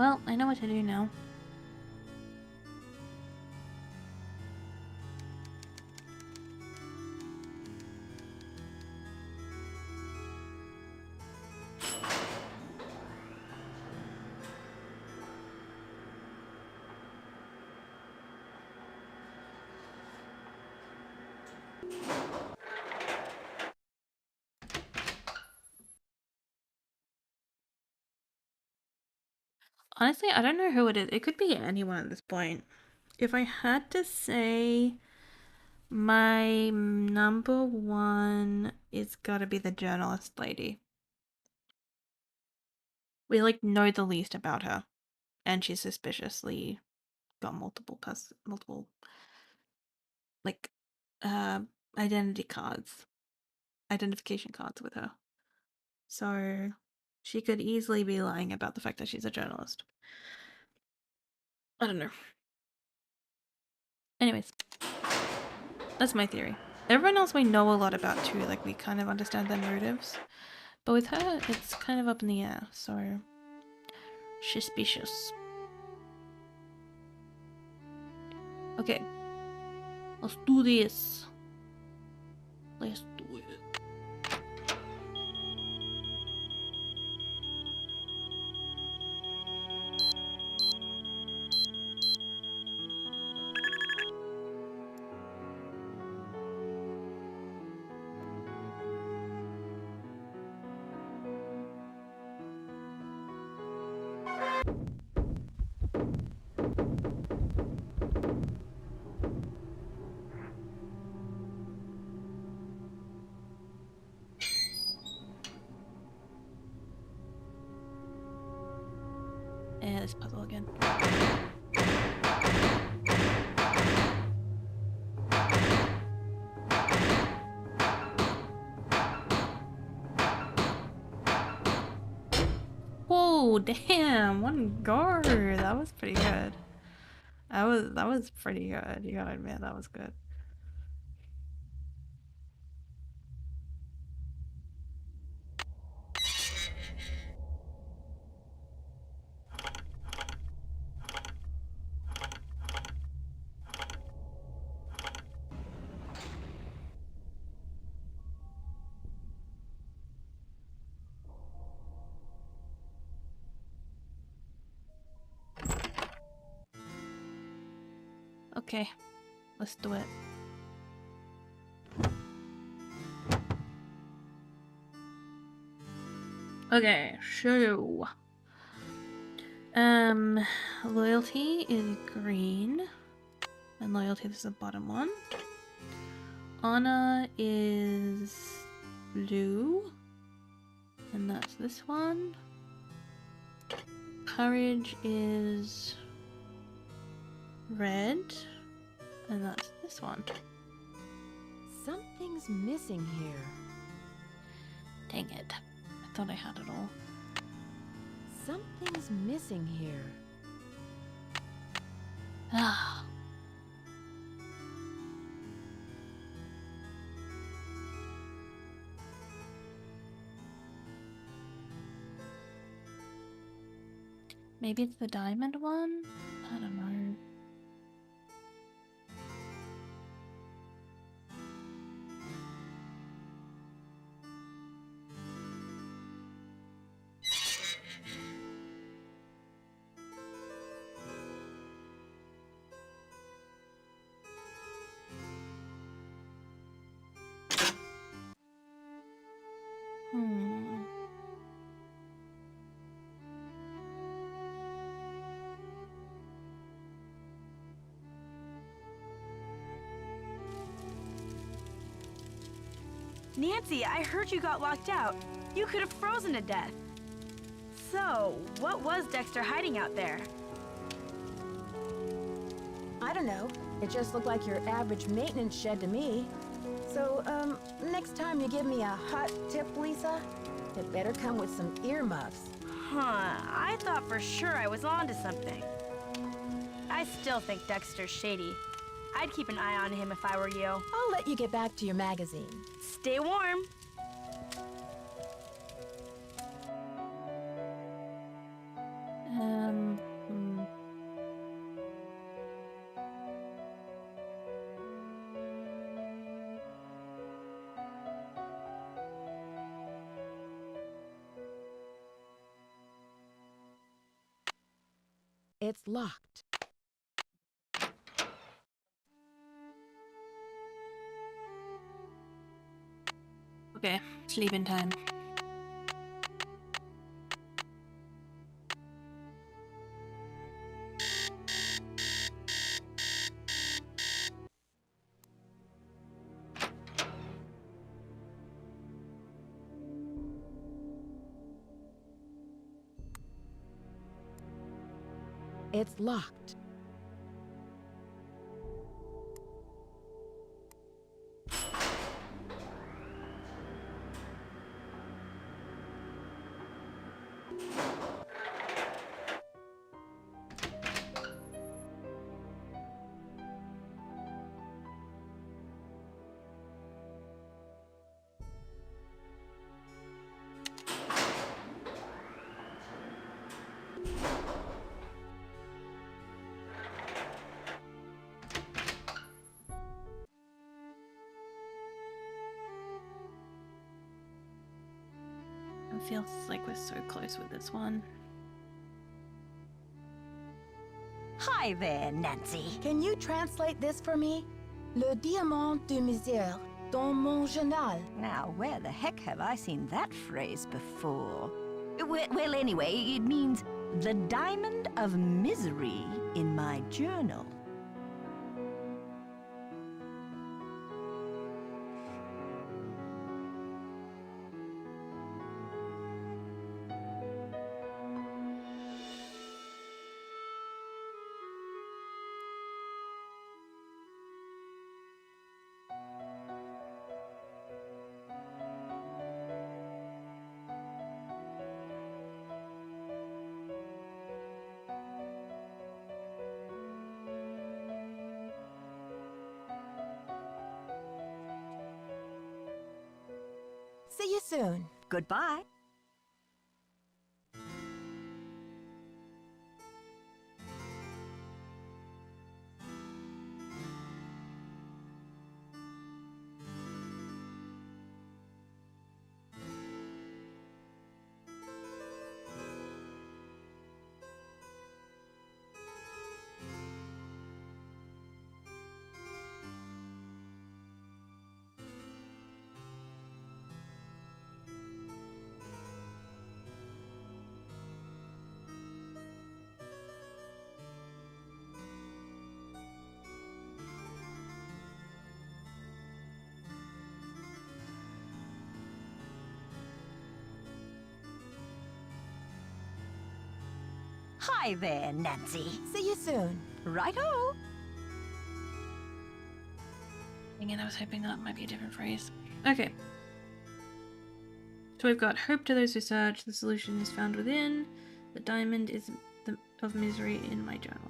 Speaker 1: Well, I know what to do now. Honestly, I don't know who it is. It could be anyone at this point. If I had to say, my number one is gotta be the journalist lady. We like know the least about her, and she's suspiciously got multiple like identification cards with her. So she could easily be lying about the fact that she's a journalist. I don't know. Anyways, that's my theory. Everyone else we know a lot about too, like we kind of understand their motives. But with her, it's kind of up in the air, so suspicious. Okay, let's do this. Let's do it. This puzzle again. Whoa, damn, one guard. That was pretty good. That was pretty good. You gotta admit, that was good. Okay, let's do it. Okay, so loyalty is green, and loyalty is the bottom one. Honor is blue, and that's this one. Courage is red, and that's this one.
Speaker 3: Something's missing here.
Speaker 1: Dang it. I thought I had it all.
Speaker 3: Something's missing here.
Speaker 1: Ah. Maybe it's the diamond one? I don't know.
Speaker 4: Nancy, I heard you got locked out. You could have frozen to death. So, what was Dexter hiding out there?
Speaker 3: I don't know. It just looked like your average maintenance shed to me. So, next time you give me a hot tip, Lisa, it better come with some earmuffs.
Speaker 4: Huh, I thought for sure I was onto something. I still think Dexter's shady. I'd keep an eye on him if I were you.
Speaker 3: I'll let you get back to your magazine.
Speaker 4: Stay warm.
Speaker 1: Hmm.
Speaker 3: It's locked.
Speaker 1: Okay, sleeping time.
Speaker 3: It's locked.
Speaker 1: It feels like we're so close with this one.
Speaker 7: Hi there, Nancy.
Speaker 3: Can you translate this for me? Le diamant de misère dans mon journal.
Speaker 7: Now, where the heck have I seen that phrase before? Well, anyway, it means the diamond of misery in my journal.
Speaker 3: See you soon.
Speaker 7: Goodbye. Hi there, Nancy.
Speaker 3: See you soon.
Speaker 7: Righto.
Speaker 1: Again, I was hoping that might be a different phrase. Okay. So we've got hope to those who search, the solution is found within, the diamond is of misery in my journal.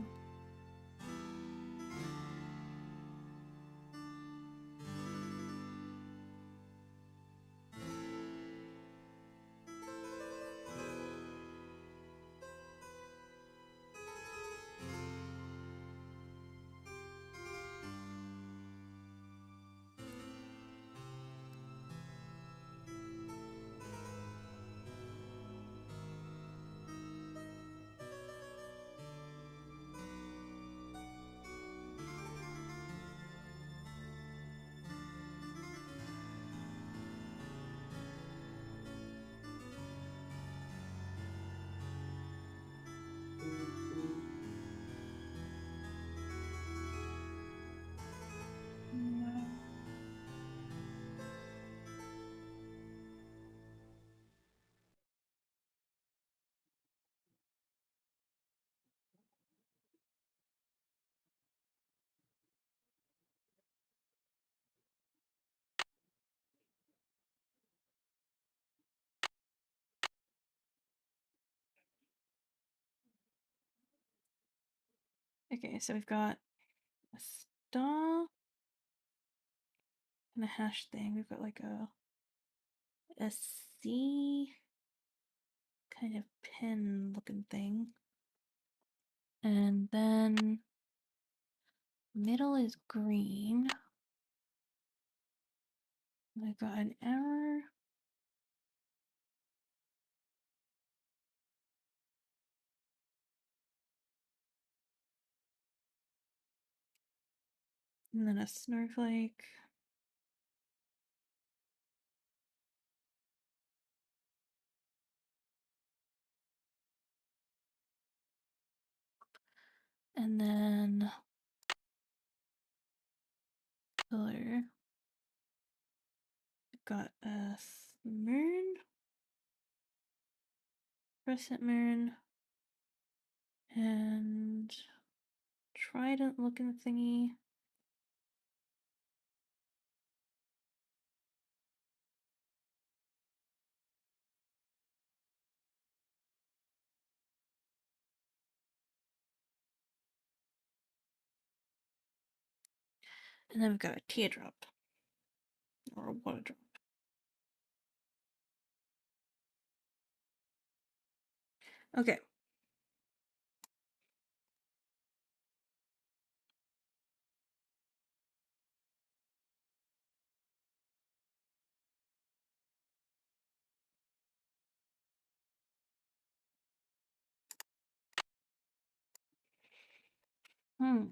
Speaker 1: Okay, so we've got a star and a hash thing. We've got like a C kind of pen looking thing. And then middle is green. I got an error. And then a snowflake. And then blue. Got a moon. Crescent moon. And trident looking thingy. And then we've got a teardrop. Or a water drop. Okay. Hmm.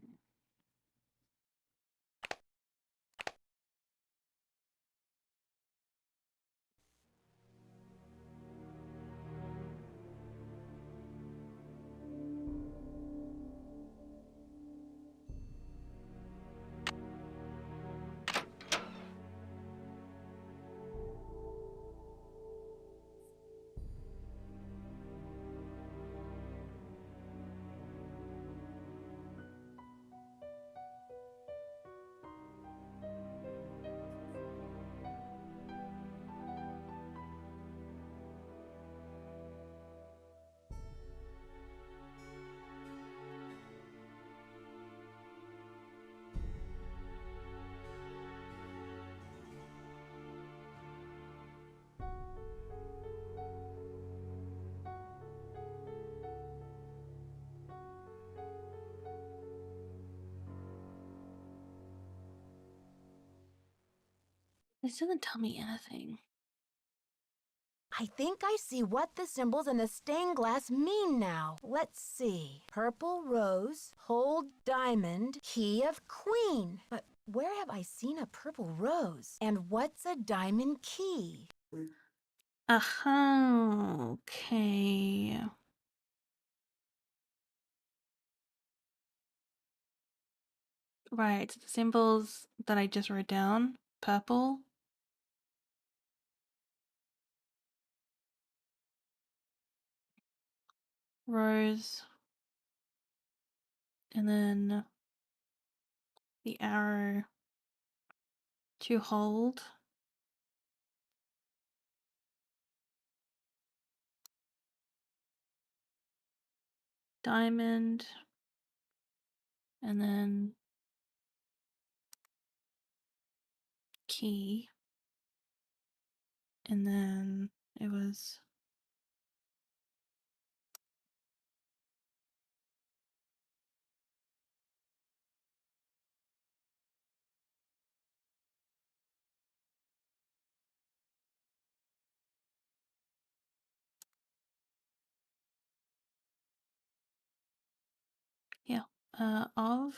Speaker 1: This doesn't tell me anything.
Speaker 3: I think I see what the symbols in the stained glass mean now. Let's see. Purple rose, hold diamond, key of queen. But where have I seen a purple rose? And what's a diamond key?
Speaker 1: Aha, okay. Right, so the symbols that I just wrote down, purple, rose, and then the arrow to hold. Diamond, and then key, and then it was yeah, of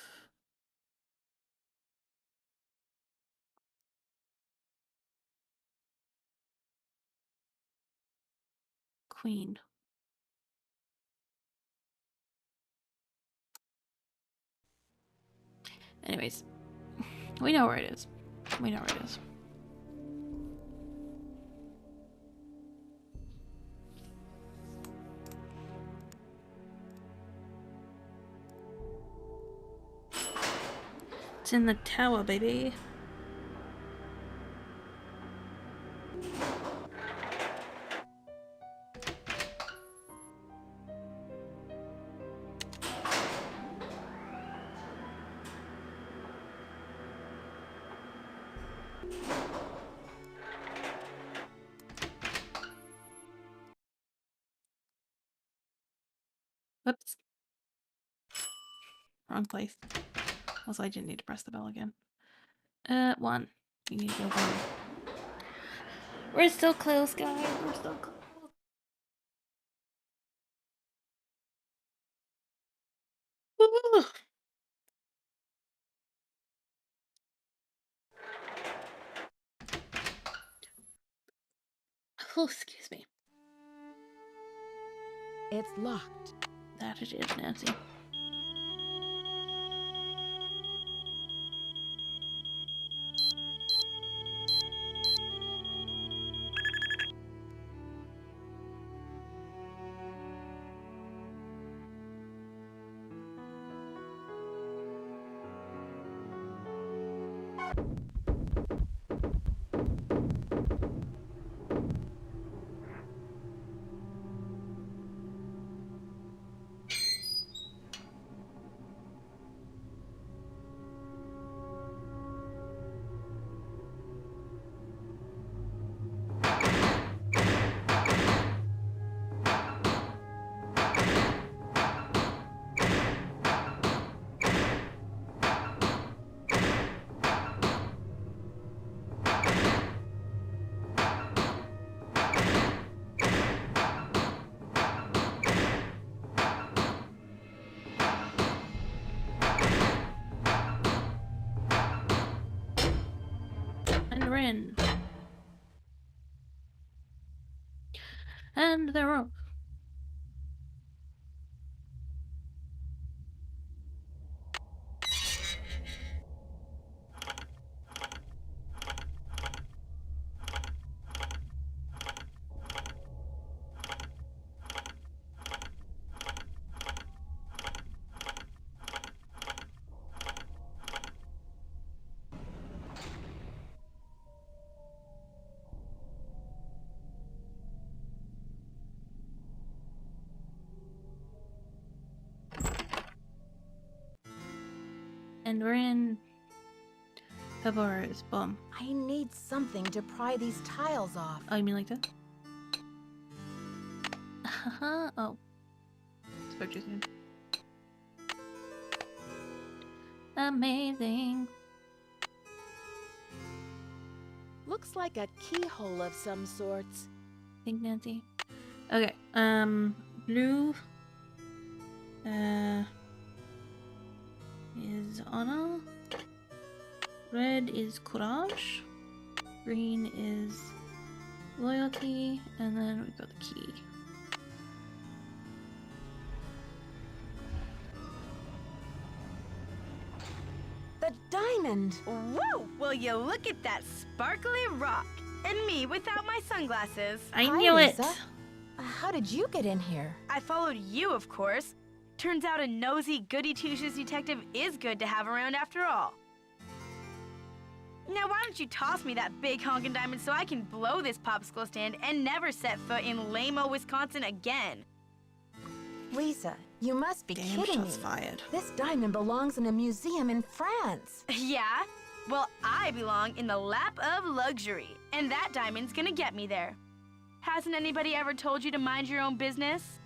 Speaker 1: queen. Anyways, we know where it is. We know where it is. It's in the tower, baby. Whoops. Wrong place. Also, I didn't need to press the bell again. 1. You need to go home. We're so close, guys. We're so close. Ooh. Oh, excuse me.
Speaker 3: It's locked.
Speaker 1: That it is, Nancy. In. And they're off. And we're in Pebbles. Boom.
Speaker 3: I need something to pry these tiles off.
Speaker 1: Oh, you mean like this? Oh. Spoke too soon. Amazing.
Speaker 2: Looks like a keyhole of some sorts.
Speaker 1: Think, Nancy. Okay. Blue. Is honor. Red is courage. Green is loyalty. And then we've got the key.
Speaker 3: The diamond!
Speaker 4: Woo! Will you look at that sparkly rock? And me without my sunglasses.
Speaker 1: I
Speaker 3: Hi,
Speaker 1: knew it!
Speaker 3: Lisa. How did you get in here?
Speaker 4: I followed you, of course. Turns out a nosy, goody-two-shoes detective is good to have around after all. Now, why don't you toss me that big honkin' diamond so I can blow this popsicle stand and never set foot in lame-o, Wisconsin again?
Speaker 3: Lisa, you must be
Speaker 1: Damn,
Speaker 3: kidding me.
Speaker 1: shots fired.
Speaker 3: This diamond belongs in a museum in France.
Speaker 4: Yeah? Well, I belong in the lap of luxury, and that diamond's gonna get me there. Hasn't anybody ever told you to mind your own business?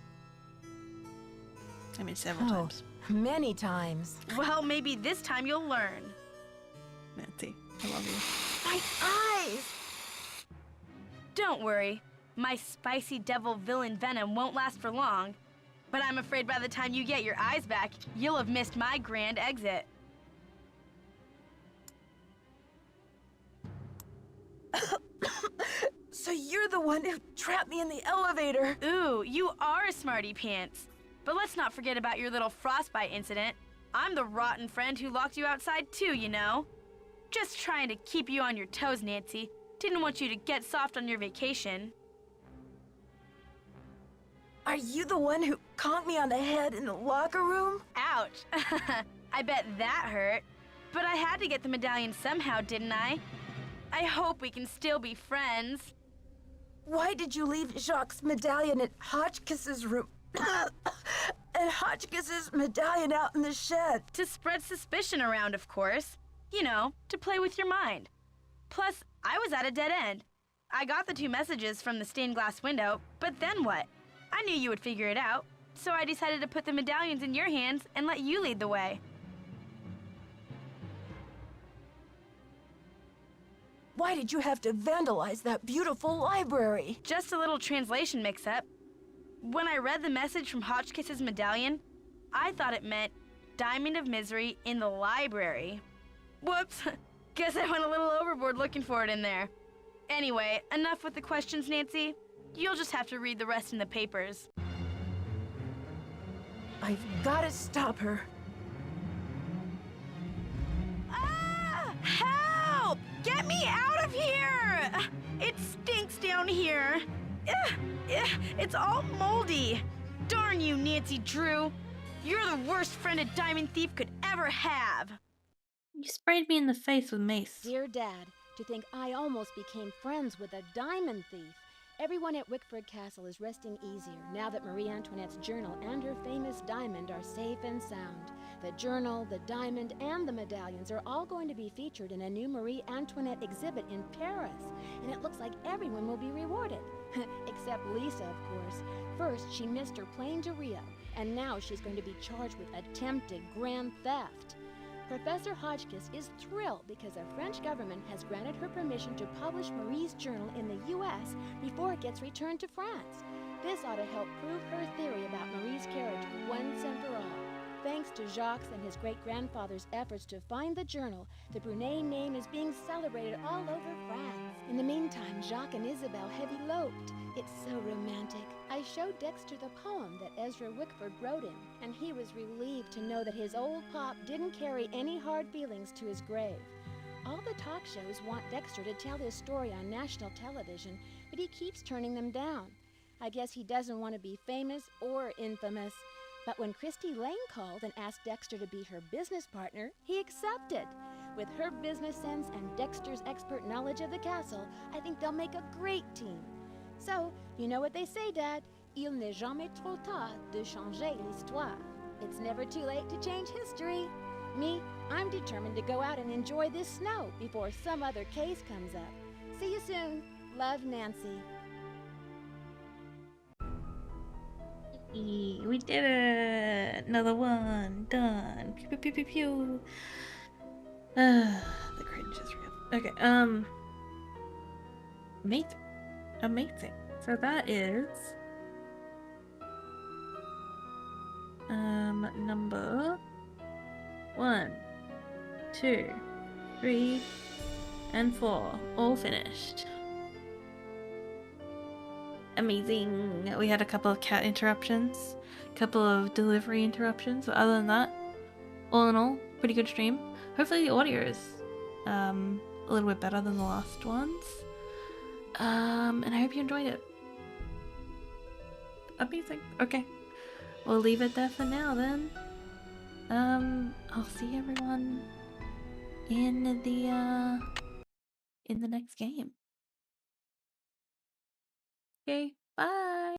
Speaker 1: I mean, several times.
Speaker 3: Many times.
Speaker 4: Well, maybe this time you'll learn.
Speaker 1: Nancy, I love you.
Speaker 3: My eyes!
Speaker 4: Don't worry. My spicy devil villain venom won't last for long. But I'm afraid by the time you get your eyes back, you'll have missed my grand exit.
Speaker 3: So you're the one who trapped me in the elevator.
Speaker 4: Ooh, you are a smarty pants. But let's not forget about your little frostbite incident. I'm the rotten friend who locked you outside too, you know. Just trying to keep you on your toes, Nancy. Didn't want you to get soft on your vacation.
Speaker 3: Are you the one who conked me on the head in the locker room?
Speaker 4: Ouch. I bet that hurt. But I had to get the medallion somehow, didn't I? I hope we can still be friends.
Speaker 3: Why did you leave Jacques' medallion at Hotchkiss's room? And Hotchkiss's medallion out in the shed?
Speaker 4: To spread suspicion around, of course. You know, to play with your mind. Plus, I was at a dead end. I got the 2 messages from the stained glass window, but then what? I knew you would figure it out, so I decided to put the medallions in your hands and let you lead the way.
Speaker 3: Why did you have to vandalize that beautiful library?
Speaker 4: Just a little translation mix-up. When I read the message from Hotchkiss's medallion, I thought it meant Diamond of Misery in the library. Whoops. Guess I went a little overboard looking for it in there. Anyway, enough with the questions, Nancy. You'll just have to read the rest in the papers.
Speaker 3: I've got to stop her.
Speaker 4: Ah! Help! Get me out of here! It stinks down here. It's all moldy. Darn you, Nancy Drew. You're the worst friend a diamond thief could ever have.
Speaker 1: You sprayed me in the face with mace.
Speaker 2: Dear Dad, to think I almost became friends with a diamond thief. Everyone at Wickford Castle is resting easier now that Marie Antoinette's journal and her famous diamond are safe and sound. The journal, the diamond, and the medallions are all going to be featured in a new Marie Antoinette exhibit in Paris, and it looks like everyone will be rewarded. Except Lisa, of course. First, she missed her plane to Rio, and now she's going to be charged with attempted grand theft. Professor Hotchkiss is thrilled because the French government has granted her permission to publish Marie's journal in the U.S. before it gets returned to France. This ought to help prove her theory about Marie's character once and for all. Thanks to Jacques and his great-grandfather's efforts to find the journal, the Brunet name is being celebrated all over France. In the meantime, Jacques and Isabel have eloped. It's so romantic. I showed Dexter the poem that Ezra Wickford wrote him, and he was relieved to know that his old pop didn't carry any hard feelings to his grave. All the talk shows want Dexter to tell his story on national television, but he keeps turning them down. I guess he doesn't want to be famous or infamous. But when Christy Lane called and asked Dexter to be her business partner, he accepted. With her business sense and Dexter's expert knowledge of the castle, I think they'll make a great team. So, you know what they say, Dad? Il n'est jamais trop tard de changer l'histoire. It's never too late to change history. Me, I'm determined to go out and enjoy this snow before some other case comes up. See you soon. Love, Nancy.
Speaker 1: We did it! Another one done. Pew pew pew pew pew. The cringe is real. Okay, amazing. So that is number 1, 2, 3, and 4 all finished. Amazing. We had a couple of cat interruptions, a couple of delivery interruptions, but other than that, all in all, pretty good stream. Hopefully the audio is a little bit better than the last ones. And I hope you enjoyed it. Amazing. Okay. We'll leave it there for now then. I'll see everyone in the next game. Okay, bye!